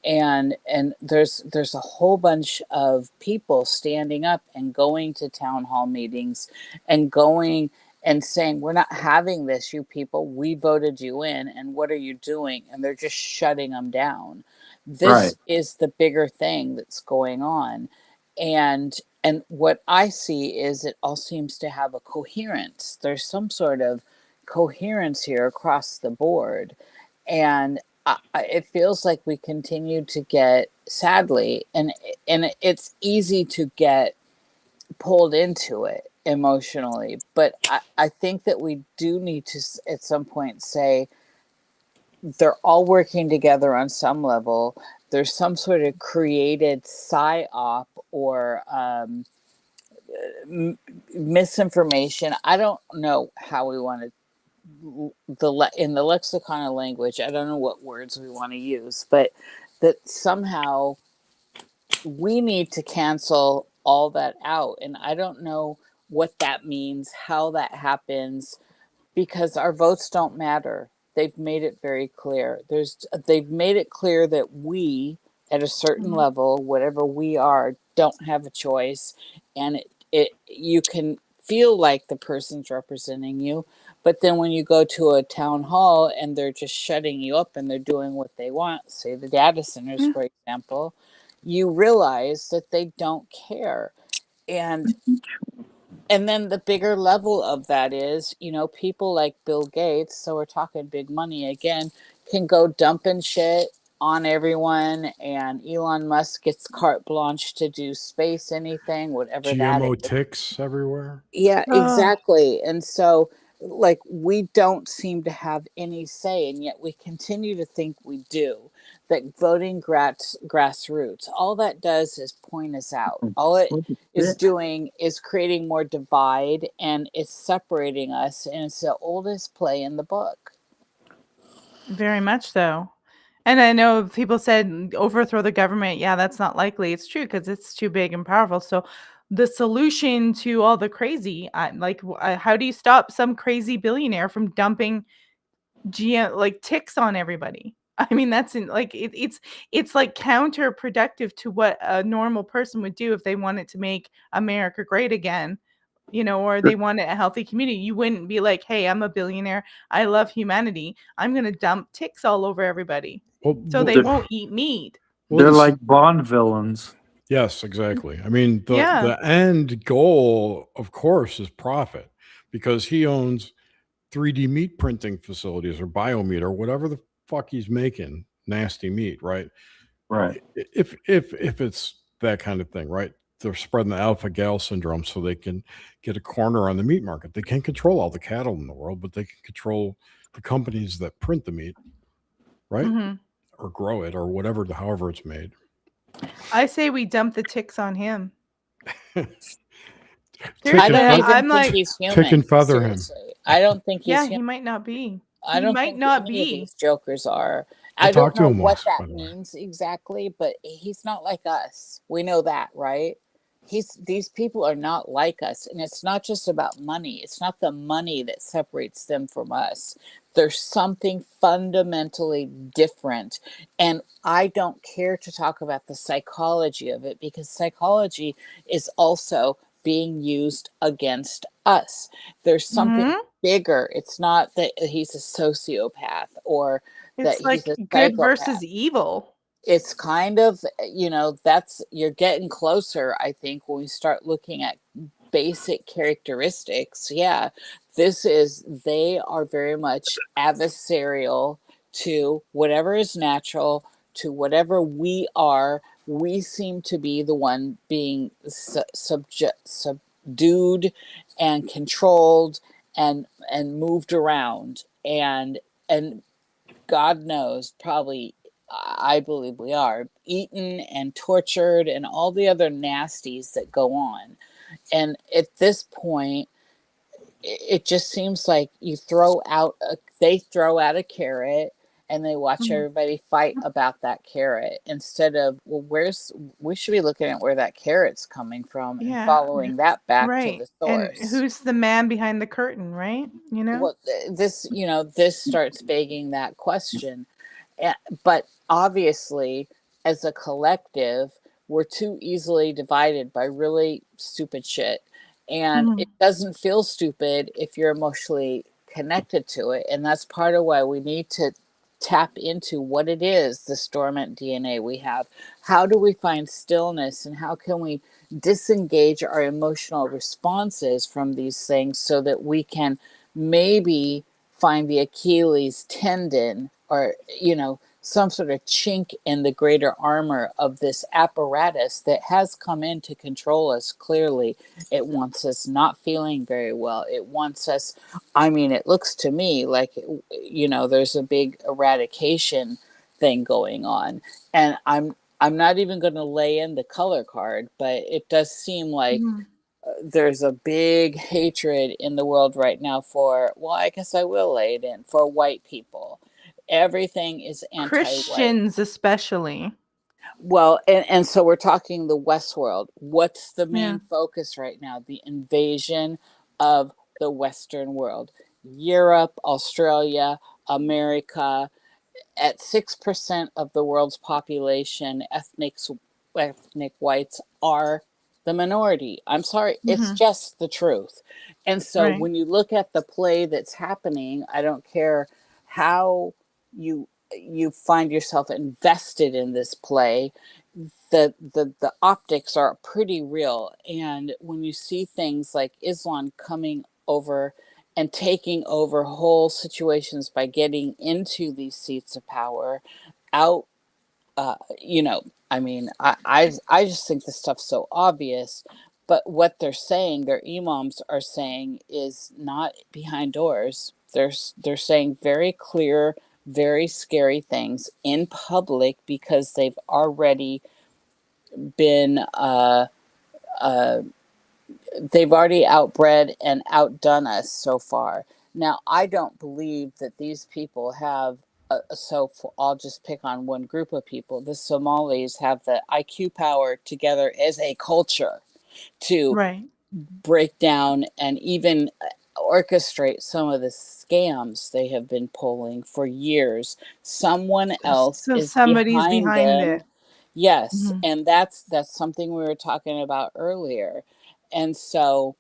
And there's a whole bunch of people standing up and going to town hall meetings and going and saying, we're not having this, you people. We voted you in, and what are you doing? And they're just shutting them down. This is the bigger thing that's going on. And what I see is it all seems to have a coherence. There's some sort of coherence here across the board. And it feels like we continue to get, sadly, and it's easy to get pulled into it emotionally. But I think that we do need to, at some point, say they're all working together on some level. There's some sort of created psyop or misinformation. I don't know how we want to, in the lexicon of language, I don't know what words we want to use, but that somehow we need to cancel all that out. And I don't know what that means, how that happens, because our votes don't matter. They've made it very clear. They've made it clear that we, at a certain level, whatever we are, don't have a choice. And you can feel like the person's representing you, but then when you go to a town hall and they're just shutting you up and they're doing what they want, say the data centers, for example, you realize that they don't care. And then the bigger level of that is, people like Bill Gates, so we're talking big money again, can go dumping shit on everyone, and Elon Musk gets carte blanche to do space anything, whatever that GMO is. ticks everywhere. Yeah, exactly. And so like we don't seem to have any say, and yet we continue to think we do. That voting grassroots, all that does is point us out. All it is doing is creating more divide, and it's separating us, and it's the oldest play in the book. Very much so. And I know people said overthrow the government. Yeah, that's not likely. It's true because it's too big and powerful. So the solution to all the crazy, how do you stop some crazy billionaire from dumping like ticks on everybody? I mean, it's like counterproductive to what a normal person would do if they wanted to make America great again, or they wanted a healthy community. You wouldn't be like, hey, I'm a billionaire, I love humanity, I'm going to dump ticks all over everybody so they won't eat meat. They're like Bond villains. Yes, exactly. I mean, Yeah. the end goal, of course, is profit, because he owns 3D meat printing facilities or biomeat or whatever the fuck he's making nasty meat, right? Right. If it's that kind of thing, right? They're spreading the alpha gal syndrome so they can get a corner on the meat market. They can't control all the cattle in the world, but they can control the companies that print the meat, right? Mhm. Or grow it or whatever, however it's made. I say we dump the ticks on him. I don't even I'm think like, he's human. Tick and feather him. Seriously. I don't think he's yeah, human. he might not be. I He don't might think not any of be. these jokers are. I I don't talked to know him what once, by that the way. means exactly, but he's not like us. We know that, right? These people are not like us, and it's not just about money. It's not the money that separates them from us. There's something fundamentally different, and I don't care to talk about the psychology of it, because psychology is also being used against us. There's something Mhm. bigger. It's not that he's a sociopath or that It's he's like a good versus psychopath. evil. It's kind of, that's, you're getting closer, I think, when we start looking at basic characteristics. Yeah, they are very much adversarial to whatever is natural, to whatever we are. We seem to be the one being subdued and controlled and moved around, and God knows, probably, I believe we are eaten and tortured and all the other nasties that go on. And at this point, it just seems like they throw out a carrot and they watch Mhm. everybody fight about that carrot, instead of, well, we should be looking at where that carrot's coming from and Yeah. following that back to Right. the And source. who's the man behind the curtain, right? Well, this starts begging that question. But obviously, as a collective, we're too easily divided by really stupid shit. And it Mhm. doesn't feel stupid if you're emotionally connected to it. And that's part of why we need to tap into what it is, this dormant DNA we have. How do we find stillness, and how can we disengage our emotional responses from these things so that we can maybe find the Achilles tendon, or some sort of chink in the greater armor of this apparatus that has come in to control us. Clearly, it wants us not feeling very well. It wants us, I mean, it looks to me like, there's a big eradication thing going on. And I'm not even going to lay in the color card, but it does seem like Mhm. there's a big hatred in the world right now for, well, I guess I will lay it in, for white people. Everything is anti-white. Christians especially. Well, and so we're talking the West world. What's the Yeah. main focus right now? The invasion of the Western world. Europe, Australia, America. At 6% of the world's population, ethnic whites are the minority. I'm sorry, it's Mhm. just the truth. And so Right. when you look at the play that's happening, I don't care how you find yourself invested in this play, the optics are pretty real. And when you see things like Islam coming over and taking over whole situations by getting into these seats of power, out, I mean, I just think this stuff's so obvious. But what they're saying, their imams are saying, is not behind doors. They're saying very clear, very scary things in public because they've already been they've already outbred and outdone us so far. Now, I don't believe that these people have. I'll just pick on one group of people. The Somalis have the IQ power together as a culture to Right. break down and even orchestrate some of the scams they have been pulling for years. Someone else So is somebody's behind behind them. it. Yes, Mhm. and that's something we were talking about earlier. And so,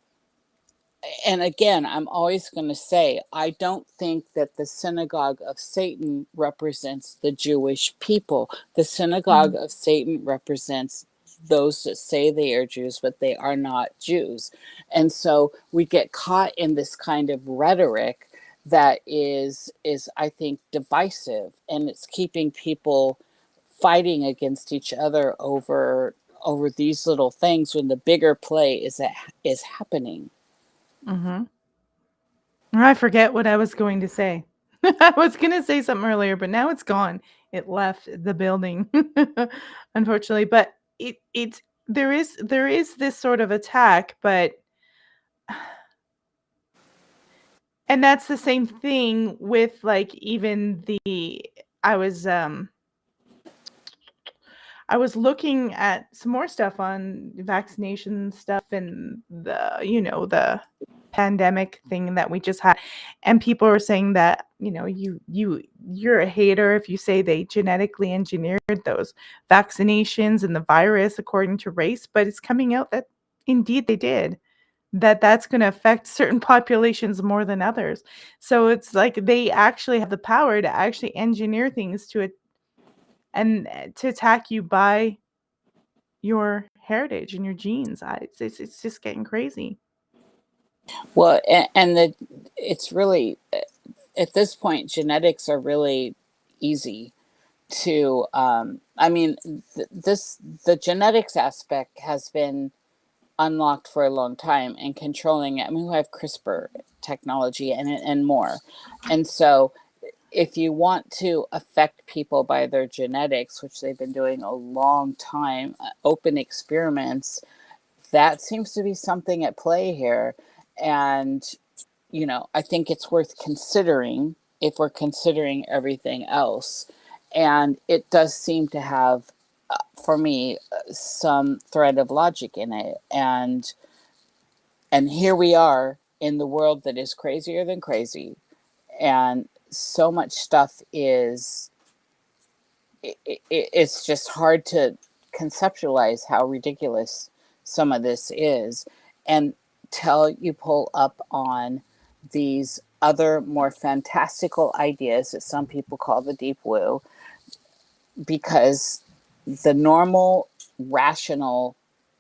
and again, I'm always going to say, I don't think that the synagogue of Satan represents the Jewish people. The synagogue Mhm. of Satan represents those that say they are Jews, but they are not Jews. And so we get caught in this kind of rhetoric that is I think divisive, and it's keeping people fighting against each other over these little things when the bigger play is happening. Mhm. I forget what I was going to say. I was going to say something earlier, but now it's gone. It left the building, unfortunately. But there is this sort of attack, but and that's the same thing with like even the I was um I was looking at some more stuff on vaccination stuff and the pandemic thing that we just had, and people were saying that, you're a hater if you say they genetically engineered those vaccinations and the virus according to race, but it's coming out that indeed they did. That's going to affect certain populations more than others. So it's like they actually have the power to actually engineer things to it and to attack you by your heritage and your genes. It's just getting crazy. Well, it's really, at this point, genetics are really easy to. I mean, the genetics aspect has been unlocked for a long time, and controlling it. I mean, we have CRISPR technology and more, and so if you want to affect people by their genetics, which they've been doing a long time, open experiments, that seems to be something at play here. And, I think it's worth considering if we're considering everything else. And it does seem to have, for me, some thread of logic in it. And here we are in the world that is crazier than crazy. And so much stuff it's just hard to conceptualize how ridiculous some of this is until you pull up on these other more fantastical ideas that some people call the deep woo, because the normal rational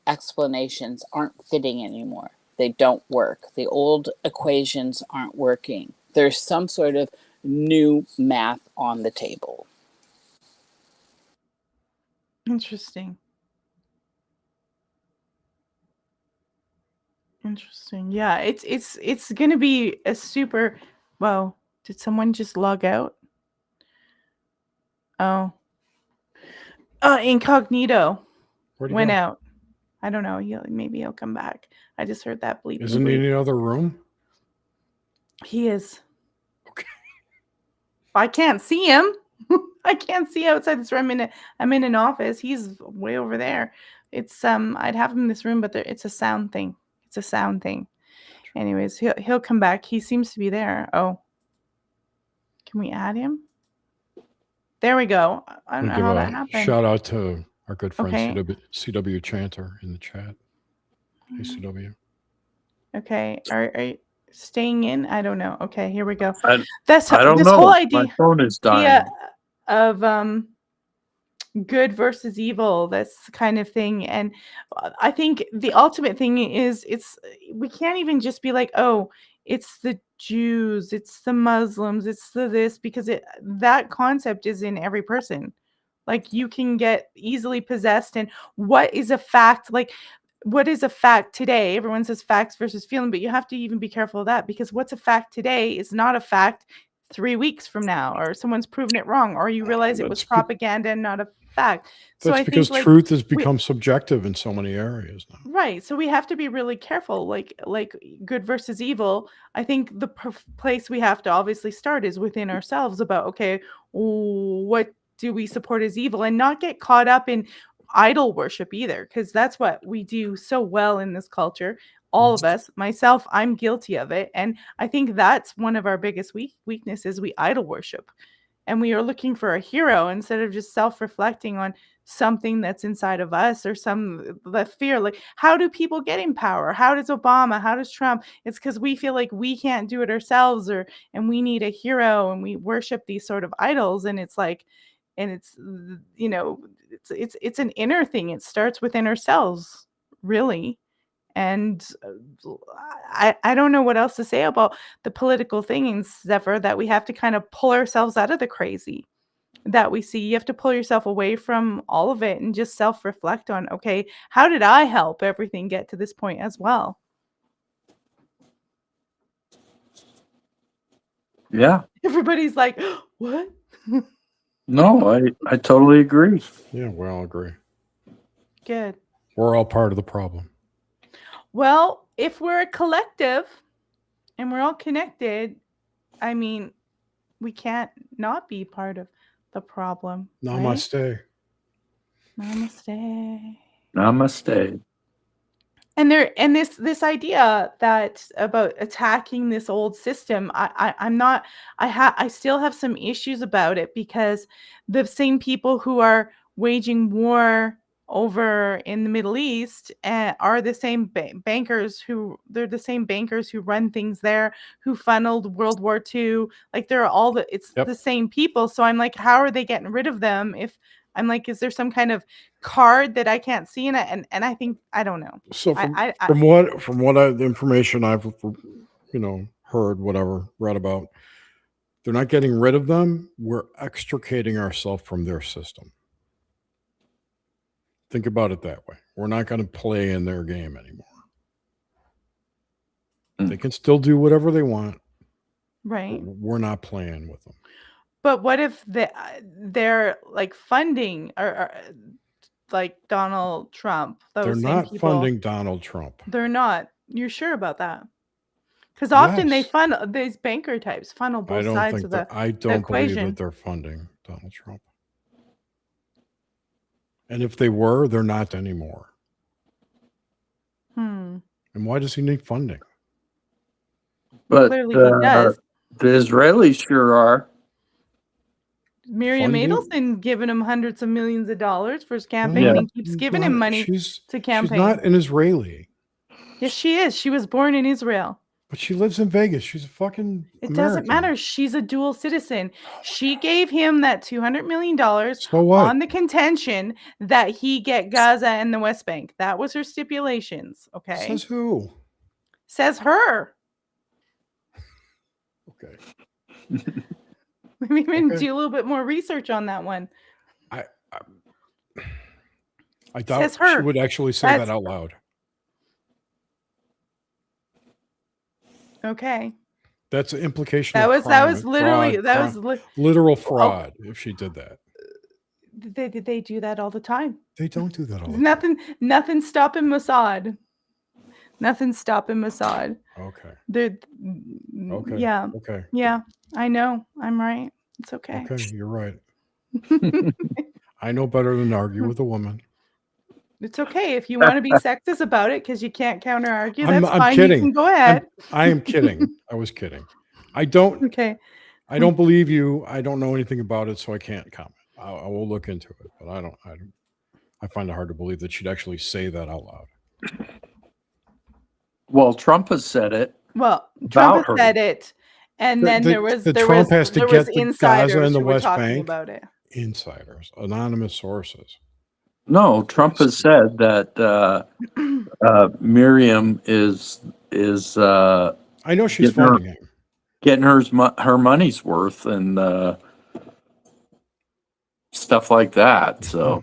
explanations aren't fitting anymore. They don't work. The old equations aren't working. There's some sort of new math on the table. Interesting. Interesting. Yeah, it's going to be a super. Well, did someone just log out? Oh. Incognito Where'd he went go? out. I don't know. Maybe he'll come back. I just heard that bleep. Isn't he in bleep. the other room? He is. Okay. I can't see him. I can't see outside this room. I'm in an office. He's way over there. It's I'd have him in this room, but it's a sound thing. It's a sound thing. Anyways, he'll come back. He seems to be there. Oh. Can we add him? There we go. I don't We know give how a that happened. shout out to our good friend Okay. CW Chanter in the chat. Hey, CW. Okay. Are you staying in? I don't know. Okay, here we go. I That's don't this whole know. My idea phone is dying. of good versus evil, this kind of thing. And I think the ultimate thing is we can't even just be like, oh, it's the Jews, it's the Muslims, it's the this, because that concept is in every person. Like you can get easily possessed, and what is a fact? Like what is a fact today? Everyone says facts versus feeling, but you have to even be careful of that, because what's a fact today is not a fact 3 weeks from now, or someone's proven it wrong, or you realize it was propaganda and not a fact. So That's I because think, like, truth has we become subjective in so many areas now. right, so we have to be really careful, like good versus evil. I think the place we have to obviously start is within ourselves, about, okay, what do we support as evil, and not get caught up in idol worship either, because that's what we do so well in this culture. All of us, myself, I'm guilty of it, and I think that's one of our biggest weaknesses. We idol worship, and we are looking for a hero instead of just self-reflecting on something that's inside of us, or the fear. Like, how do people get in power? How does Obama, how does Trump? It's because we feel like we can't do it ourselves, and we need a hero, and we worship these sort of idols. And it's like, and it's, it's an inner thing. It starts within ourselves, really. And I don't know what else to say about the political thing, Zephyr, that we have to kind of pull ourselves out of the crazy that we see. You have to pull yourself away from all of it and just self-reflect on, okay, how did I help everything get to this point as well? Yeah. Everybody's like, what? No, I totally agree. Yeah, we all agree. Good. We're all part of the problem. Well, if we're a collective and we're all connected, I mean, we can't not be part of the problem. Right? Namaste. Namaste. Namaste. And this idea that about attacking this old system, I'm not, I still have some issues about it, because the same people who are waging war over in the Middle East are the same bankers who, they're the same bankers who run things there, who funneled World War II. Like, they're all it's Yep. the same people. So I'm like, how are they getting rid of them? If I'm like, is there some kind of card that I can't see? And I think, I don't know. So from the information I've heard, whatever, read about, they're not getting rid of them. We're extricating ourselves from their system. Think about it that way. We're not going to play in their game anymore. They can still do whatever they want. Right. We're not playing with them. But what if they're like funding or like Donald Trump? They're not funding Donald Trump. They're not. You're sure about that? Because often Yes. they fund these banker types, funnel both sides of the I don't believe equation. that they're funding Donald Trump. And if they were, they're not anymore. And why does he need funding? But clearly he does. The Israelis sure are. Miriam Funding? Adelson giving him hundreds of millions of dollars for his campaign, and keeps giving him money to campaign. She's not an Israeli. Yes, she is. She was born in Israel. But she lives in Vegas. She's a fucking It American. doesn't matter. She's a dual citizen. She gave him that $200 million So what? on the contention that he get Gaza and the West Bank. That was her stipulations. Okay. Says who? Says her. Okay. Let me even do a little bit more research on that one. I doubt she would actually say that out loud. Okay. That's an implication. That of was crime, literal fraud. If she did that, they do that all the time. They don't do that all the time. Nothing stopping Mossad. Nothing stopping Mossad. Okay. Okay. Yeah. Okay. Yeah. I know. I'm right. It's okay. Okay, you're right. I know better than to argue with a woman. It's okay if you want to be sexist about it because you can't counter argue. That's I'm fine. kidding. You can go ahead. I am kidding. I was kidding. I don't. Okay. I don't believe you. I don't know anything about it, so I can't comment. I will look into it, but I don't. I find it hard to believe that she'd actually say that out loud. Well, Trump has said it. Well, Trump has said it, and then there was insiders Gaza who were talking about it. Insiders, anonymous sources. No, Trump has said that Miriam is. I know she's funding him, getting her money's worth and stuff like that. So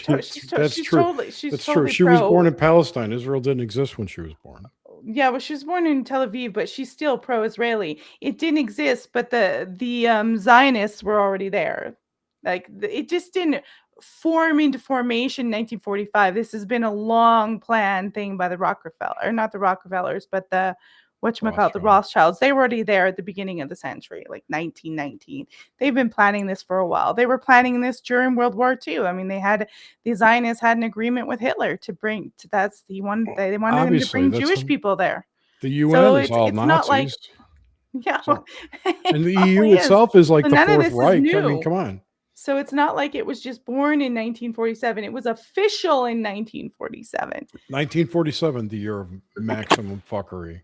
That's she's true. totally she's That's true. totally She was pro. born in Palestine. Israel didn't exist when she was born. Yeah, well, she was born in Tel Aviv, but she's still pro-Israeli. It didn't exist, but the Zionists were already there. Like it just didn't form into formation in 1945. This has been a long planned thing by the Rockefeller, or not the Rockefellers, but the whatchamacallit, the Rothschilds. They were already there at the beginning of the century, like 1919. They've been planning this for a while. They were planning this during World War II. I mean, the Zionists had an agreement with Hitler to bring to they wanted him to Obviously, bring that's Jewish people there. the UN So is all it's not like Nazis. yeah, So- it and the probably EU is. itself is like So the none of Fourth this is Reich. I mean, new. come on. So it's not like it was just born in 1947. It was official in 1947. 1947, the year of maximum fuckery.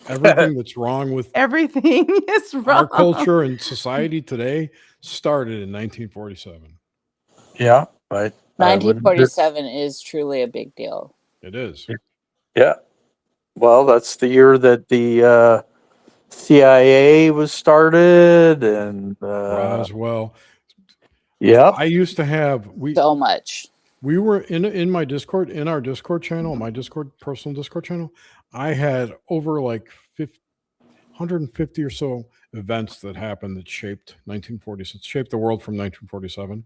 Everything that's wrong with Everything is our wrong. culture and society today started in 1947. Yeah, I would. 1947 is truly a big deal. It is. Yeah. Well, that's the year that the CIA was started, and Roswell. yeah, I used to have So much. we were in my Discord, in our Discord channel, my Discord personal Discord channel. I had over like 150 or so events that happened that shaped 1946, shaped the world from 1947.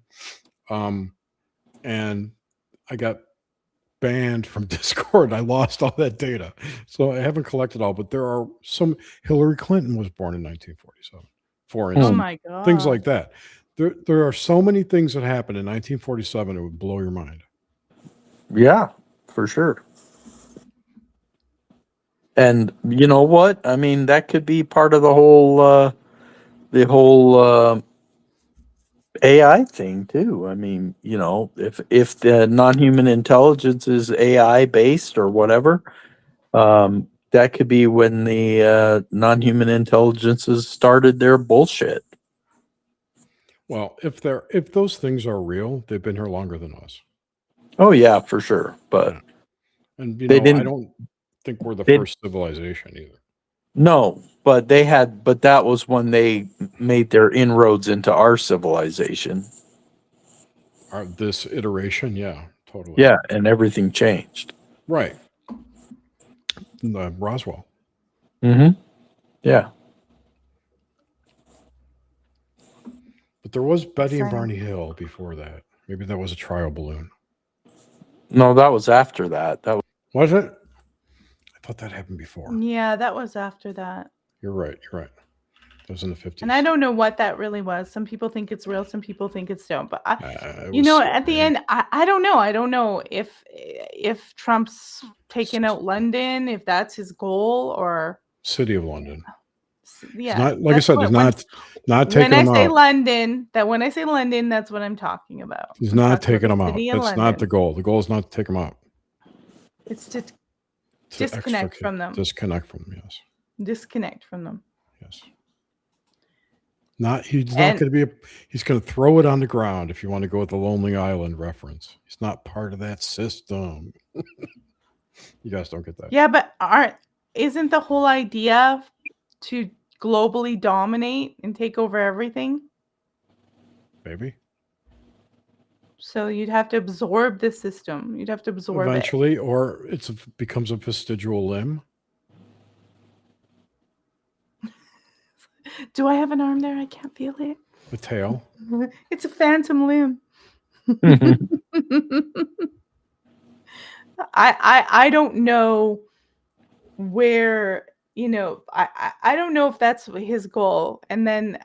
And I got banned from Discord. I lost all that data. So I haven't collected all, but there are some. Hillary Clinton was born in 1947, for instance. Oh my god. Things like that. There are so many things that happened in 1947, it would blow your mind. yeah, for sure. And you know what? I mean, that could be part of the whole AI thing too. I mean, if the non-human intelligence is AI based or whatever, that could be when the non-human intelligences started their bullshit. Well, if those things are real, they've been here longer than us. Oh yeah, for sure. But Yeah. And they I didn't. don't think we're the they- first civilization either. No, but that was when they made their inroads into our civilization. This iteration, yeah, totally. Yeah, and everything changed. Right. Roswell. Mm-hmm. Yeah. But there was Betty and Exciting. Barney Hill before that. Maybe that was a trial balloon. No, that was after that. Was it? I thought that happened before. Yeah, that was after that. You're right. That was in the 50s. And I don't know what that really was. Some people think it's real, some people think it's don't. But It was so at the big. end, I don't know. I don't know if Trump's taken out London, if that's his goal, or City of London. yeah. It's not, like I that's said, what- he's not taking when I them say out. when I say London, that's what I'm talking about. He's I'm not talking taking about them the out. city of That's not London. the goal. The goal is not to take them out. It's to To disconnect from them. Disconnect from them, yes. Disconnect from them. Yes. He's not going to be he's going to throw it on the ground if you want to go with the Lonely Island reference. He's not part of that system. You guys don't get that. Yeah, but isn't the whole idea to globally dominate and take over everything? Maybe. So you'd have to absorb the system. You'd have to absorb Eventually, or it becomes a vestigial limb. it. Do I have an arm there? I can't feel it. A tail. It's a phantom limb. I don't know where, I don't know if that's his goal. And then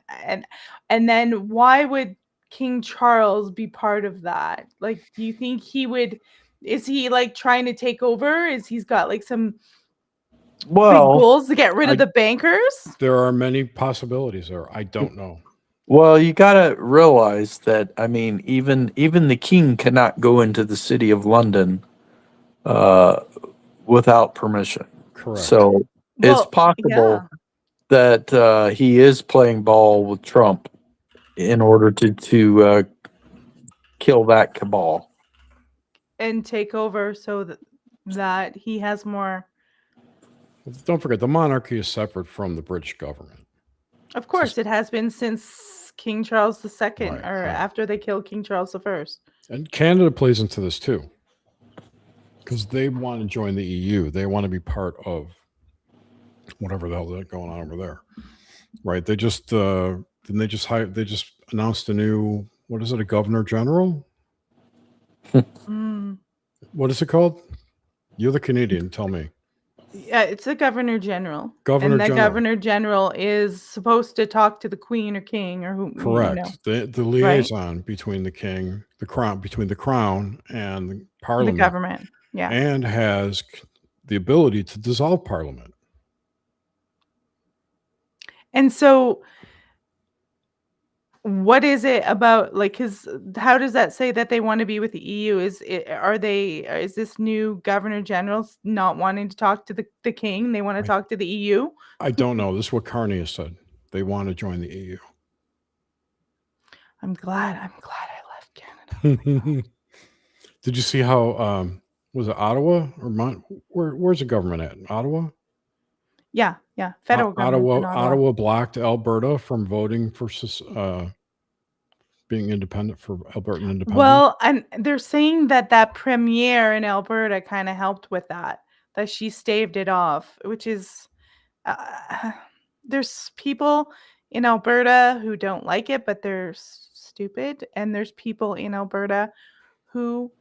why would King Charles be part of that? Like, do you think is he like trying to take over? He's got like some big goals to get rid of the bankers? There are many possibilities there. I don't know. Well, you got to realize that, I mean, even the king cannot go into the city of London without permission. Correct. So it's possible that he is playing ball with Trump in order to kill that cabal. And take over so that he has more. Don't forget, the monarchy is separate from the British government. Of course, it has been since King Charles II, Right, or right. after they killed King Charles I. And Canada plays into this too, because they want to join the EU. They want to be part of whatever the hell is going on over there, right? They just they just announced a new, what is it, a governor general? Mm. What is it called? You're the Canadian. Tell me. Yeah, it's a governor general. Governor And the general. governor general is supposed to talk to the queen or king or who, Correct. The liaison between the king, the crown, between the crown and the the parliament, government. Yeah. and has the ability to dissolve parliament. And so what is it about, like, cuz how does that say that they want to be with the EU? Is this new governor general not wanting to talk to the king? They want to talk to the EU? I don't know. This is what Carney has said. They want to join the E EU. I'm glad I left Canada. Did you see how was it Ottawa or where's the government at? Ottawa? Yeah, federal government in Ottawa. Ottawa blocked Alberta from voting for being independent, for Albertan independence. Well, and they're saying that premier in Alberta kind of helped with that she staved it off, which is there's people in Alberta who don't like it, but they're stupid, and there's people in Alberta who,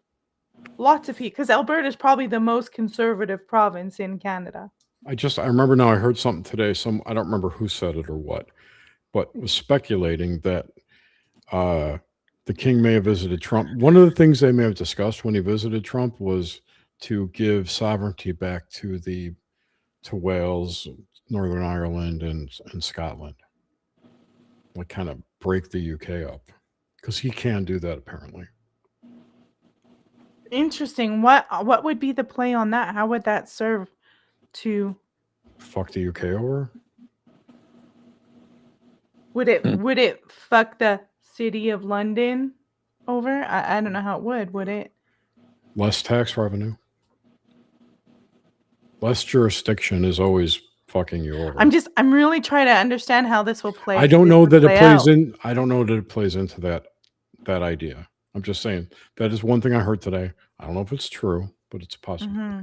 lots of people, because Alberta is probably the most conservative province in Canada. I remember now, I heard something today, I don't remember who said it or what, but was speculating that the king may have visited Trump. One of the things they may have discussed when he visited Trump was to give sovereignty back to Wales, Northern Ireland, and Scotland. Like, kind of break the UK up, because he can do that apparently. Interesting. What would be the play on that? How would that serve to fuck the UK over? Would it fuck the city of London over? I don't know how it would it? Less tax revenue. Less jurisdiction is always fucking you over. I'm really trying to understand how this will play. I don't know that it plays in. I don't know that it plays into that idea. I'm just saying that is one thing I heard today. I don't know if it's true, but it's possible. Mm-hmm.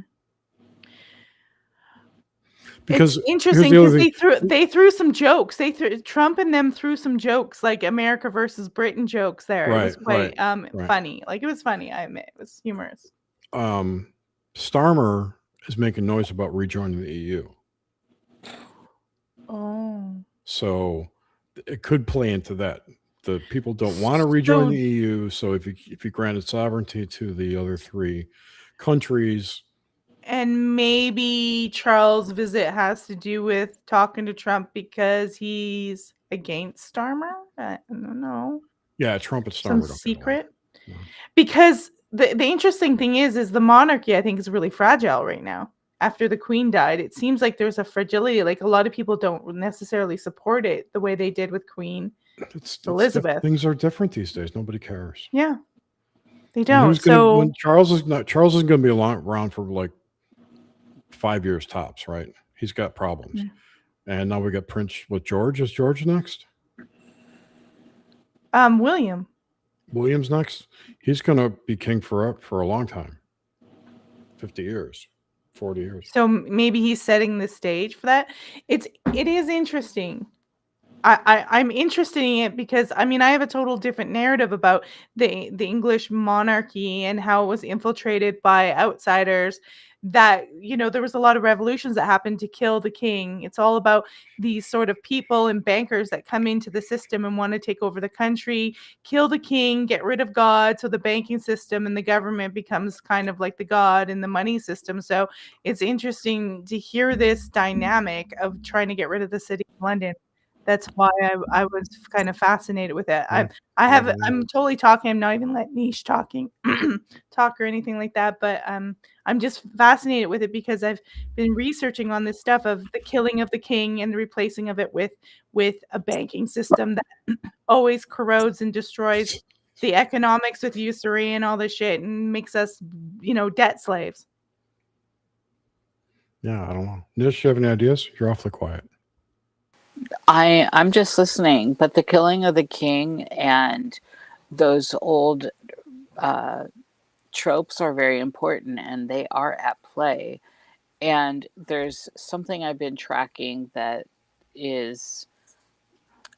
Because it's interesting because they threw some jokes. Trump and them threw some jokes, like America versus Britain jokes there. Right, it was quite funny. Like, it was funny, I admit. It was humorous. Starmer is making noise about rejoining the EU. Oh. So it could play into that. The people don't want to rejoin the EU, so if you granted sovereignty to the other three countries. And maybe Charles' visit has to do with talking to Trump because he's against Starmer? I don't know. Yeah, Trump and Starmer. Some secret? Yeah. Because the interesting thing is the monarchy, I think, is really fragile right now. After the Queen died, it seems like there's a fragility. Like, a lot of people don't necessarily support it the way they did with Queen Elizabeth. Things are different these days. Nobody cares. Yeah, they don't. So Charles isn't going to be around for like 5 years tops, right? He's got problems. Yeah. And now we got Prince George. Is George next? William's next. He's gonna be king for a long time. 50 years, 40 years. So maybe he's setting the stage for that. It is interesting. I'm interested in it because, I mean, I have a total different narrative about the English monarchy and how it was infiltrated by outsiders. That, there was a lot of revolutions that happened to kill the king. It's all about these sort of people and bankers that come into the system and want to take over the country, kill the king, get rid of God. So the banking system and the government becomes kind of like the God in the money system. So it's interesting to hear this dynamic of trying to get rid of the city of London. That's why I was kind of fascinated with it. I'm totally talking. I'm not even letting Niish talk or anything like that. But I'm just fascinated with it because I've been researching on this stuff of the killing of the king and the replacing of it with a banking system that always corrodes and destroys the economics with usury and all this shit and makes us, debt slaves. Yeah, I don't know. Nish, you have any ideas? You're awfully quiet. I'm just listening, but the killing of the king and those old tropes are very important, and they are at play. And there's something I've been tracking that is,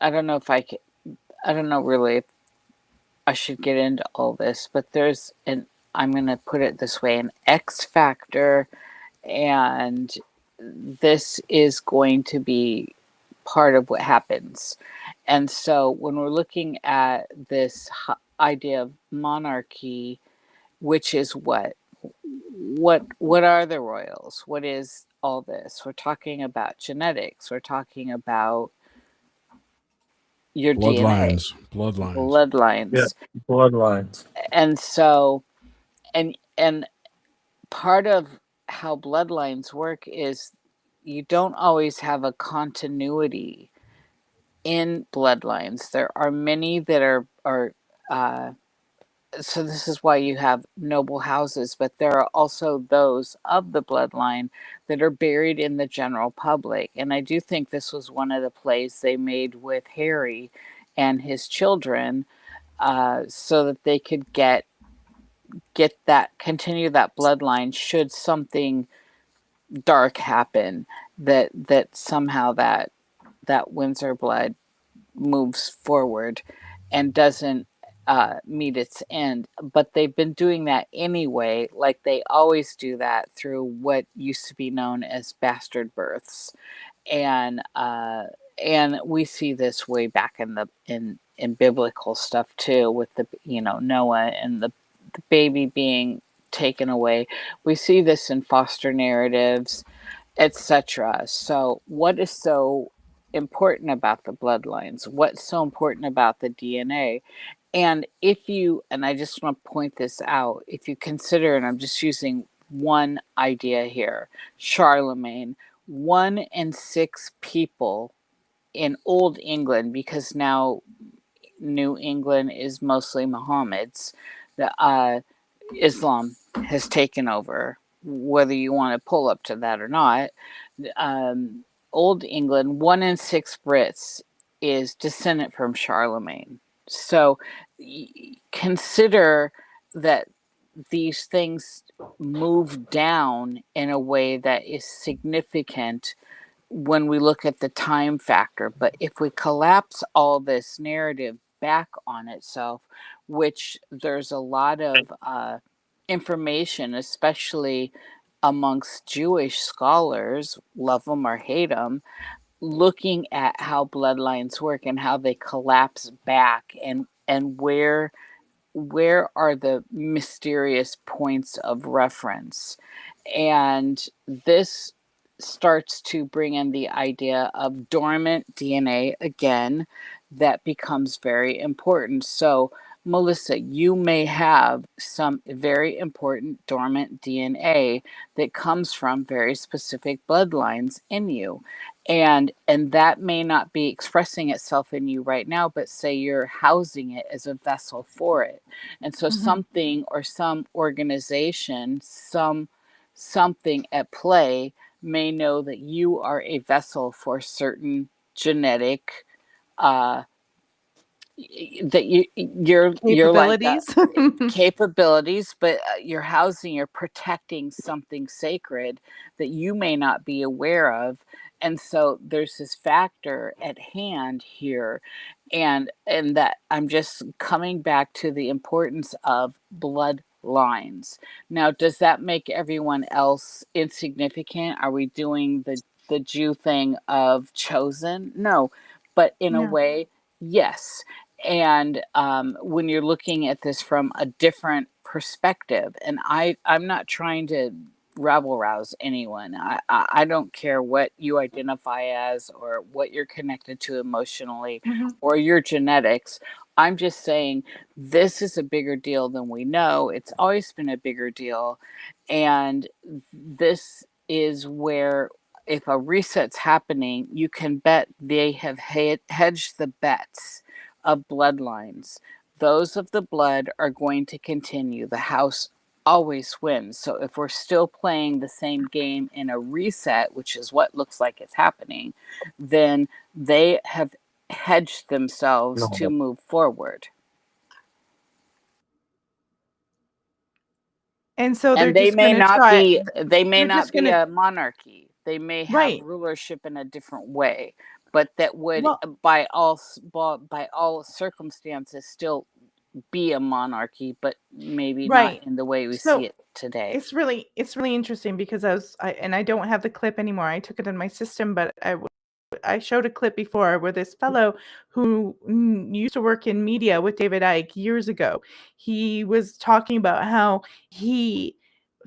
I don't know if I don't know really if I should get into all this, but there's I'm going to put it this way, an X factor, and this is going to be part of what happens. And so when we're looking at this idea of monarchy, which is what are the royals? What is all this? We're talking about genetics. We're talking about your DNA, Bloodlines. Yeah, bloodlines. bloodlines. And so and part of how bloodlines work is you don't always have a continuity in bloodlines. There are many that are so this is why you have noble houses, but there are also those of the bloodline that are buried in the general public. And I do think this was one of the plays they made with Harry and his children, so that they could get that, continue that bloodline should something dark happen, that somehow that Windsor blood moves forward and doesn't meet its end. But they've been doing that anyway, like they always do that through what used to be known as bastard births. And we see this way back in the in biblical stuff too, with the Noah and the baby being taken away. We see this in foster narratives, etc. So, what is so important about the bloodlines? What's so important about the DNA? And and I just want to point this out, if you consider, and I'm just using one idea here, Charlemagne, 1 in 6 people in Old England, because now New England is mostly Mohammed's, Islam has taken over, whether you want to pull up to that or not. Um, Old England, 1 in 6 Brits is descendant from Charlemagne. So consider that these things move down in a way that is significant when we look at the time factor. But if we collapse all this narrative back on itself, which there's a lot of information, especially amongst Jewish scholars, love them or hate them, looking at how bloodlines work and how they collapse back, and where are the mysterious points of reference. And this starts to bring in the idea of dormant DNA again, that becomes very important. So, Melissa, you may have some very important dormant DNA that comes from very specific bloodlines in you. And that may not be expressing itself in you right now, but say you're housing it as a vessel for it. And so Mm-hmm. something or some organization, something at play may know that you are a vessel for certain genetic uh that you're like Capabilities. capabilities, but you're protecting something sacred that you may not be aware of. And so there's this factor at hand here, and that I'm just coming back to the importance of bloodlines. Now, does that make everyone else insignificant? Are we doing the Jew thing of chosen? No, but in a Yeah. way, yes. And when you're looking at this from a different perspective, and I'm not trying to rabble rouse anyone. I don't care what you identify as or what you're connected to emotionally Mm-hmm. or your genetics. I'm just saying this is a bigger deal than we know. It's always been a bigger deal. And this is where, if a reset's happening, you can bet they have hedged the bets of bloodlines. Those of the blood are going to continue. The house always wins. So if we're still playing the same game in a reset, which is what looks like it's happening, then they have hedged themselves to move forward. And so they're And they just may going to not try. be they may They're not just going be to a monarchy. They may have right. rulership in a different way, but that would Well, by all circumstances still be a monarchy, but maybe not right. in the way we see So it today. it's really interesting because I don't have the clip anymore. I took it in my system, but I showed a clip before where this fellow who used to work in media with David Icke years ago, he was talking about how he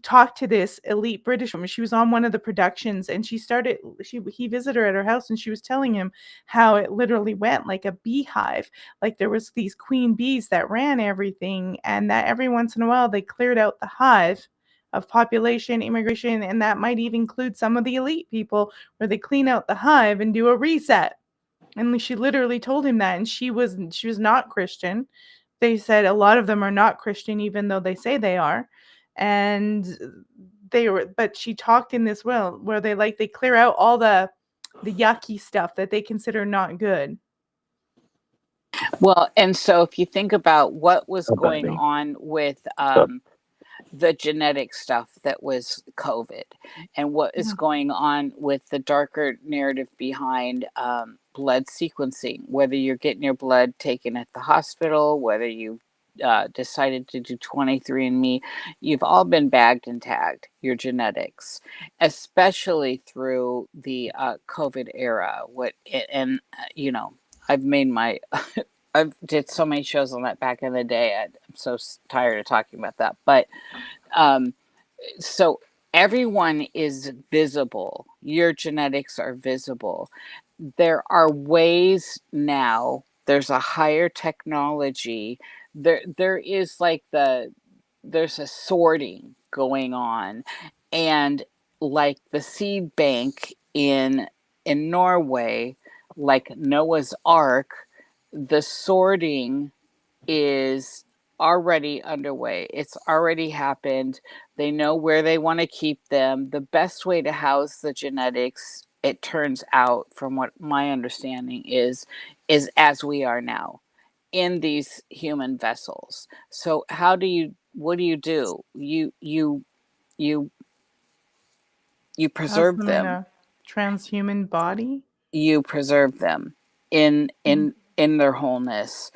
talked to this elite British woman. She was on one of the productions, and he visited her at her house, and she was telling him how it literally went like a beehive. Like there was these queen bees that ran everything, and that every once in a while they cleared out the hive of population, immigration, and that might even include some of the elite people, where they clean out the hive and do a reset. And she literally told him that, and she was not Christian. They said a lot of them are not Christian, even though they say they are. And but she talked in this will where they clear out all the yucky stuff that they consider not good. Well, and so if you think about what was Oh, going Bethany. on with the genetic stuff that was COVID, and what is Yeah. going on with the darker narrative behind blood sequencing, whether you're getting your blood taken at the hospital, whether you decided to do 23andMe, you've all been bagged and tagged, your genetics, especially through the COVID era. You know, I've made my I've did so many shows on that back in the day. I'm so tired of talking about that. But um, so everyone is visible. Your genetics are visible. There are ways now. There's a higher technology. There is there's a sorting going on, and like the seed bank in Norway, like Noah's Ark, the sorting is already underway. It's already happened. They know where they want to keep them. The best way to house the genetics, it turns out, from what my understanding is as we are now in these human vessels. So what do? You House preserve them in them. a transhuman body You preserve them in in, in their wholeness.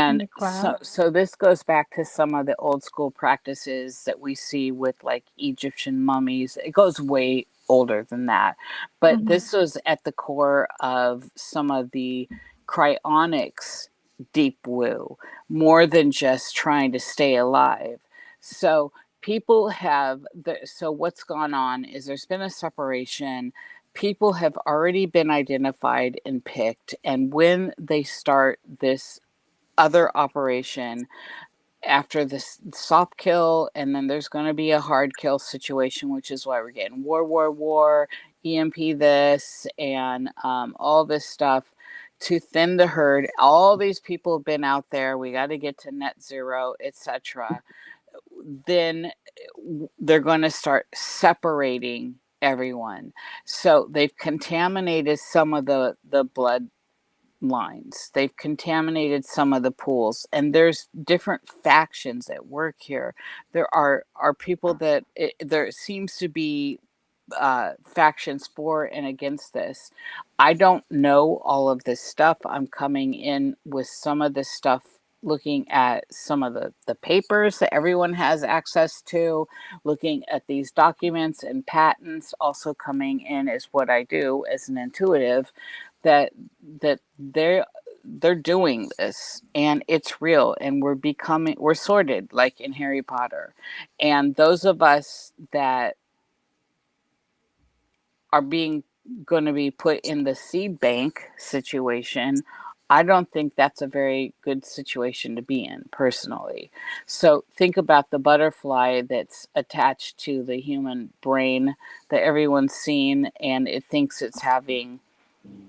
in And the cloud. so this goes back to some of the old school practices that we see with like Egyptian mummies. It goes way older than that, but Mhm. this was at the core of some of the cryonics deep woo, more than just trying to stay alive. So so what's gone on is there's been a separation. People have already been identified and picked, and when they start this other operation after this soft kill, and then there's going to be a hard kill situation, which is why we're getting war, EMP this, and all this stuff to thin the herd. All these people have been out there. We got to get to net zero, etc. Then they're going to start separating everyone. So they've contaminated some of the blood lines. They've contaminated some of the pools, and there's different factions at work here. There are people that there seems to be factions for and against this. I don't know all of this stuff. I'm coming in with some of this stuff, looking at some of the papers that everyone has access to, looking at these documents and patents. Also coming in is what I do as an intuitive, that they're doing this, and it's real, and we're sorted like in Harry Potter. And those of us that are being going to be put in the seed bank situation, I don't think that's a very good situation to be in personally. So think about the butterfly that's attached to the human brain that everyone's seen, and it thinks it's having,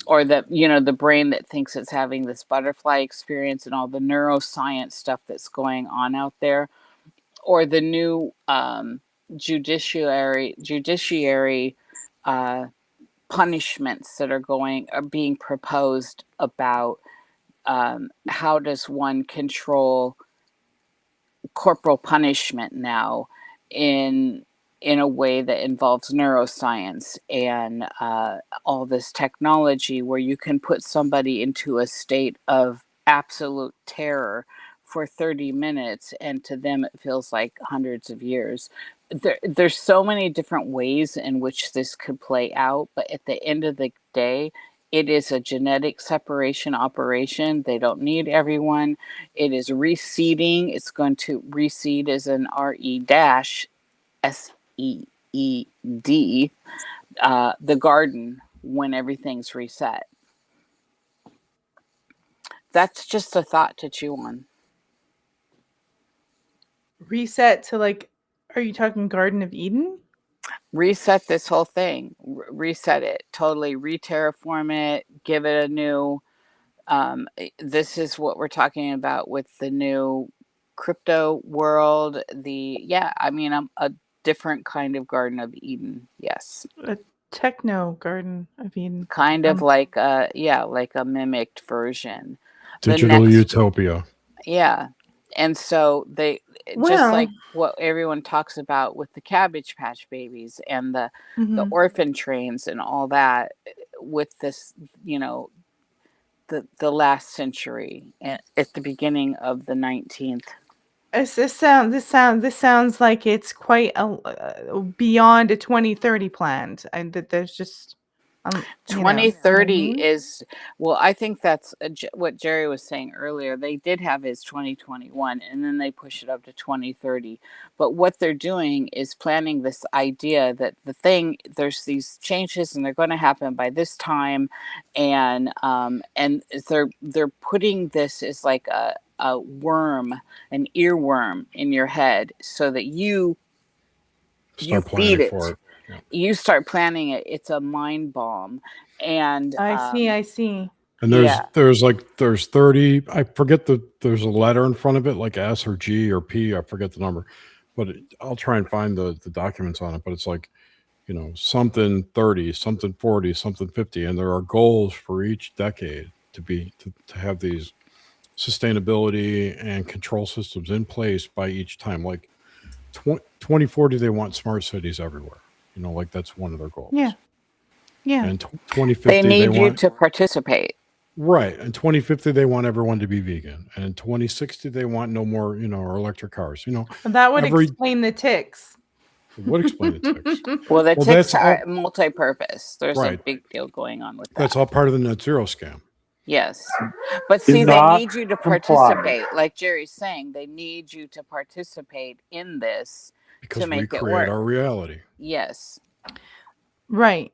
or the brain that thinks it's having this butterfly experience, and all the neuroscience stuff that's going on out there. or the new judiciary punishments that are being proposed about how does one control corporal punishment now in a way that involves neuroscience and all this technology where you can put somebody into a state of absolute terror for 30 minutes and to them it feels like hundreds of years. There's so many different ways in which this could play out, but at the end of the day, it is a genetic separation operation. They don't need everyone. It is reseeding. It's going to reseed as an RE-SEED, the garden when everything's reset. That's just a thought to chew on. Reset to like, are you talking Garden of Eden? Reset this whole thing. Reset it. Totally re-terraform it. Give it a new. This is what we're talking about with the new crypto world. A different kind of Garden of Eden. Yes. A techno Garden of Eden. Kind of like a mimicked version. Digital utopia. Yeah. And so they just like what everyone talks about with the Cabbage Patch Babies and the orphan trains and all that with this, the last century at the beginning of the 19th. This sounds like it's quite beyond a 2030 plan, and that there's just 2030 is, well, I think that's what Jerry was saying earlier. They did have his 2021 and then they push it up to 2030. But what they're doing is planning this idea that there's these changes and they're going to happen by this time. And they're putting this as like a worm, an earworm in your head so that you feed it. You start planning it. It's a mind bomb. And I see. And there's 30, I forget there's a letter in front of it, like S or G or P, I forget the number, but I'll try and find the documents on it, but it's like, something 30, something 40, something 50. And there are goals for each decade to have these sustainability and control systems in place by each time. Like 2040, they want smart cities everywhere. Like that's one of their goals. Yeah. And 2050, they need you to participate. Right. In 2050, they want everyone to be vegan. And in 2060, they want no more, electric cars. That would explain the ticks. It would explain the ticks. Well, the ticks are multi-purpose. There's a big deal going on with that. That's all part of the net zero scam. Yes. But see, they need you to participate. Like Jerry's saying, they need you to participate in this because to make we it create work. Our reality. Yes. Right.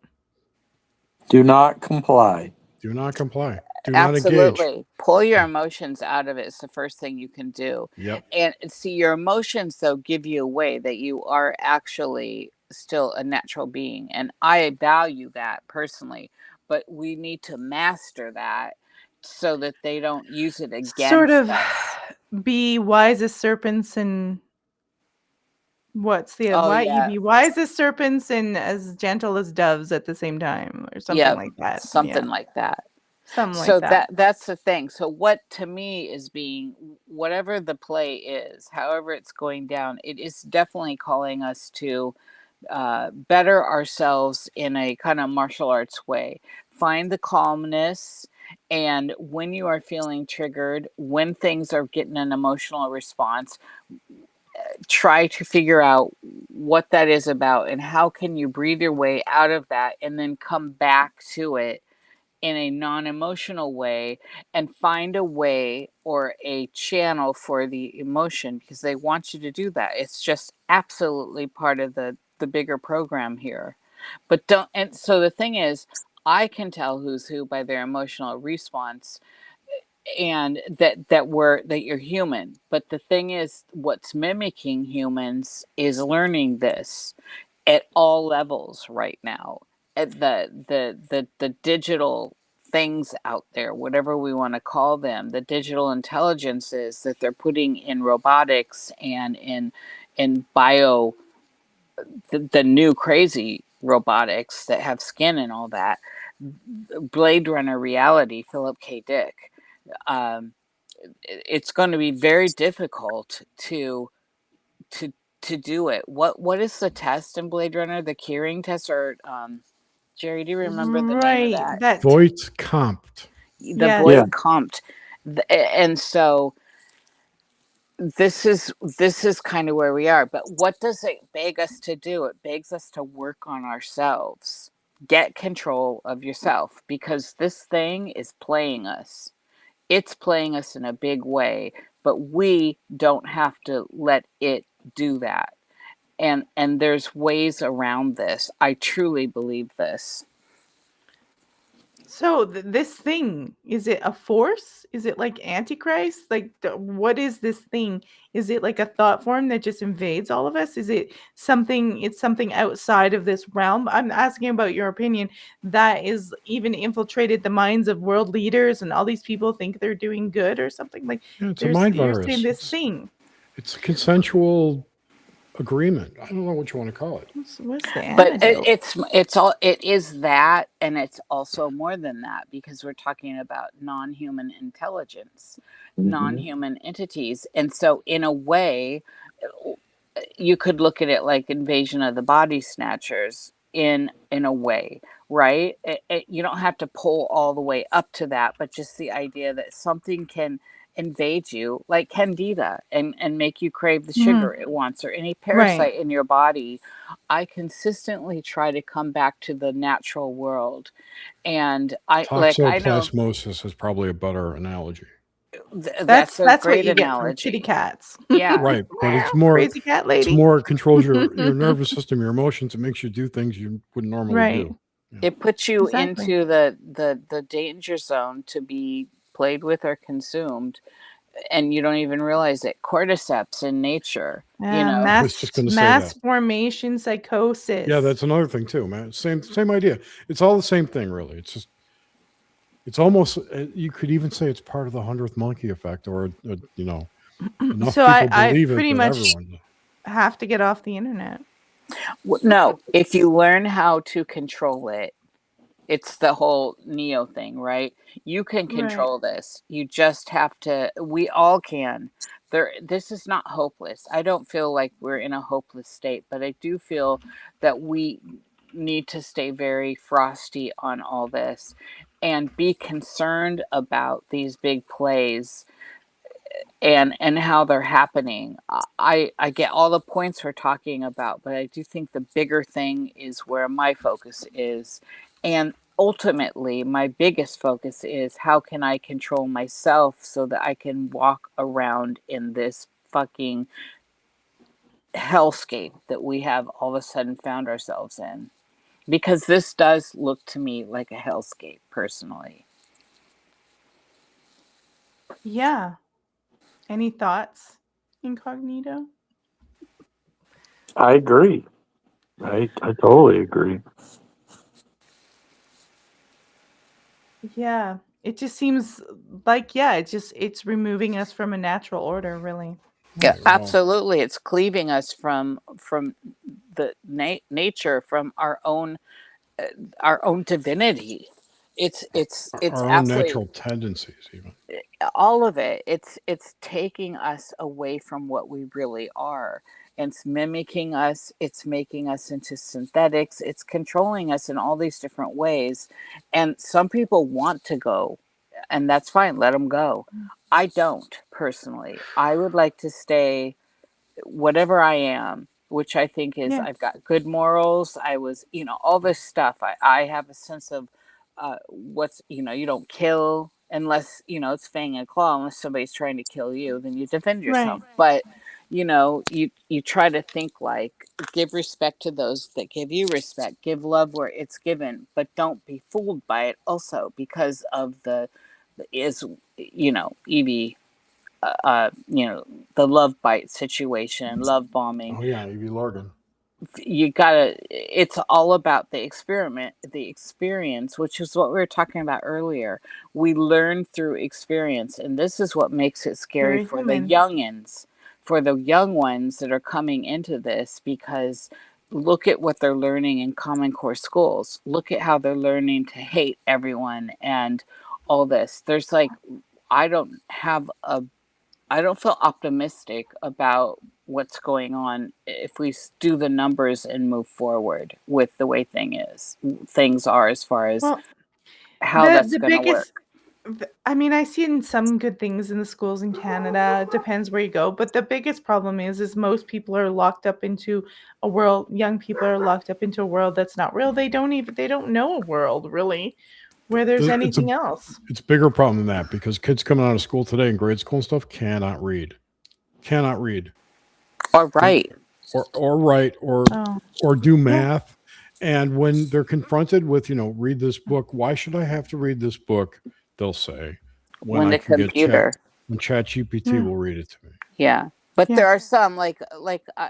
Do not comply. Do not comply. Do Absolutely. not engage. Pull your emotions out of it. It's the first thing you can do. Yep. And see, your emotions, though, give you away that you are actually still a natural being. And I value that personally. But we need to master that so that they don't use it against us. Be wise as serpents and you be wise as serpents and as gentle as doves at the same time, or something like that. Something like that. Something like that. That's the thing. So what to me is being whatever the play is, however it's going down, it is definitely calling us to better ourselves in a kind of martial arts way. Find the calmness. And when you are feeling triggered, when things are getting an emotional response, try to figure out what that is about and how can you breathe your way out of that and then come back to it in a non-emotional way and find a way or a channel for the emotion because they want you to do that. It's just absolutely part of the bigger program here. But so the thing is, I can tell who's who by their emotional response and that you're human. But the thing is, what's mimicking humans is learning this at all levels right now. At the digital things out there, whatever we want to call them, the digital intelligences that they're putting in robotics and in bio, the new crazy robotics that have skin and all that. Blade Runner reality, Philip K. Dick. It's going to be very difficult to do it. What is the test in Blade Runner? The Curing test, or Jerry, do you remember the name of Right. that? That Voight Compt. The Yes. Voight Yeah. Compt. And so this is kind of where we are. But what does it beg us to do? It begs us to work on ourselves. Get control of yourself, because this thing is playing us. It's playing us in a big way, but we don't have to let it do that. And there's ways around this. I truly believe this. So this thing, is it a force? Is it like Antichrist? Like what is this thing? Is it like a thought form that just invades all of us? Is it something, it's something outside of this realm? I'm asking about your opinion, that is even infiltrated the minds of world leaders and all these people think they're doing good or something. Like Yeah, it's a mind you're virus. saying this thing. It's a consensual agreement. I don't know what you want to call it. What's the But antidote? it is that, and it's also more than that, because we're talking about non-human intelligence, non-human entities. And so in a way, you could look at it like Invasion of the Body Snatchers in a way, right? You don't have to pull all the way up to that, but just the idea that something can invade you like Candida and make you crave the sugar it wants, or any parasite in your body. I consistently try to come back to the natural world. And I know Toxoplasmosis is probably a better analogy. that's a That's what great you get from kitty analogy. cats. Yeah. Right, but it's more Crazy cat it's lady. more, it controls your nervous system, your emotions. It makes you do things you wouldn't normally Right. do. It puts you Exactly. into the danger zone to be played with or consumed, and you don't even realize it. Cordyceps in nature, I was just going to say Mass that. formation psychosis. Yeah, that's another thing too, man. Same idea. It's all the same thing, really. It's just, it's almost, you could even say it's part of the 100th monkey effect, or enough So people I believe it pretty that much everyone. have to get off the internet. No, if you learn how to control it, it's the whole Neo thing, right? You can Right. control this. You just have to. We all can. This is not hopeless. I don't feel like we're in a hopeless state, but I do feel that we need to stay very frosty on all this and be concerned about these big plays and how they're happening. I get all the points we're talking about, but I do think the bigger thing is where my focus is. And ultimately, my biggest focus is, how can I control myself so that I can walk around in this fucking hellscape that we have all of a sudden found ourselves in? Because this does look to me like a hellscape, personally. Yeah. Any thoughts, Incognito? I agree. I totally agree. Yeah. It just seems like, it's removing us from a natural order, really. Yeah, Right, well, absolutely. It's cleaving us from the nature, from our own divinity. It's our own absolutely natural tendencies, even. all of it. It's taking us away from what we really are. It's mimicking us. It's making us into synthetics. It's controlling us in all these different ways. And some people want to go, and that's fine. Let them go. I don't, personally. I would like to stay whatever I am, which I think is, Yeah. I've got good morals. I was, all this stuff. I have a sense of you don't kill unless, it's fang and claw, unless somebody's trying to kill you, then you defend yourself. Right. But, you try to think like, give respect to those that give you respect, give love where it's given, but don't be fooled by it also, because of Evie, the love bite situation, love bombing. Oh yeah, Evie Lorgan. you gotta, it's all about the experience, which is what we were talking about earlier. We learn through experience, and this is what makes it scary Very for the human. youngins, for the young ones that are coming into this, because look at what they're learning in Common Core schools. Look at how they're learning to hate everyone and all this. There's like, I don't have a I don't feel optimistic about what's going on if we do the numbers and move forward with the way things are, as far as Well, how that's the going to biggest work. I mean, I see in some good things in the schools in Canada. It depends where you go, but the biggest problem is most people are locked up into a world. Young people are locked up into a world that's not real. They don't know a world really where there's It's a anything else. it's a bigger problem than that because kids coming out of school today in grade school and stuff cannot read. Cannot read. All right. Or write Oh, or do math. And when they're confronted with, read this book, why should I have to read this book? They'll say, when When I the can get computer. when ChatGPT yeah, will read it to me. Yeah. But yeah. there are some, like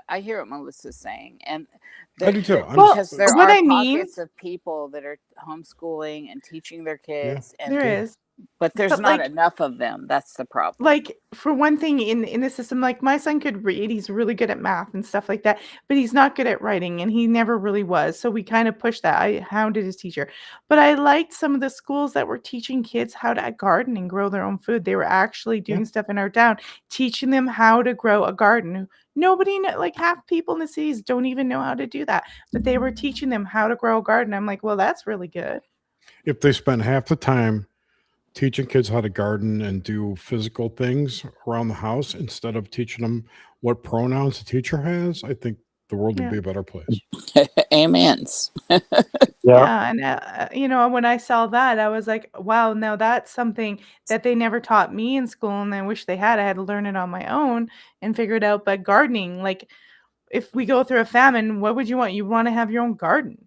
I hear what Melissa's saying, and I do too. Well, because there what are I mean, pockets of people that are homeschooling and teaching their Yeah. kids, and there is, but there's but not enough of them. That's the problem. like for one thing in the system, like my son could read, he's really good at math and stuff like that, but he's not good at writing, and he never really was, so we kind of pushed that. I hounded his teacher, but I liked some of the schools that were teaching kids how to garden and grow their own food. They were actually Yeah. doing stuff in our town, teaching them how to grow a garden. Nobody like half people in the cities don't even know how to do that, but they were teaching them how to grow a garden. I'm like, well, that's really good. If they spend half the time teaching kids how to garden and do physical things around the house instead of teaching them what pronouns the teacher has, I think the world would Yeah. be a better place. Amens. Yeah, and when I saw that, I was like, "Wow, now that's something that they never taught me in school, and I wish they had. I had to learn it on my own and figure it out." But gardening, like, if we go through a famine, what would you want? You want to have your own garden.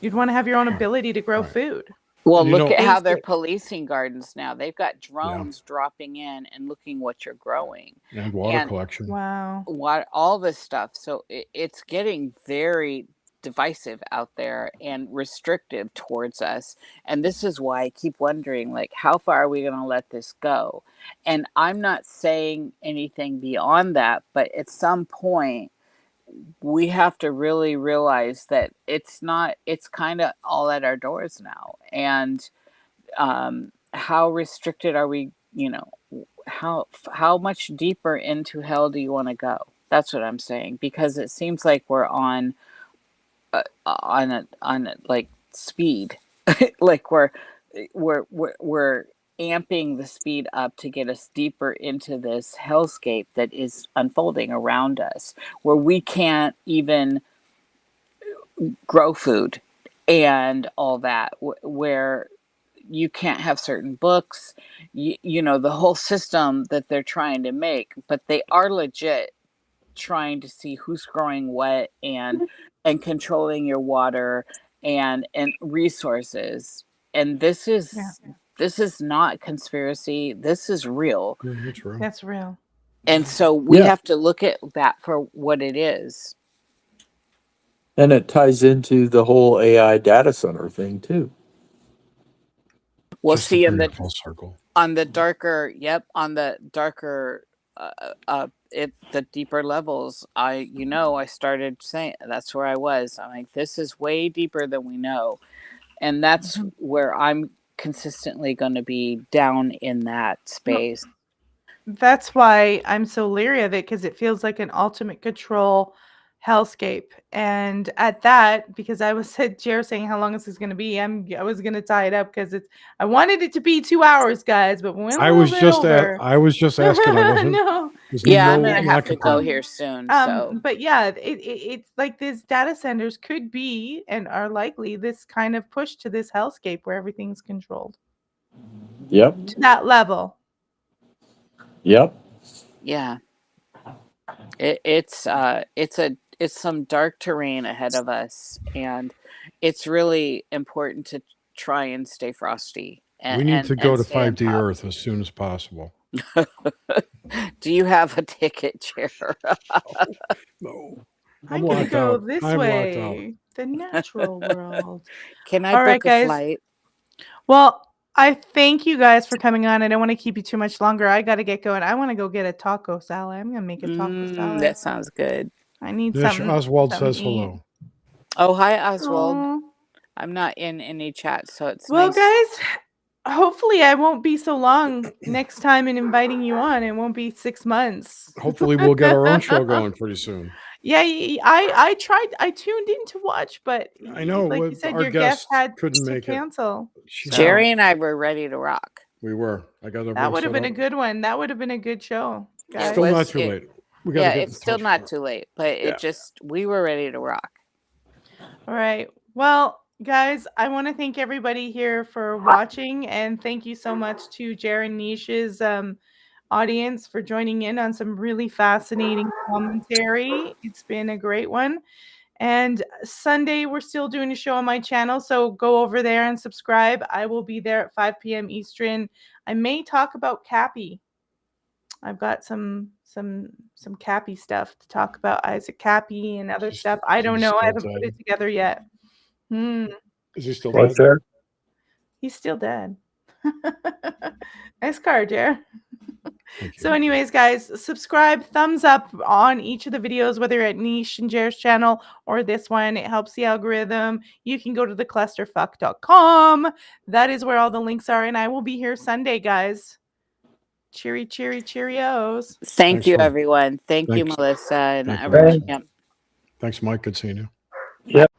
You'd want to have your own ability to grow Right. food. Well, And look at how they're Basic. policing gardens now. They've got drones dropping in and looking what you're growing, and water and collection. Wow. what all this stuff. So it's getting very divisive out there and restrictive towards us. And this is why I keep wondering, like, how far are we going to let this go? And I'm not saying anything beyond that, but at some point we have to really realize that it's kind of all at our doors now. And how restricted are we, how much deeper into hell do you want to go? That's what I'm saying, because it seems like we're on a like speed. Like we're amping the speed up to get us deeper into this hellscape that is unfolding around us, where we can't even grow food and all that, where you can't have certain books, the whole system that they're trying to make, but they are legit trying to see who's growing what, and controlling your water and resources. And Yeah, this is not conspiracy, this is real. That's real. that's real. And so we Yeah. have to look at that for what it is. And it ties into the whole AI data center thing too. We'll Just to see bring it full circle. on the darker the deeper levels. I started saying that's where I was. I'm like, this is way deeper than we know, and that's where I'm consistently going to be down in that space. That's why I'm so leery of it, because it feels like an ultimate control hellscape. And at that, because I was said Jer saying how long is this going to be, I was going to tie it up because I wanted it to be 2 hours, guys, but we went a I little was bit just over. I was just asking. I wasn't. No. There's Yeah, I'm no gonna have lack to of go time. here soon. So But yeah, it's like these data centers could be and are likely this kind of push to this hellscape where everything's controlled Yep. to that level. Yep. yeah, it's some dark terrain ahead of us, and it's really important to try and stay frosty We need to go to stay on 5D top. Earth as soon as possible. Do you have a ticket, Chair? No. I I'm gotta locked go out. this I'm locked out. way. The natural world. Can I All right, book a guys. flight? Well, I thank you guys for coming on. I don't want to keep you too much longer. I got to get going. I want to go get a taco salad. I'm gonna make a taco salad. That sounds good. I need Nish something. Oswald something says to eat. hello. Oh, hi, Oswald. Aw. I'm not in any chat, so it's Well, nice. guys, hopefully I won't be so long next time in inviting you on. It won't be 6 months. Hopefully, we'll get our own show going pretty soon. Yeah, I tried. I tuned in to watch, but I know, like you with said, our your guest guest had couldn't to make it. cancel. She's So- Jerry and I were ready to rock. We were. I got That everything would have set been a up. good one. That would have been a good show, guys. Still not was- too it- late. We got Yeah, to get it's in still touch not with too late, but Yeah. it just, we were ready to rock. All right. Well, guys, I want to thank everybody here for watching, and thank you so much to Jer Niish's audience for joining in on some really fascinating commentary. It's been a great one. And Sunday, we're still doing a show on my channel, so go over there and subscribe. I will be there at 5 p.m. Eastern. I may talk about Cappy. I've got some Cappy stuff to talk about, Isaac Cappy and other stuff. I don't know. I haven't put it together yet. Is he still What's dead? there? He's still dead. Nice card, Jer. Thank you. So anyways, guys, subscribe, thumbs up on each of the videos, whether you're at Niish and Jer's channel or this one. It helps the algorithm. You can go to theclusterfuck.com. That is where all the links are, and I will be here Sunday, guys. Cheery, cheery, Cheerios. Thank Thanks, you, Mike. everyone. Thank you, Thanks. Melissa and Thank you. everyone. Yep. Thanks, Mike. Good seeing you. Yep.